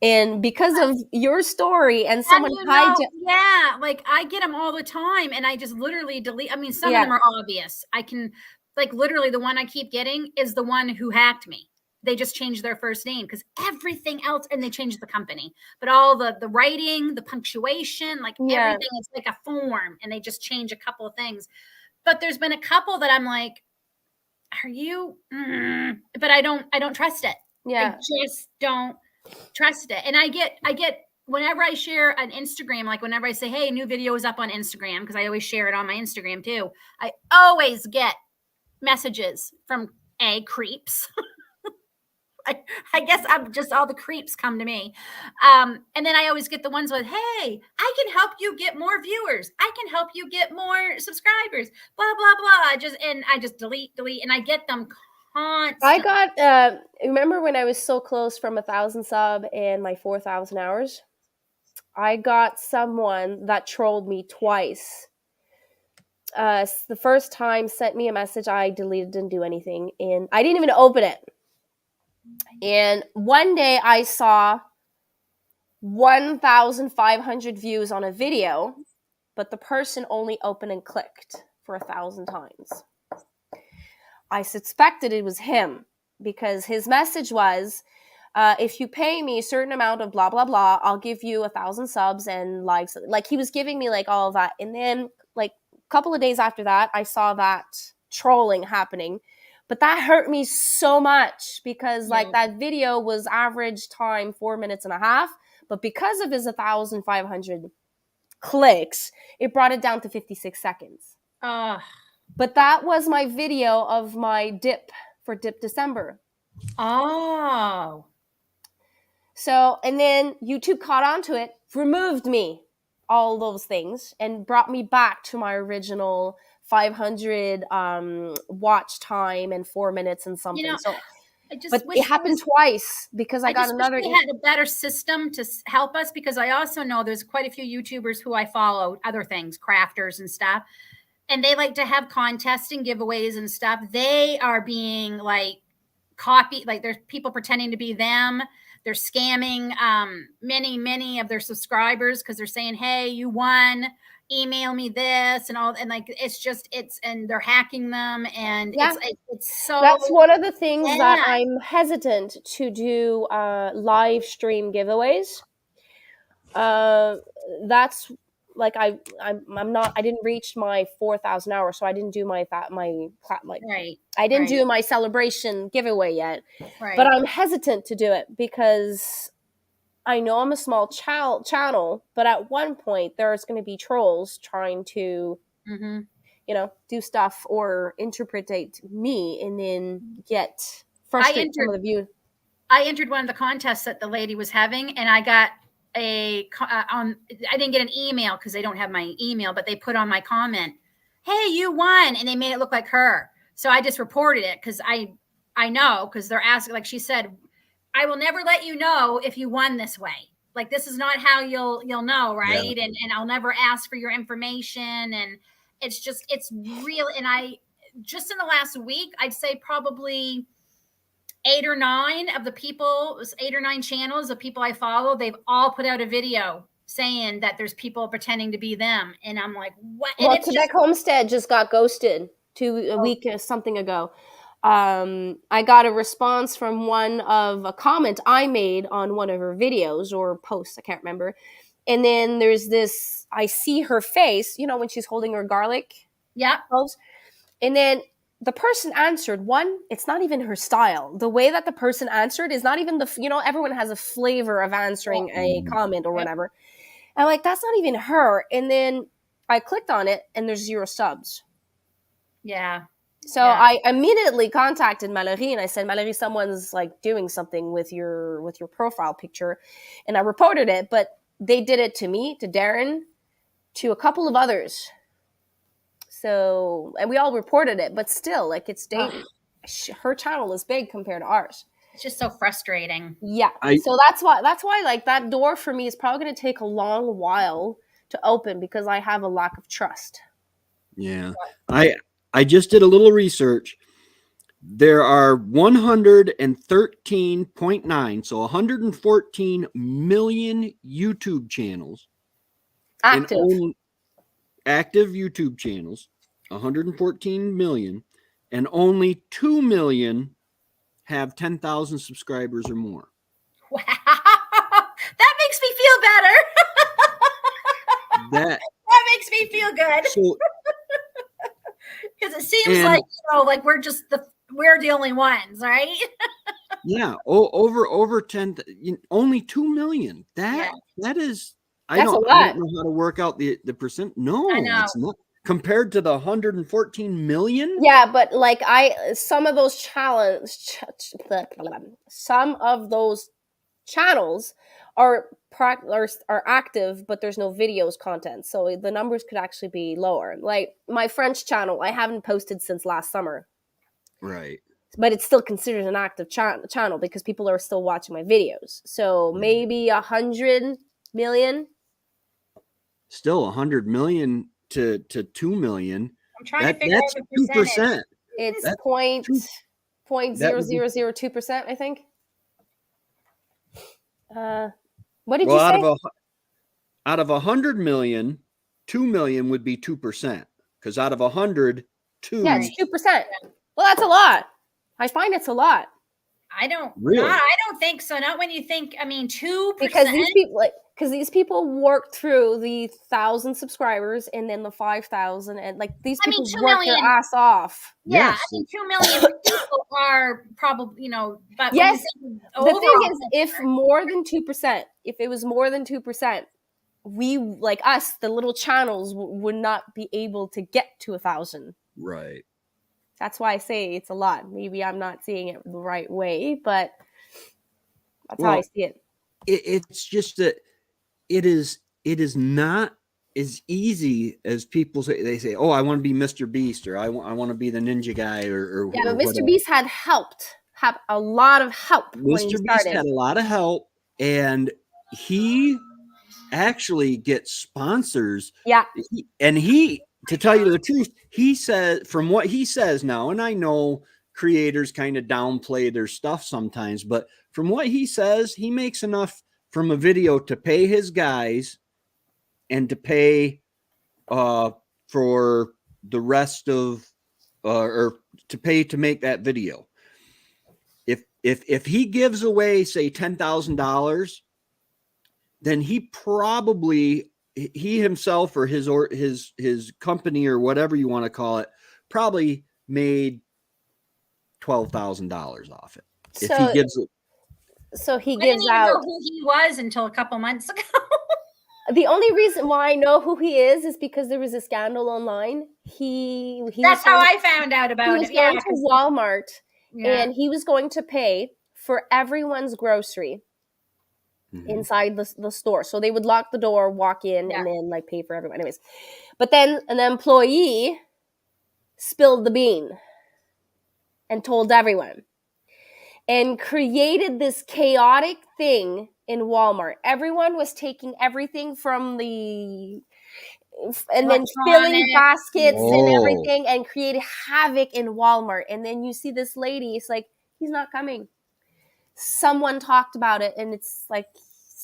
And because of your story and someone yeah, like I get them all the time and I just literally delete. I mean, some of them are obvious. I can, like, literally the one I keep getting is the one who hacked me. They just changed their first name, because everything else, and they changed the company, but all the writing, the punctuation, like everything is like a form, and they just change a couple of things. But there's been a couple that I'm like, are you, but I don't trust it. Yeah. I just don't trust it. And I get whenever I share on Instagram, like whenever I say, hey, new video is up on Instagram, because I always share it on my Instagram too, I always get messages from creeps. I guess I'm just, all the creeps come to me. And then I always get the ones with, hey, I can help you get more viewers. I can help you get more subscribers, blah, blah, blah. I just delete. And I get them constantly. I got, remember when I was so close from 1,000 sub and my 4,000 hours? I got someone that trolled me twice. The first time sent me a message, I deleted, didn't do anything, and I didn't even open it. And one day I saw 1,500 views on a video, but the person only opened and clicked for 1,000 times. I suspected it was him, because his message was, if you pay me a certain amount of blah, blah, blah, I'll give you 1,000 subs and likes. Like, he was giving me like all of that. And then like a couple of days after that, I saw that trolling happening. But that hurt me so much, because like that video was average time 4.5 minutes. But because of his 1,500 clicks, it brought it down to 56 seconds. But that was my video of my dip for Dip December. Oh. So, and then YouTube caught on to it, removed me. all those things and brought me back to my original 500 watch time and 4 minutes and something. You know, So, I just but wish it there happened was, twice because I I got just wish another. they had a better system to help us, because I also know there's quite a few YouTubers who I follow, other things, crafters and stuff, and they like to have contests and giveaways and stuff. They are being like copied, like there's people pretending to be them. They're scamming many of their subscribers because they're saying, "Hey, you won. Email me this," and all, and like and they're hacking them, and Yeah, it's so that's one of the things that bad. I'm hesitant to do live stream giveaways. That's like I'm not, I didn't reach my 4,000 hours, so I didn't do my Right, I didn't right, do my celebration giveaway yet. But right. I'm hesitant to do it because I know I'm a small channel, but at one point there's going to be trolls trying to, Mm-hmm. do stuff or interpretate me and then get I frustrate some entered of the view. I entered one of the contests that the lady was having, and I got I didn't get an email because they don't have my email, but they put on my comment, "Hey, you won," and they made it look like her. So I just reported it because I know, because they're asking, like she said, "I will never let you know if you won this way. Like, this is not how you'll know, Yeah. right? And I'll never ask for your information." And it's real. And I just in the last week, I'd say probably 8 or 9 channels of people I follow, they've all put out a video saying that there's people pretending to be them. And I'm like, what? And Well, it's Quebec just, Homestead just got ghosted a week something ago. I got a response from one of a comment I made on one of her videos or posts, I can't remember. And then there's this, I see her face, when she's holding her garlic yeah, cloves. And then the person answered, one, it's not even her style. The way that the person answered is not even everyone has a flavor of answering a comment or yep, whatever. I'm like, that's not even her. And then I clicked on it and there's 0 subs. yeah, So yeah. I immediately contacted Mallory and I said, Mallory, someone's like doing something with your profile picture. And I reported it, but they did it to me, to Darren, to a couple of others. So, and we all reported it, but still, like, her channel is big compared to ours. It's just so frustrating. Yeah. So that's why like that door for me is probably going to take a long while to open because I have a lack of trust. Yeah. I just did a little research. There are 113.9, so 114 million YouTube channels. Active. Active YouTube channels, 114 million, and only 2 million have 10,000 subscribers or more. Wow. That makes me feel better. That makes me feel good. So, because it seems like, like we're the only ones, right? Yeah. Over 10, only 2 million. That is, I That's don't know how to work out the percent. No, I know. it's not compared to the 114 million. Yeah, but like some of those channels are active, but there's no videos content, so the numbers could actually be lower. Like my French channel, I haven't posted since last summer, Right. but it's still considered an active channel because people are still watching my videos. So maybe 100 million. Still 100 million to 2 million. I'm trying to figure out the percentage. 2%. It's That's 0.0002%, I think. What did you Well, say? out of 100 million, 2 million would be 2%. Because out of 100, 2. Yeah, it's 2%. Well, that's a lot. I find it's a lot. I don't Really? I don't think so. Not when you think, 2%. Because these people work through the 1,000 subscribers and then the 5,000, and like these people 2 work their million. ass off. Yeah, Yes. 2 million people are probably, but yes. The thing is, if it was more than 2%, we, like us, the little channels would not be able to get to 1,000. Right. That's why I say it's a lot. Maybe I'm not seeing it the right way, but that's how I see it. It's just that it is it is not as easy as people say. They say, "Oh, I want to be Mr. Beast," or I want to be the ninja guy," or Yeah, but Mr. whatever. Beast had a lot of help when he Mr. Beast started. had a lot of help, and he actually gets sponsors. Yeah. To tell you the truth, he said, from what he says now, and I know creators kind of downplay their stuff sometimes, but from what he says, he makes enough from a video to pay his guys and to pay for the rest of or to pay to make that video. If he gives away, say, $10,000, then he probably, he himself or his company or whatever you want to call it, probably made $12,000 off it. If he gives it. So he I gives didn't even out. know who he was until a couple months ago. The only reason why I know who he is because there was a scandal online. That's how I found out about he was it. going Yeah, to Walmart yeah. and he was going to pay for everyone's grocery inside the store. So they would lock the door, walk in, and then like pay for everyone. Anyways, but then an employee spilled the bean and told everyone and created this chaotic thing in Walmart. Everyone was taking everything from the and then filling baskets and everything and created havoc in Walmart. And then you see this lady, it's like, he's not coming. Someone talked about it and it's like,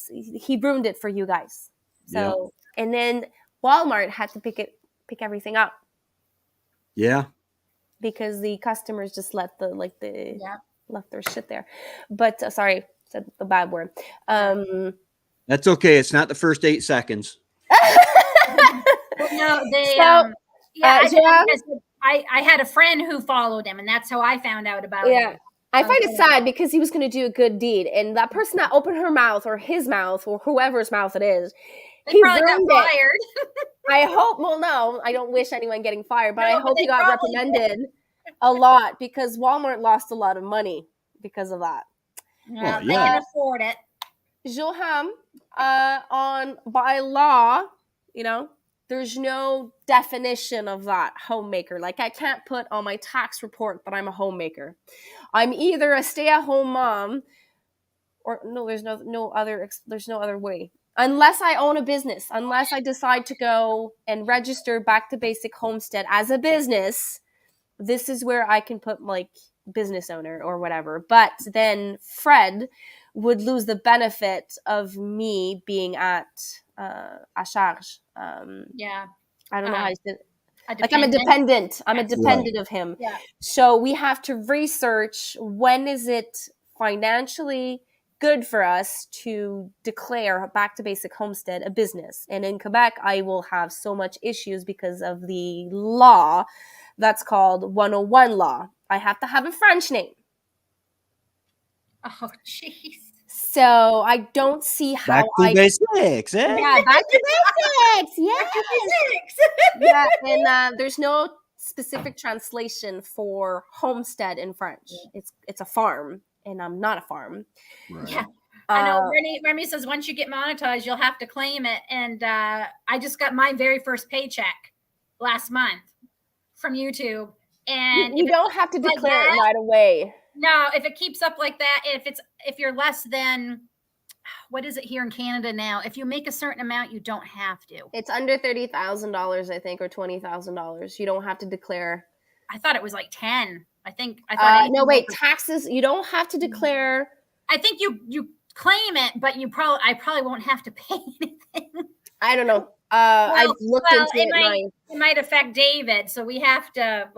he ruined it for you guys. So, and then Walmart had to pick everything up. Yeah. Because the customers just left their shit there. But sorry, said the bad word. That's okay. It's not the first 8 seconds. No, they. I had a friend who followed him, and that's how I found out about it. I find it sad because he was going to do a good deed, and that person that opened her mouth or his mouth or whoever's mouth it is, he probably got fired. I hope. Well, no, I don't wish anyone getting fired, but I hope he got reprimanded a lot because Walmart lost a lot of money because of that. Yeah, they can afford it. Johan, by law, there's no definition of that homemaker. Like I can't put on my tax report that I'm a homemaker. I'm either a stay-at-home mom, or no. There's no other way. Unless I own a business, unless I decide to go and register Back to Basic Homestead as a business, this is where I can put like business owner or whatever. But then Fred would lose the benefit of me being at à charge. I don't know how you say it. Like I'm a dependent. I'm a dependent of him. Yeah. So we have to research when is it financially good for us to declare Back to Basic Homestead a business. And in Quebec, I will have so much issues because of the law that's called 101 law. I have to have a French name. Oh, jeez. So I don't see how Back to basics, eh? Yeah, back to basics. Yes. Back to basics. Yeah, and there's no specific translation for homestead in French. It's a farm, and I'm not a farm. Right. Yeah. I know Remy says once you get monetized, you'll have to claim it. And I just got my very first paycheck last month from YouTube. And you don't have to declare it right away. No, if it keeps up like that, if you're less than, what is it here in Canada now? If you make a certain amount, you don't have to. It's under $30,000, I think, or $20,000. You don't have to declare. I thought it was like 10. I thought. No, wait, taxes. You don't have to declare. I think you claim it, but I probably won't have to pay anything. I don't know. I've looked into it. It might affect David, so we have to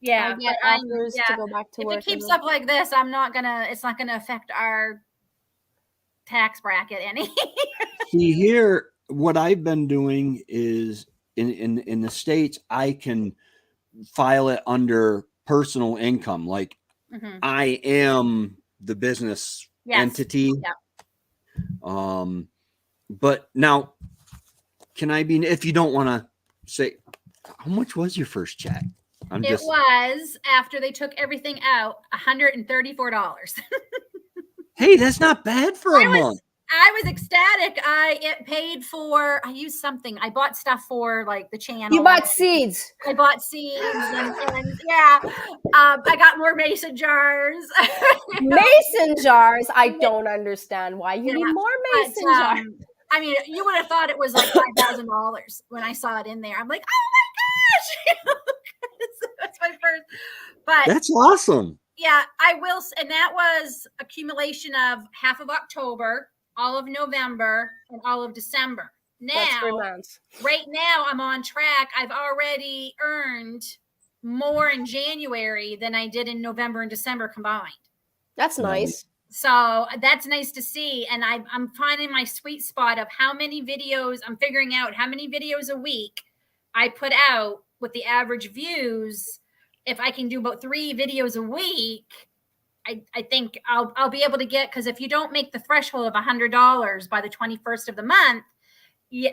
Yeah, get offers to go back to work. If it keeps up like this, it's not gonna affect our tax bracket any. See here, what I've been doing is in the States, I can file it under personal income. Like I am the business entity. Yeah. But now can I be, if you don't want to say, how much was your first check? It was, after they took everything out, $134. Hey, that's not bad for a month. I was ecstatic. It paid for, I used something. I bought stuff for like the channel. You bought seeds. I bought seeds and yeah, I got more mason jars. Mason jars. I don't understand why you need Yeah, more but, mason jars. I mean, you would have thought it was like $5,000 when I saw it in there. I'm like, oh my gosh. That's my first. But That's awesome. yeah, I will. And that was accumulation of half of October, all of November, and all of December. That's 3 Now, months. right now, I'm on track. I've already earned more in January than I did in November and December combined. That's nice. So that's nice to see. And I'm finding my sweet spot of how many videos, I'm figuring out how many videos a week I put out with the average views. If I can do about 3 videos a week, I think I'll be able to get, because if you don't make the threshold of $100 by the 21st of the month,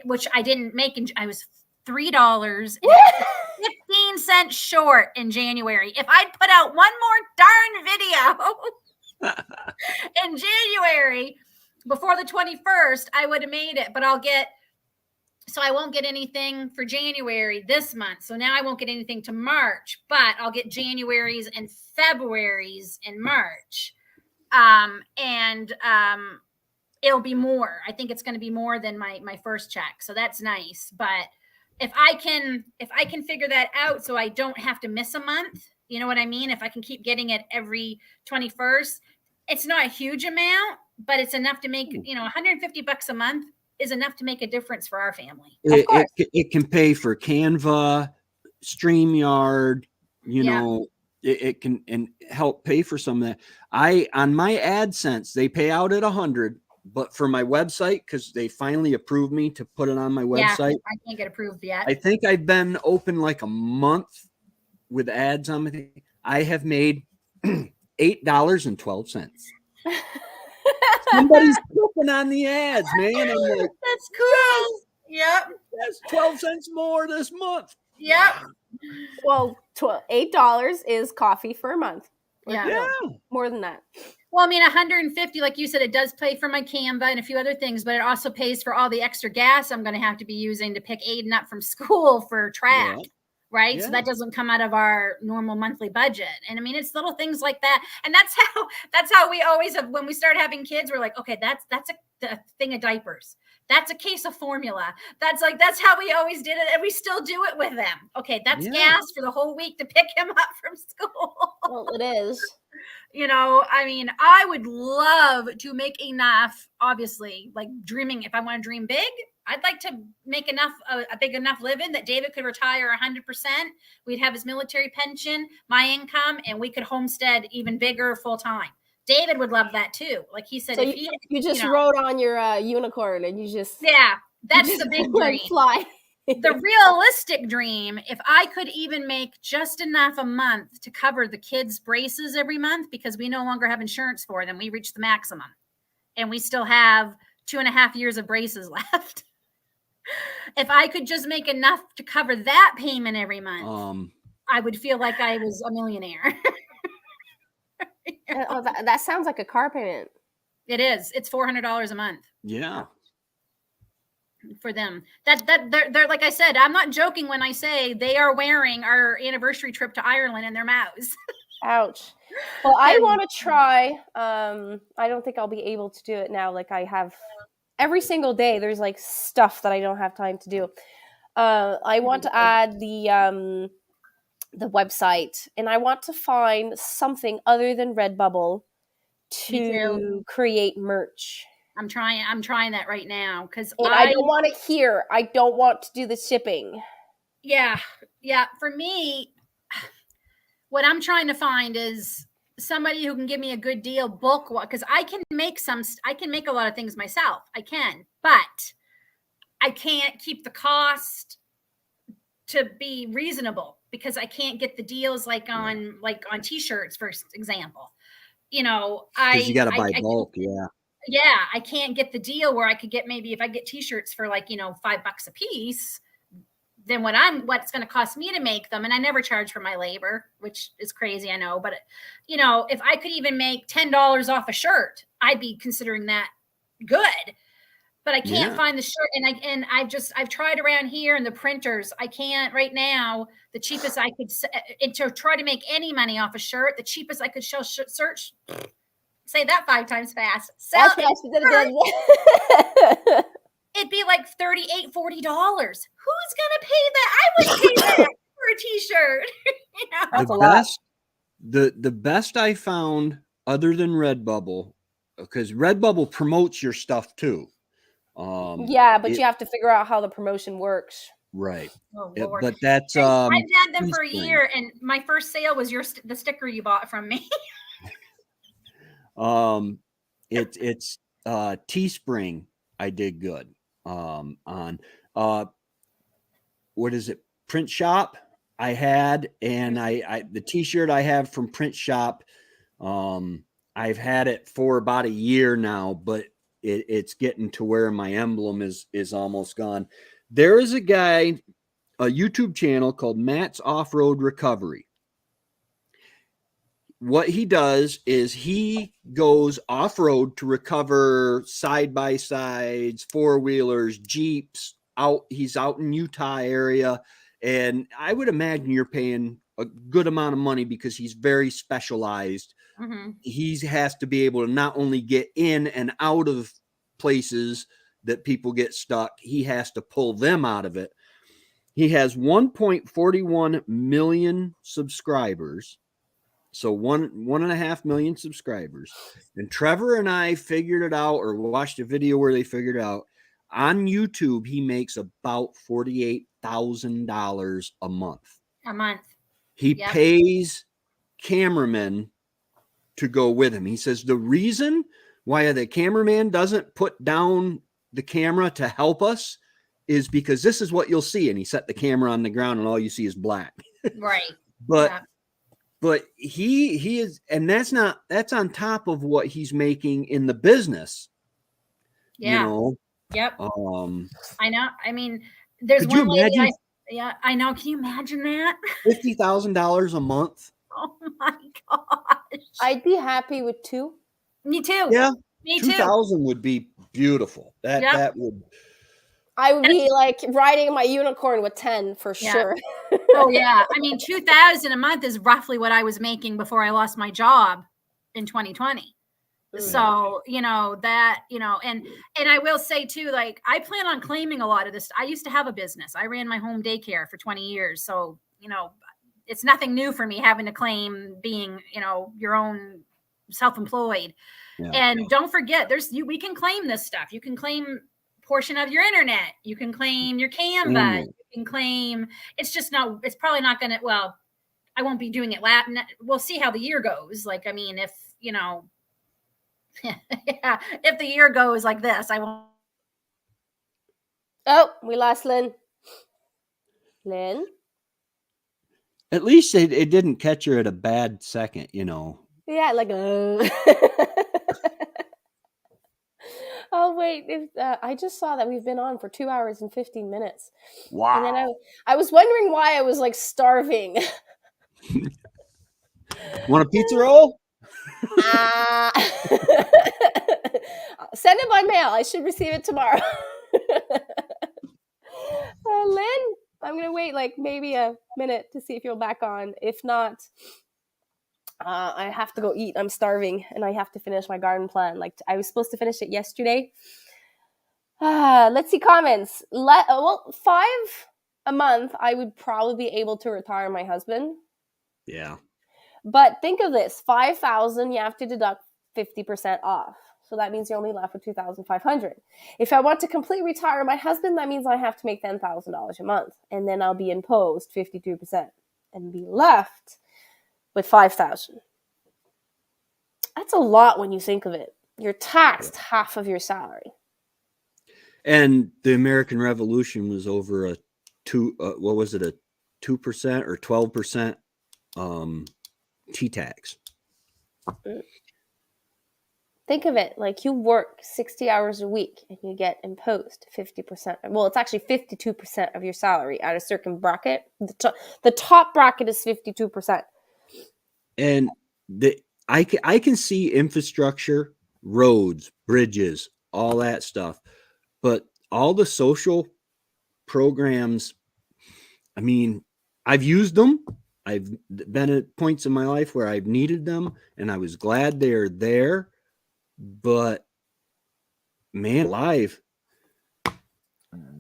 which I didn't make, and I was $3.15 short in January. If I'd put out one more darn video in January before the 21st, I would have made it. But I won't get anything for January this month. So now I won't get anything to March, but I'll get January's and February's in March. It'll be more. I think it's going to be more than my first check. So that's nice. But if I can figure that out so I don't have to miss a month, you know what I mean? If I can keep getting it every 21st, it's not a huge amount, but it's enough to make, $150 a month is enough to make a difference for our family. It can pay for Canva, StreamYard, it can and help pay for some of that. On my AdSense, they pay out at 100, but for my website, because they finally approved me to put it on my website. I can't get approved yet. I think I've been open like a month with ads on my thing. I have made $8.12. Somebody's clicking on the ads, man. I'm like, that's cool. Yep. That's 12 cents more this month. Yep. Well, $8 is coffee for a month. Yeah. More than that. Well, I mean, 150, like you said, it does pay for my Canva and a few other things, but it also pays for all the extra gas I'm going to have to be using to pick Aiden up from school for track. Yeah. Right. Yeah. So that doesn't come out of our normal monthly budget. And I mean, it's little things like that. And that's how we always have, when we started having kids, we're like, okay, that's a thing of diapers. That's a case of formula. That's how we always did it. And we still do it with them. Okay. That's gas for the whole week to pick him up from school. Well, it is. I mean, I would love to make enough, obviously, like dreaming. If I want to dream big, I'd like to make enough, a big enough living that David could retire 100%. We'd have his military pension, my income, and we could homestead even bigger full time. David would love that too. Like he said, so if you just rode on your unicorn and you just that's the big dream. Fly. The realistic dream, if I could even make just enough a month to cover the kids' braces every month, because we no longer have insurance for them, we reached the maximum, and we still have 2.5 years of braces left. If I could just make enough to cover that payment every month, I would feel like I was a millionaire. That sounds like a car payment. It is. It's $400 a month. Yeah. For them. They're like I said, I'm not joking when I say they are wearing our anniversary trip to Ireland in their mouths. Ouch. Well, I want to try. I don't think I'll be able to do it now. Like I have every single day, there's like stuff that I don't have time to do. I want to add the website, and I want to find something other than Redbubble to create merch. I'm trying that right now because I don't want it here. I don't want to do the shipping. Yeah. For me, what I'm trying to find is somebody who can give me a good deal bulk, because I can make a lot of things myself. I can, but I can't keep the cost to be reasonable because I can't get the deals like on t-shirts, for example. You got to buy bulk. Yeah, I can't get the deal where I could get, maybe if I get t-shirts for $5 a piece, then what's going to cost me to make them. And I never charge for my labor, which is crazy, I know. But, if I could even make $10 off a shirt, I'd be considering that good, but I can't Yeah. find the shirt. And I've tried around here and the printers. I can't right now. The cheapest I could and to try to make any money off a shirt, the cheapest I could search. Say that 5 times fast. Sell That's it'd be like $38, $40. Who's gonna pay that? I wouldn't pay that for a t-shirt. You know? That's a lot. The best I found other than Redbubble, because Redbubble promotes your stuff too. Yeah, but you have to figure out how the promotion works. Right. Oh, Lord. But that's I've had them for a Teespring. year, and my first sale was the sticker you bought from me. It's Teespring. I did good on what is it, Print Shop. I had, and I the t-shirt I have from Print Shop, I've had it for about a year now, but it's getting to where my emblem is almost gone. There is a guy, a YouTube channel called Matt's Off-Road Recovery. What he does is he goes off-road to recover side-by-sides, four-wheelers, Jeeps. He's out in Utah area, and I would imagine you're paying a good amount of money because he's very specialized. Mm-hmm. He has to be able to not only get in and out of places that people get stuck, he has to pull them out of it. He has 1.41 million subscribers. So 1.5 million subscribers. And Trevor and I figured it out, or watched a video where they figured it out. On YouTube, he makes about $48,000 a month. A month. He pays cameramen to go with him. He says the reason why the cameraman doesn't put down the camera to help us is because this is what you'll see. And he set the camera on the ground and all you see is black. Right. But he is, and that's on top of what he's making in the business. Yeah. You know? Yep. I know. I mean, there's could you one lady. imagine? I know. Can you imagine that? $50,000 a month. Oh my gosh. I'd be happy with 2. Me too. Yeah. Me too. 2,000 would be beautiful. That would. I would be like riding my unicorn with 10 for sure. Oh yeah. I mean, 2,000 a month is roughly what I was making before I lost my job in 2020. So, you know, that, you know, and I will say too, like, I plan on claiming a lot of this. I used to have a business. I ran my home daycare for 20 years. So, you know, it's nothing new for me having to claim being, you know, your own self-employed. Yeah. And don't forget, we can claim this stuff. You can claim portion of your internet. You can claim your Canva. You can claim, it's probably not going to, well, I won't be doing it. We'll see how the year goes. Like, I mean, if, you know, if the year goes like this, I won't. Oh, we lost Lynn. Lynn? At least it didn't catch her at a bad second, you know. Yeah, like oh wait, I just saw that we've been on for 2 hours and 15 minutes. Wow. And then I was wondering why I was like starving. Want a pizza roll? Send it by mail. I should receive it tomorrow. Lynn, I'm gonna wait like maybe a minute to see if you're back on. If not, I have to go eat. I'm starving, and I have to finish my garden plan. Like I was supposed to finish it yesterday. Let's see comments. 5 a month, I would probably be able to retire my husband. Yeah. But think of this: 5,000, you have to deduct 50% off. So that means you're only left with 2,500. If I want to completely retire my husband, that means I have to make $10,000 a month, and then I'll be imposed 52% and be left with 5,000. That's a lot when you think of it. You're taxed half of your salary. And the American Revolution was over a 2% or 12% T-tax. Think of it like you work 60 hours a week and you get imposed 50%. Well, it's actually 52% of your salary at a certain bracket. The top bracket is 52%. And I can see infrastructure, roads, bridges, all that stuff. But all the social programs, I mean, I've used them. I've been at points in my life where I've needed them, and I was glad they're there. But man, alive,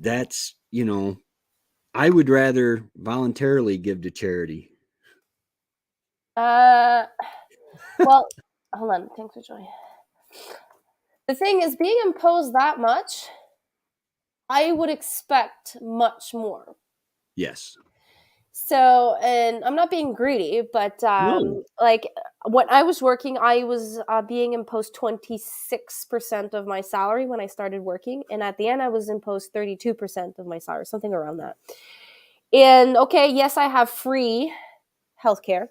that's, I would rather voluntarily give to charity. Well, hold on. Thanks for joining. The thing is, being imposed that much, I would expect much more. Yes. So, and I'm not being greedy, but No. like when I was working, I was being imposed 26% of my salary when I started working, and at the end, I was imposed 32% of my salary, something around that. And okay, yes, I have free healthcare.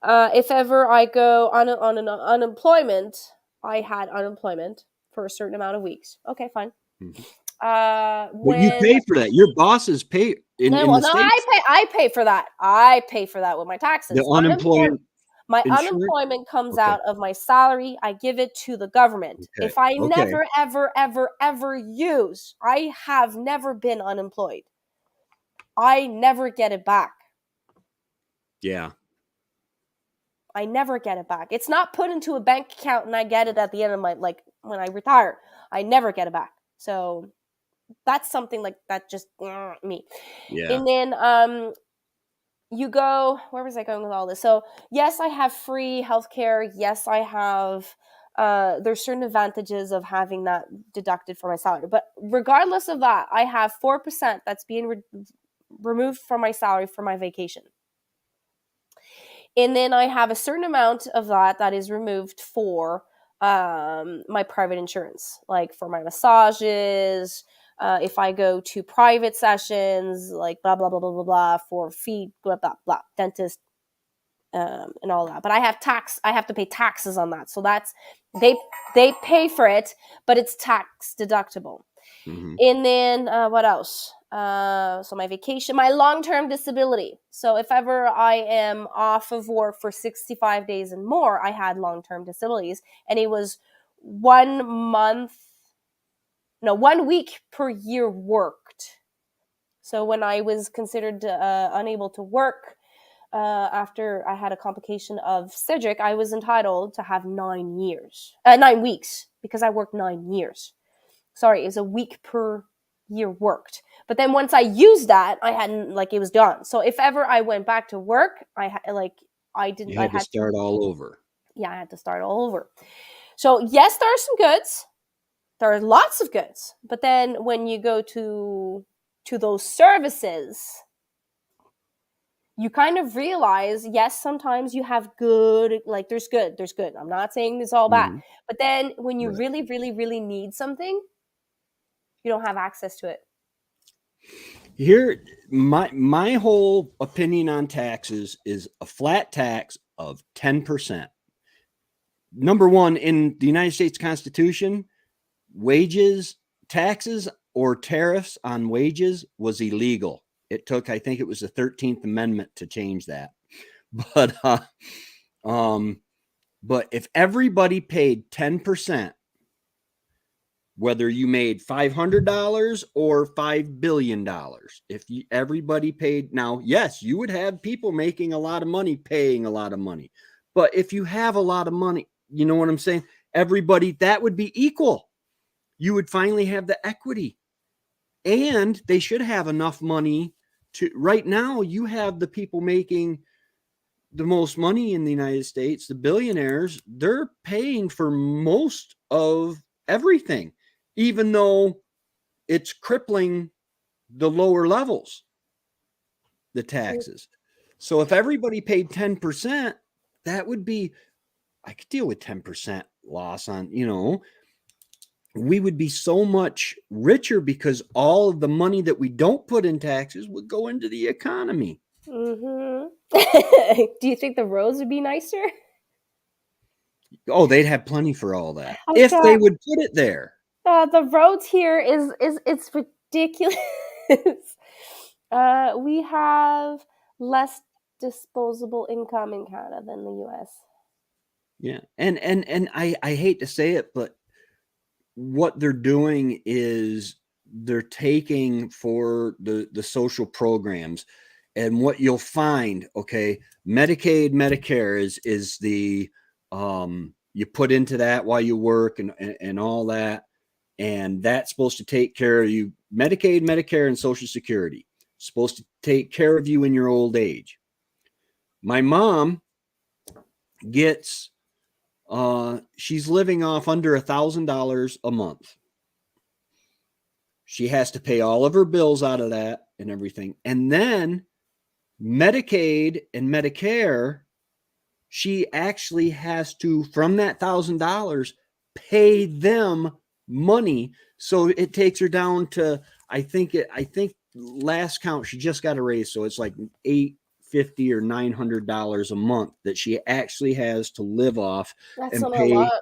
If ever I go on an unemployment, I had unemployment for a certain amount of weeks. Okay, fine. Mhm. But you When pay for that. Your bosses pay in the States. I pay for that. I pay for that with my The taxes. unemployment My insurance. unemployment comes Okay. out of my salary. I give it to the government. Okay. If I Okay. never, ever, ever, ever use, I have never been unemployed. I never get it back. Yeah. I never get it back. It's not put into a bank account and I get it at the end of my, like, when I retire. I never get it back. So that's something like that, just me. Yeah. And then you go, where was I going with all this? So yes, I have free healthcare. Yes, I have there's certain advantages of having that deducted from my salary. But regardless of that, I have 4% that's being removed from my salary for my vacation. And then I have a certain amount of that is removed for my private insurance, like for my massages, if I go to private sessions, like blah, blah, blah, blah, blah, blah, for feet, blah, blah, blah, dentist, and all that. But I have to pay taxes on that. So that's, they pay for it, but it's tax deductible. Mhm. And then what else? So my vacation, my long-term disability. So if ever I am off of work for 65 days and more, I had long-term disabilities, and it was 1 week per year worked. So when I was considered unable to work after I had a complication of Cedric, I was entitled to have 9 weeks, because I worked 9 years. Sorry, it was a week per year worked. But then once I used that, I hadn't, like, it was done. So if ever I went back to work, I You had to start all over. Yeah, I had to start all over. So yes, there are some goods. There are lots of goods. But then when you go to those services, you kind of realize, yes, sometimes you have good, like there's good. I'm not saying it's all bad. Mhm. But then when you Right. really, really, really need something, you don't have access to it. Here, my whole opinion on taxes is a flat tax of 10%. Number one, in the United States Constitution, wages, taxes, or tariffs on wages was illegal. It took, I think it was the 13th Amendment to change that. But if everybody paid 10%, whether you made $500 or $5 billion, if everybody paid, now, yes, you would have people making a lot of money, paying a lot of money. But if you have a lot of money, you know what I'm saying? Everybody, that would be equal. You would finally have the equity. And they should have enough money to, right now, you have the people making the most money in the United States, the billionaires, they're paying for most of everything, even though it's crippling the lower levels, the taxes. So if everybody paid 10%, that would be, I could deal with 10% loss on, we would be so much richer because all of the money that we don't put in taxes would go into the economy. Mm-hmm. Do you think the roads would be nicer? Oh, they'd have plenty for all that Oh, if they God. would put it there. The roads here is it's ridiculous. We have less disposable income in Canada than the US. Yeah. And I hate to say it, but what they're doing is they're taking for the social programs, and what you'll find, okay, Medicaid, Medicare is the you put into that while you work and all that, and that's supposed to take care of you. Medicaid, Medicare, and Social Security supposed to take care of you in your old age. My mom gets she's living off under $1,000 a month. She has to pay all of her bills out of that and everything. And then Medicaid and Medicare, she actually has to, from that $1,000, pay them money. So it takes her down to, I think last count, she just got a raise. So it's like $850 or $900 a month that she actually has to live off. That's and not pay. a lot.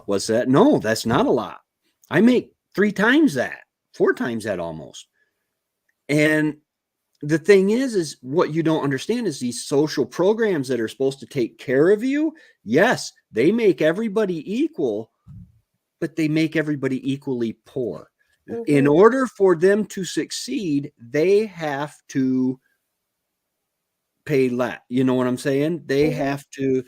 What's that? No, that's not a lot. I make 3 times that, 4 times that almost. And the thing is what you don't understand is these social programs that are supposed to take care of you. Yes, they make everybody equal, but they make everybody equally poor. Mm-hmm. In order for them to succeed, they have to pay less. You know what I'm saying? They have to.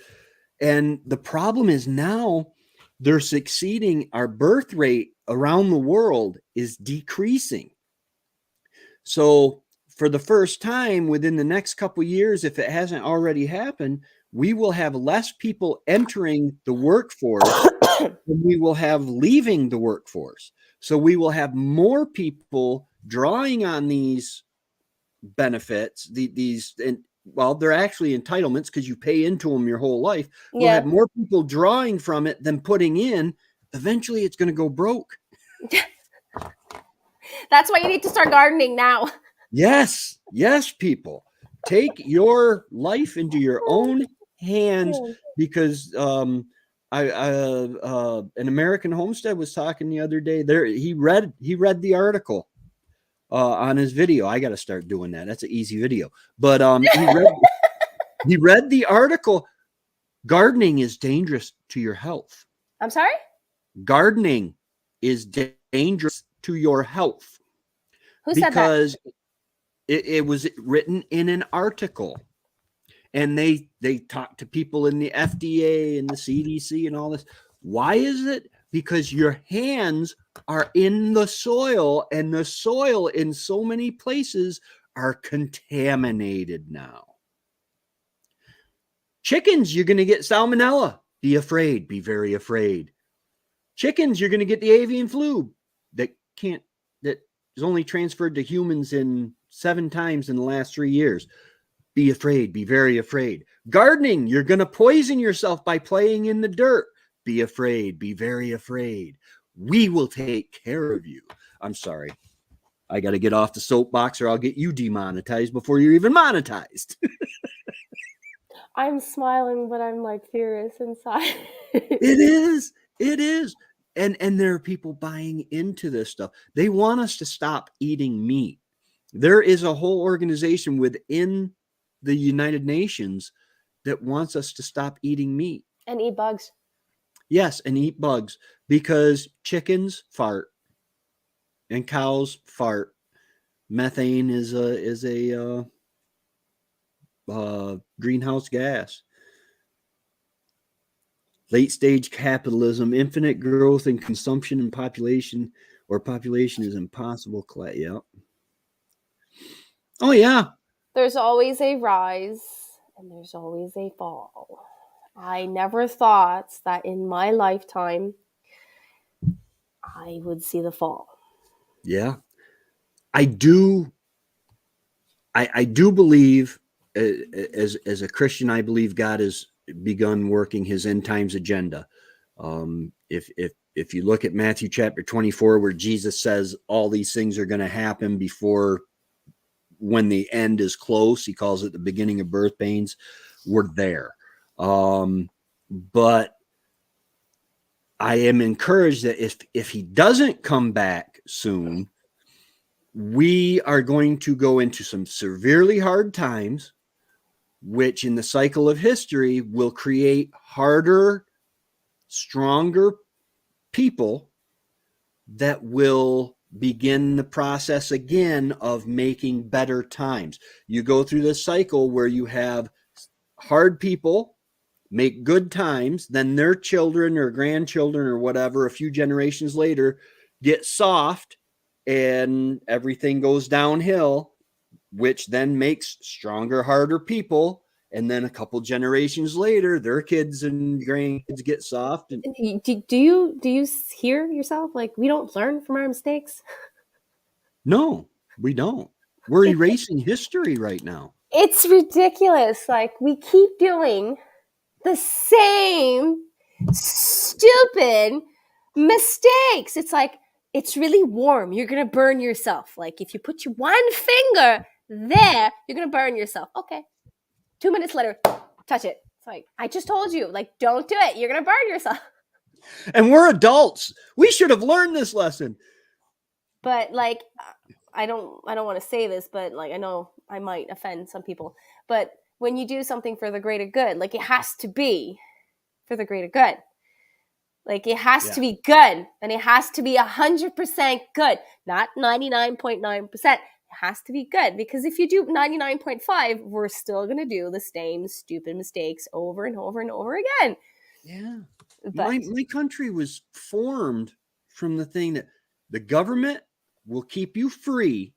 And the problem is now they're succeeding. Our birth rate around the world is decreasing. So for the first time within the next couple of years, if it hasn't already happened, we will have less people entering the workforce than we will have leaving the workforce. So we will have more people drawing on these benefits, well, they're actually entitlements because you pay into them your whole life. We'll have more people drawing from it than putting in. Eventually, it's going to go broke. That's why you need to start gardening now. Yes, people. Take your life into your own hands, because an American Homestead was talking the other day. There, he read the article on his video. I got to start doing that. That's an easy video. But he read the article. Gardening is dangerous to your health. I'm sorry? Gardening is dangerous to your health. Who said that? Because it was written in an article, and they talked to people in the FDA and the CDC and all this. Why is it? Because your hands are in the soil, and the soil in so many places are contaminated now. Chickens, you're going to get salmonella. Be afraid. Be very afraid. Chickens, you're going to get the avian flu that is only transferred to humans in 7 times in the last 3 years. Be afraid. Be very afraid. Gardening, you're going to poison yourself by playing in the dirt. Be afraid. Be very afraid. We will take care of you. I'm sorry. I got to get off the soapbox or I'll get you demonetized before you're even monetized. I'm smiling, but I'm like furious inside. It is. And there are people buying into this stuff. They want us to stop eating meat. There is a whole organization within the United Nations that wants us to stop eating meat. And eat bugs. Yes, and eat bugs, because chickens fart and cows fart. Methane is a greenhouse gas. Late stage capitalism, infinite growth and consumption and population is impossible. Yep. Oh yeah. There's always a rise and there's always a fall. I never thought that in my lifetime I would see the fall. Yeah. I do believe, as a Christian, I believe God has begun working his end times agenda. If you look at Matthew chapter 24, where Jesus says all these things are going to happen before, when the end is close, he calls it the beginning of birth pains. We're there. But I am encouraged that if he doesn't come back soon, we are going to go into some severely hard times, which in the cycle of history will create harder, stronger people that will begin the process again of making better times. You go through this cycle where you have hard people make good times, then their children or grandchildren or whatever, a few generations later, get soft and everything goes downhill, which then makes stronger, harder people. And then a couple generations later, their kids and grandkids get soft. And Do you hear yourself? Like, we don't learn from our mistakes. no, we don't. We're erasing history right now. It's ridiculous. Like, we keep doing the same stupid mistakes. It's like, it's really warm. You're going to burn yourself. Like, if you put your one finger there, you're going to burn yourself. Okay. 2 minutes later, touch it. It's like, I just told you, like, don't do it. You're going to burn yourself. And we're adults. We should have learned this lesson. But like, I don't want to say this, but like, I know I might offend some people, but when you do something for the greater good, like, it has to be for the greater good. Like, it has to be good, and it has to be 100% good, not 99.9%. It has to be good, because if you do 99.5, we're still going to do the same stupid mistakes over and over and over again. Yeah. But My country was formed from the thing that the government will keep you free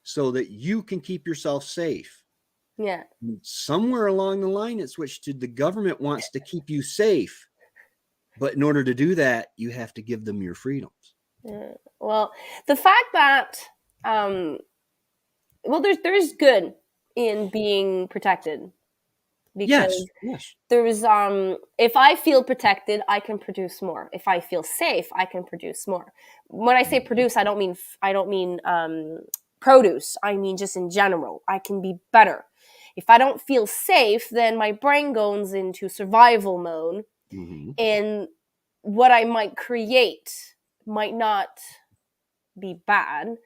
so that you can keep yourself safe. yeah. Somewhere along the line, it switched to the government wants to keep you safe. But in order to do that, you have to give them your freedoms. Well, the fact that, well, there's good in being protected, because Yes. there's if I feel protected, I can produce more. If I feel safe, I can produce more. When I say produce, I don't mean produce. I mean just in general. I can be better. If I don't feel safe, then my brain goes into survival mode, and what I might create might not be bad,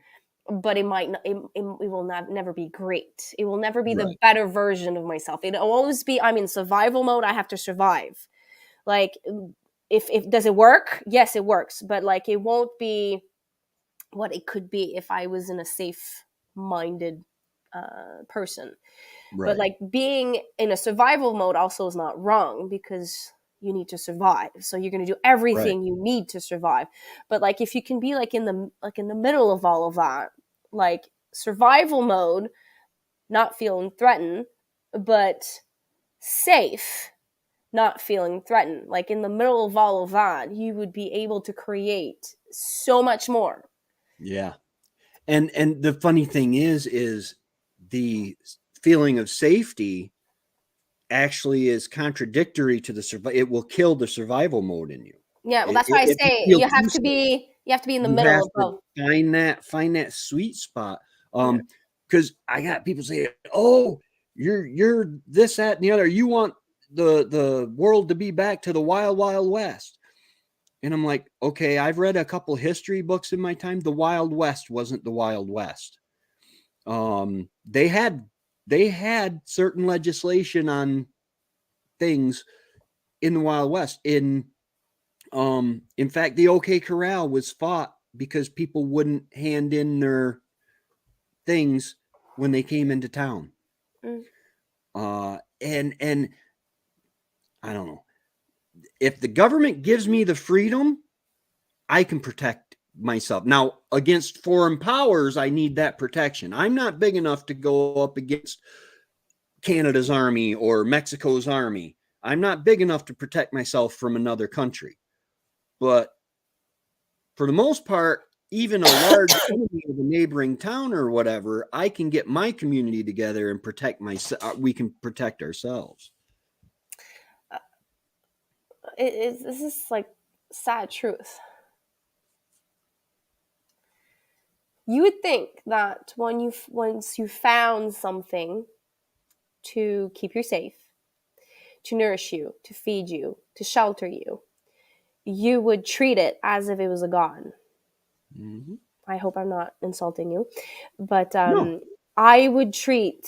but it might not, it will never be great. It will never be the better version of myself. It'll always be, I'm in survival mode. I have to survive. Like, if does it work? Yes, it works, but like, it won't be what it could be if I was in a safe minded person. Right. But like, being in a survival mode also is not wrong, because you need to survive. So you're going to do everything you need to survive. But like, if you can be like in the middle of all of that, like survival mode, not feeling threatened, but safe, not feeling threatened, like in the middle of all of that, you would be able to create so much more. Yeah. And the funny thing is the feeling of safety actually is contradictory to it will kill the survival mode in you. Yeah, well, that's why I say you have to be in the middle of both. Find that sweet spot. Because I got people saying, "Oh, you're this, that, and the other. You want the world to be back to the wild, wild west." And I'm like, okay, I've read a couple history books in my time. The Wild West wasn't the Wild West. They had certain legislation on things in the Wild West. In fact, the OK Corral was fought because people wouldn't hand in their things when they came into town. And I don't know. If the government gives me the freedom, I can protect myself. Now, against foreign powers, I need that protection. I'm not big enough to go up against Canada's army or Mexico's army. I'm not big enough to protect myself from another country. But for the most part, even a large enemy of a neighboring town or whatever, I can get my community together and protect myself. We can protect ourselves. This is like sad truth. You would think that once you found something to keep you safe, to nourish you, to feed you, to shelter you, you would treat it as if it was a god. I hope I'm not insulting you, but No. I would treat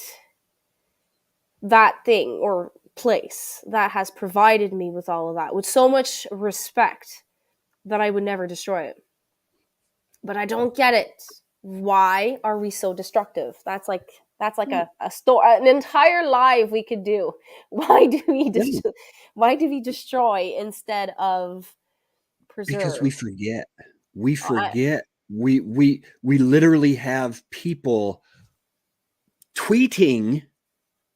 that thing or place that has provided me with all of that with so much respect that I would never destroy it. But I don't get it. Why are we so destructive? That's like a story, an entire life we could do. Why do we Yeah, why do we destroy instead of because preserve? we I, forget we literally have people tweeting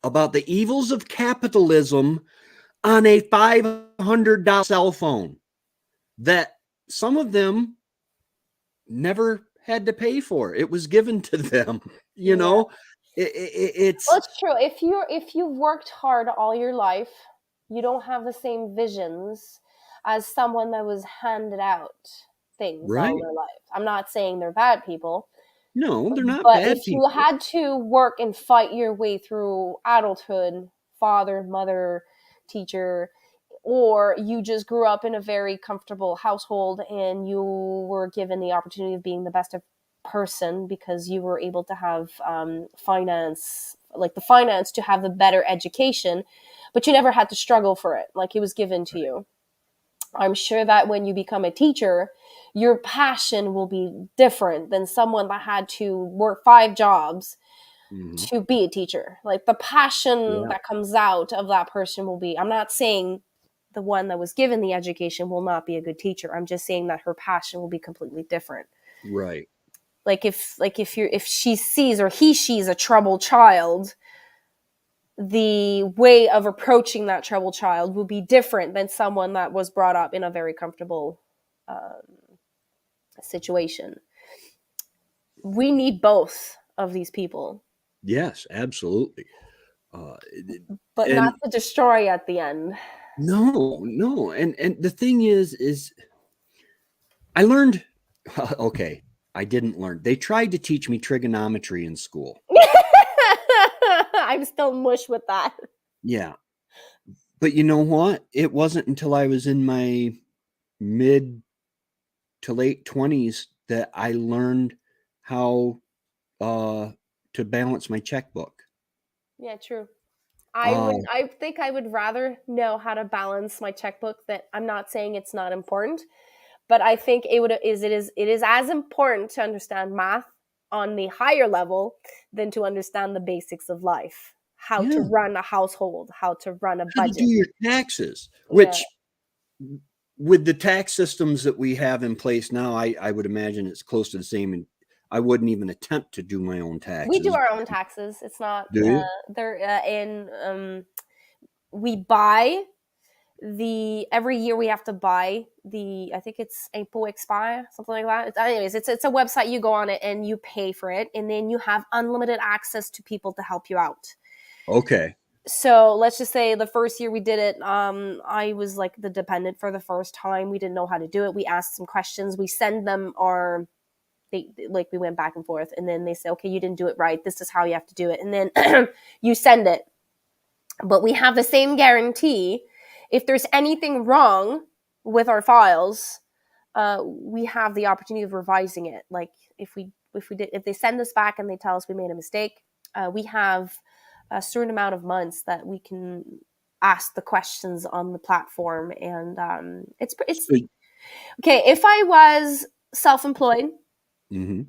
about the evils of capitalism on a $500 cell phone that some of them never had to pay for. It was given to them. You yeah. know, Well, it's it's true. If you've worked hard all your life, you don't have the same visions as someone that was handed out things all right. their life. I'm not saying they're bad people, No, they're not but bad if you people. had to work and fight your way through adulthood, father, mother, teacher, or you just grew up in a very comfortable household and you were given the opportunity of being the best of person because you were able to have finance, like the finance to have the better education, but you never had to struggle for it, like it was given to you. I'm sure that when you become a teacher, your passion will be different than someone that had to work 5 jobs Mhm. to be a teacher. Like the passion Yeah, that comes out of that person will be, I'm not saying the one that was given the education will not be a good teacher. I'm just saying that her passion will be completely different. right. If she sees or he sees a troubled child, the way of approaching that troubled child will be different than someone that was brought up in a very comfortable situation. We need both of these people, Yes, absolutely. but not And to destroy at the end. no, and the thing is I learned. Okay, I didn't learn. They tried to teach me trigonometry in school. I'm still mush with that. Yeah, but you know what? It wasn't until I was in my mid to late 20s that I learned how uh to balance my checkbook. Yeah, true. Um, I think I would rather know how to balance my checkbook. That I'm not saying it's not important, but I think it is as important to understand math on the higher level than to understand the basics of life. How to yeah, run a household, how to run a how to do budget. your taxes, Yeah. which with the tax systems that we have in place now, I would imagine it's close to the same. And I wouldn't even attempt to do my own We do taxes. our own taxes. It's not Do you? they're in we buy the every year we have to buy the, I think it's Impôt Expire, something like that. Anyways, it's a website, you go on it and you pay for it, and then you have unlimited access to people to help you out. Okay. So let's just say the first year we did it, I was like the dependent for the first time. We didn't know how to do it. We asked some questions. We send them our like we went back and forth, and then they say, okay, you didn't do it right. This is how you have to do it, and then you send it. But we have the same guarantee. If there's anything wrong with our files, we have the opportunity of revising it. Like if they send us back and they tell us we made a mistake, we have a certain amount of months that we can ask the questions on the platform, and it's So, okay. If I was self-employed, mhm.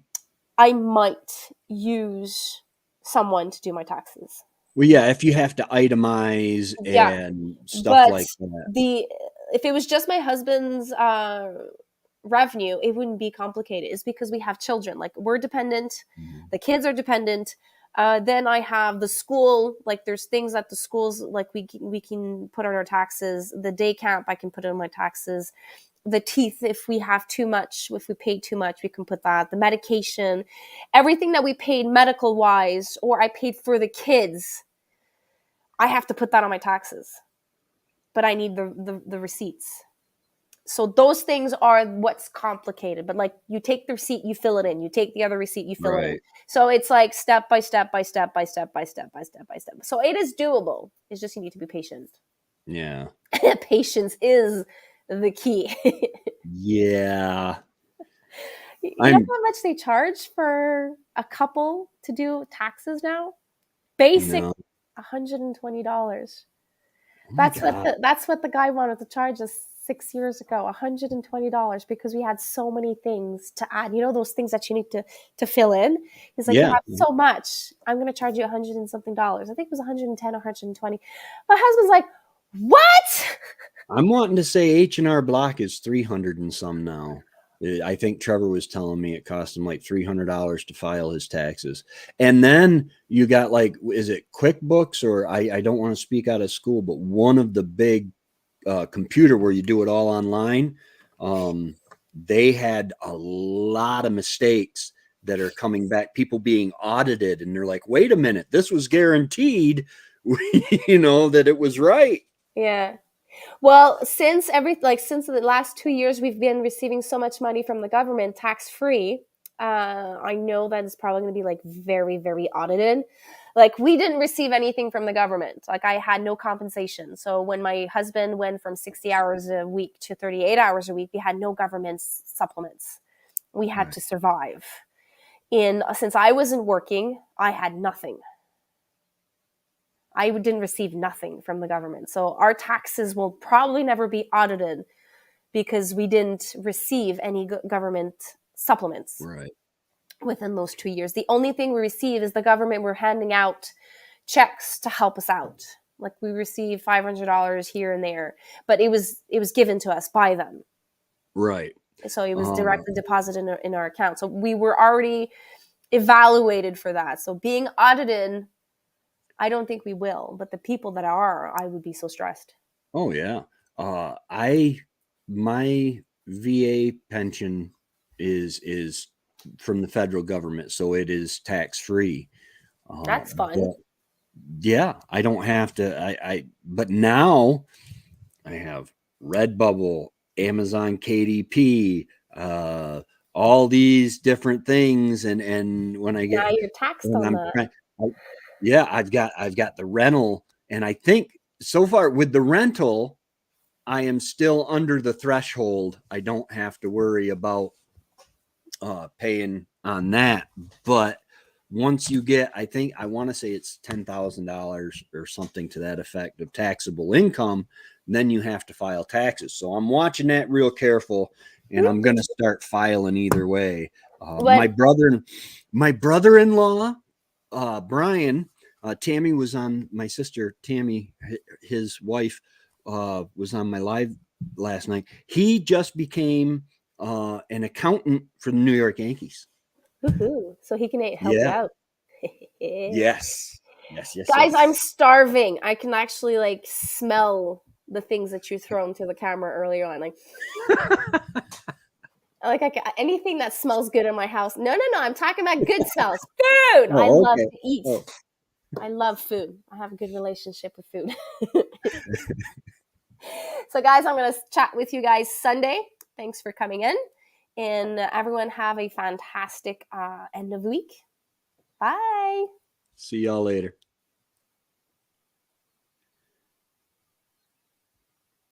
I might use someone to do my taxes. Well, yeah, if you have to itemize Yeah, and stuff but like that. the if it was just my husband's revenue, it wouldn't be complicated. It's because we have children. Like we're dependent, Mhm. the kids are dependent. Then I have the school. Like there's things that the schools like we can put on our taxes. The day camp I can put on my taxes. The teeth, if we have too much, if we paid too much, we can put that. The medication, everything that we paid medical wise, or I paid for the kids, I have to put that on my taxes. But I need the receipts. So those things are what's complicated. But like you take the receipt, you fill it in. You take the other receipt, you fill it in. Right. So it's like step by step by step by step by step by step by step. So it is doable. It's just you need to be patient. Yeah. Patience is the key. Yeah. You know I'm how much they charge for a couple to do taxes now? Basic no. $120. Oh my God. That's what the guy wanted to charge us 6 years ago, $120 because we had so many things to add. You know those things that you need to fill in. He's like, you Yeah. have so much. I'm going to charge you $100 and something. I think it was 110 or 120. My husband's like, what? I'm wanting to say H&R Block is 300 and some now. I think Trevor was telling me it cost him like $300 to file his taxes. And then you got like, is it QuickBooks, or I don't want to speak out of school, but one of the big computer where you do it all online. They had a lot of mistakes that are coming back, people being audited, and they're like, wait a minute, this was guaranteed, that it was right. Yeah. Well, since the last 2 years, we've been receiving so much money from the government, tax free. I know that it's probably going to be like very, very audited. Like we didn't receive anything from the government. Like I had no compensation. So when my husband went from 60 hours a week to 38 hours a week, we had no government supplements. We had to survive. Since I wasn't working, I had nothing. I didn't receive nothing from the government. So our taxes will probably never be audited because we didn't receive any government supplements within those 2 years. The only thing we receive is the government were handing out checks to help us out. Like we received $500 here and there, but it was given to us by them. Right. So it was directly deposited in our account. So we were already evaluated for that. So being audited, I don't think we will, but the people that are, I would be so stressed. Oh yeah. My VA pension is from the federal government, so it is tax free. That's fun. Yeah, I don't have to. But now I have Redbubble, Amazon KDP, all these different things, and when I get now you're taxed on that. Yeah, I've got the rental, and I think so far with the rental, I am still under the threshold. I don't have to worry about paying on that. But once you get, I want to say it's $10,000 or something to that effect of taxable income, then you have to file taxes. So I'm watching that real careful, and I'm going to start filing either way. My brother-in-law, Brian, Tammy was on, my sister Tammy, his wife, was on my live last night. He just became an accountant for the New York Yankees. Woohoo. So he can help you out. Yes. Guys, I'm starving. I can actually like smell the things that you throw into the camera earlier on. Anything that smells good in my house. No. I'm talking about good smells. Food. I love to eat. I love food. I have a good relationship with food. So guys, I'm going to chat with you guys Sunday. Thanks for coming in. And everyone have a fantastic end of the week. Bye. See y'all later.